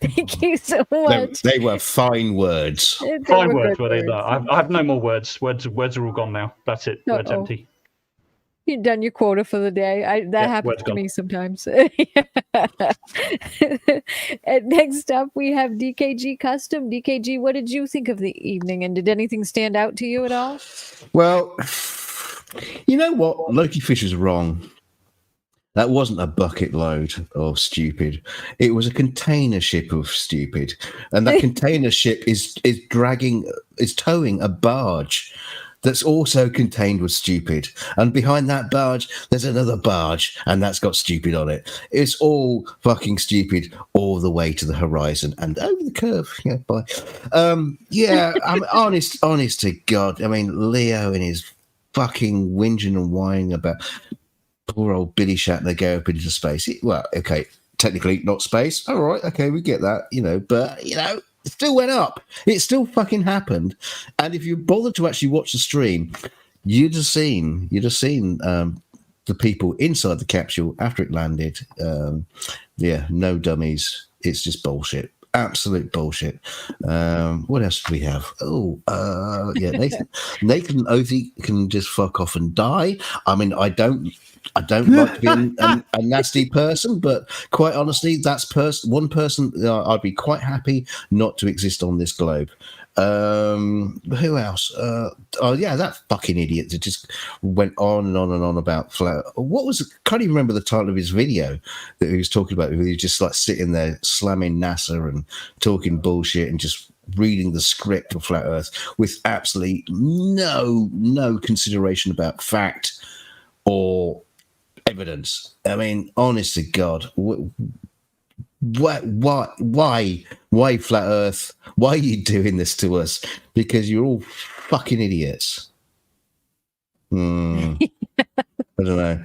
[SPEAKER 2] Thank you so much.
[SPEAKER 5] They were fine words.
[SPEAKER 4] Fine words were they? I have no more words. Words are all gone now. That's it. Words empty.
[SPEAKER 2] You've done your quota for the day. That happens to me sometimes. And next up, we have DKG Custom. DKG, what did you think of the evening, and did anything stand out to you at all?
[SPEAKER 5] Well, you know what? Loki Fish is wrong. That wasn't a bucket load of stupid. It was a container ship of stupid. And that container ship is towing a barge that's also contained with stupid. And behind that barge, there's another barge, and that's got stupid on it. It's all fucking stupid all the way to the horizon and over the curve. Yeah, bye. I'm honest to God. I mean, Leo and his fucking whinging and whining about poor old Billy Shatner go up into space. Well, okay, technically not space. All right, okay, we get that, but it still went up. It still fucking happened. And if you bothered to actually watch the stream, you'd have seen the people inside the capsule after it landed. No dummies. It's just bullshit. Absolute bullshit. What else do we have? Yeah, Nathan Othie can just fuck off and die. I mean, I don't like to be a nasty person, but quite honestly, that's one person I'd be quite happy not to exist on this globe. Who else? That fucking idiot that just went on and on and on about flat. What was it? Can't even remember the title of his video that he was talking about. He was just like sitting there slamming NASA and talking bullshit and just reading the script of Flat Earth with absolutely no consideration about fact or evidence. I mean, honest to God, why Flat Earth? Why are you doing this to us? Because you're all fucking idiots. I don't know.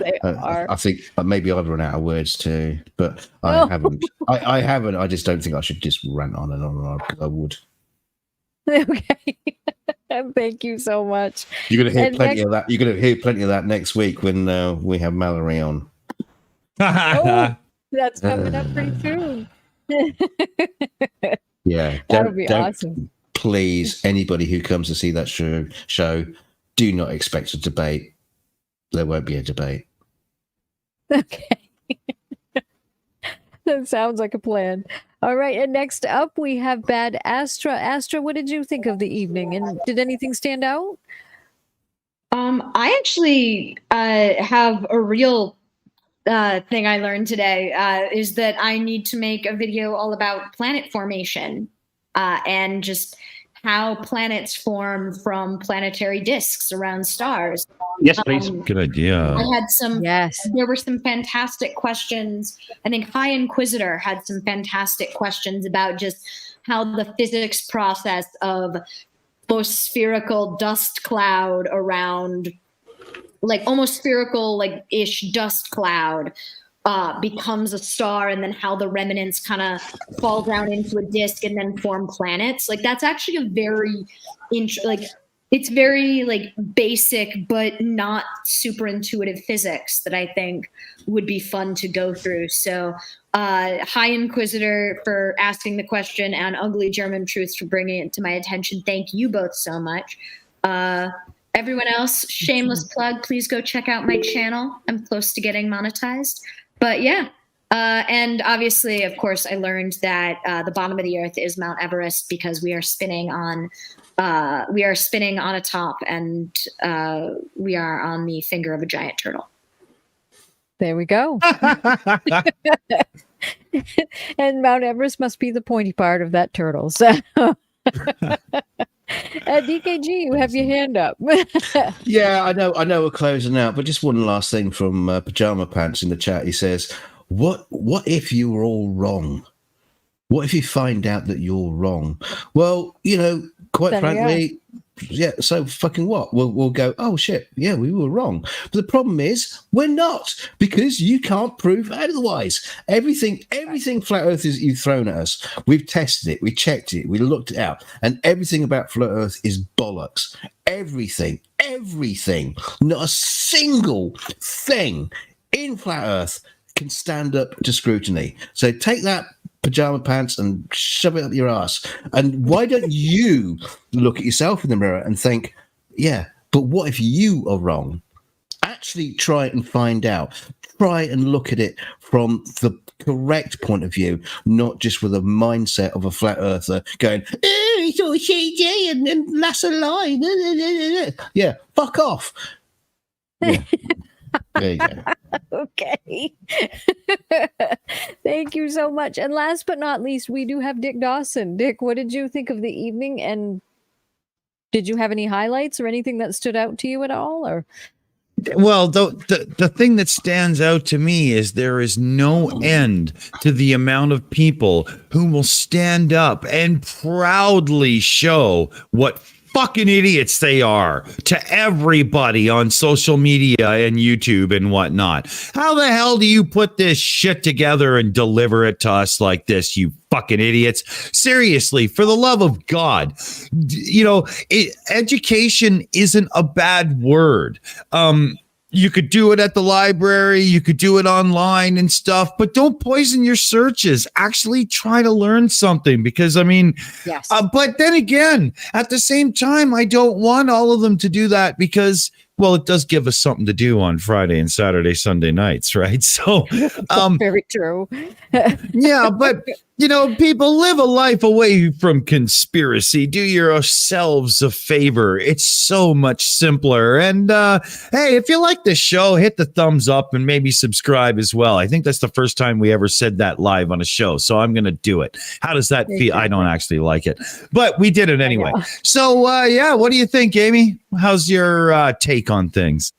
[SPEAKER 5] I think maybe I've run out of words too, but I haven't. I haven't. I just don't think I should just rant on and on and on because I would.
[SPEAKER 2] Okay. Thank you so much.
[SPEAKER 5] You're gonna hear plenty of that. You're gonna hear plenty of that next week when we have Mallory on.
[SPEAKER 2] That's coming up pretty soon.
[SPEAKER 5] Yeah,
[SPEAKER 2] that'll be awesome.
[SPEAKER 5] Please, anybody who comes to see that show, do not expect a debate. There won't be a debate.
[SPEAKER 2] Okay. That sounds like a plan. All right, and next up we have Bad Astra. Astra, what did you think of the evening, and did anything stand out?
[SPEAKER 16] I actually have a real thing I learned today is that I need to make a video all about planet formation and just how planets form from planetary disks around stars.
[SPEAKER 4] Yes, please.
[SPEAKER 1] Good idea.
[SPEAKER 16] I had some. Yes, there were some fantastic questions. I think High Inquisitor had some fantastic questions about just how the physics process of most spherical dust cloud around, like almost spherical, like ish dust cloud becomes a star, and then how the remnants kind of fall down into a disk and then form planets. Like that's actually a very it's very like basic but not super intuitive physics that I think would be fun to go through. So High Inquisitor for asking the question, and Ugly German Truths for bringing it to my attention. Thank you both so much. Everyone else, shameless plug, please go check out my channel. I'm close to getting monetized. But yeah, and obviously, of course, I learned that the bottom of the Earth is Mount Everest because we are spinning on a top, and we are on the finger of a giant turtle.
[SPEAKER 2] There we go. And Mount Everest must be the pointy part of that turtle. So. DKG, you have your hand up.
[SPEAKER 5] Yeah, I know we're closing out, but just one last thing from Pajama Pants in the chat. He says, what if you were all wrong? What if you find out that you're wrong? Well, quite
[SPEAKER 2] Then
[SPEAKER 5] frankly, yeah, so fucking what? We'll go, oh shit, yeah, we were wrong. But the problem is we're not, because you can't prove otherwise. Everything Flat Earth is you've thrown at us, we've tested it, we checked it, we looked it out, and everything about Flat Earth is bollocks. Everything, not a single thing in Flat Earth can stand up to scrutiny. So take that, Pajama Pants, and shove it up your ass. And why don't you look at yourself in the mirror and think, yeah, but what if you are wrong? Actually try and find out. Try and look at it from the correct point of view, not just with a mindset of a flat earther going, it's all CG and that's a lie. Yeah, fuck off. Yeah. There you go.
[SPEAKER 2] Okay. Thank you so much. And last but not least, we do have Dick Dawson. Dick, what did you think of the evening? And did you have any highlights or anything that stood out to you at all? Or
[SPEAKER 1] well, the thing that stands out to me is there is no end to the amount of people who will stand up and proudly show what fucking idiots they are to everybody on social media and YouTube and whatnot. How the hell do you put this shit together and deliver it to us like this, you fucking idiots? Seriously, for the love of God, education isn't a bad word. You could do it at the library. You could do it online and stuff, but don't poison your searches. Actually try to learn something because, I mean,
[SPEAKER 2] yes.
[SPEAKER 1] But then again, at the same time, I don't want all of them to do that because, well, it does give us something to do on Friday and Saturday, Sunday nights, right? So,
[SPEAKER 2] very true.
[SPEAKER 1] yeah, but you know, people, live a life away from conspiracy. Do yourselves a favor. It's so much simpler. And hey, if you like this show, hit the thumbs up and maybe subscribe as well. I think that's the first time we ever said that live on a show, so I'm going to do it. How does that feel? I don't actually like it, but we did it anyway. So yeah, what do you think, Aimee? How's your take on things?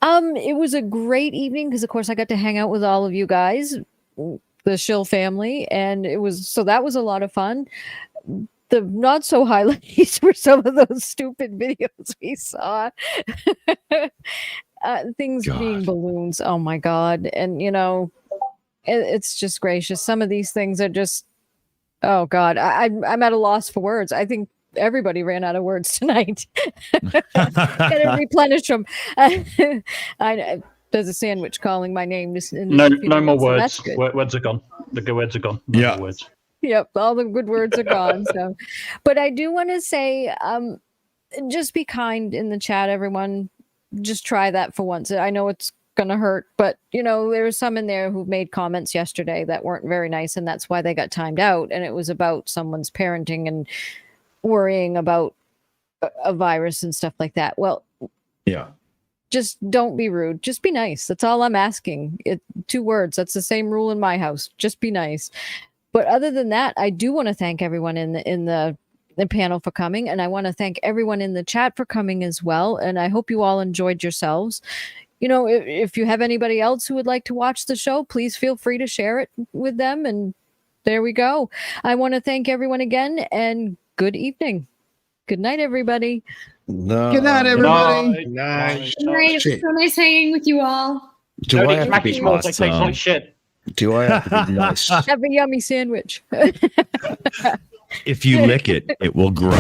[SPEAKER 2] It was a great evening because, of course, I got to hang out with all of you guys, the Shill family, and that was a lot of fun. The not so highlights were some of those stupid videos we saw. Things being balloons. Oh my God. And you know, it's just gracious. Some of these things are just, oh God, I'm at a loss for words. I think everybody ran out of words tonight. Gotta replenish them. There's a sandwich calling my name.
[SPEAKER 14] No more words. Words are gone. The good words are gone. No more words.
[SPEAKER 2] Yep, all the good words are gone. So, but I do want to say, just be kind in the chat, everyone. Just try that for once. I know it's gonna hurt, but you know there were some in there who made comments yesterday that weren't very nice, and that's why they got timed out. And it was about someone's parenting and worrying about a virus and stuff like that. Well,
[SPEAKER 1] yeah.
[SPEAKER 2] Just don't be rude. Just be nice. That's all I'm asking. 2 words. That's the same rule in my house. Just be nice. But other than that, I do want to thank everyone in the panel for coming, and I want to thank everyone in the chat for coming as well. And I hope you all enjoyed yourselves. You know, if you have anybody else who would like to watch the show, please feel free to share it with them. And there we go. I want to thank everyone again, and good evening. Good night, everybody.
[SPEAKER 5] No.
[SPEAKER 1] Good night, everybody.
[SPEAKER 16] Nice. So nice hanging with you all.
[SPEAKER 5] Do I have to be
[SPEAKER 14] like shit?
[SPEAKER 5] Do I have to be nice?
[SPEAKER 2] Have a yummy sandwich.
[SPEAKER 1] If you lick it, it will grow.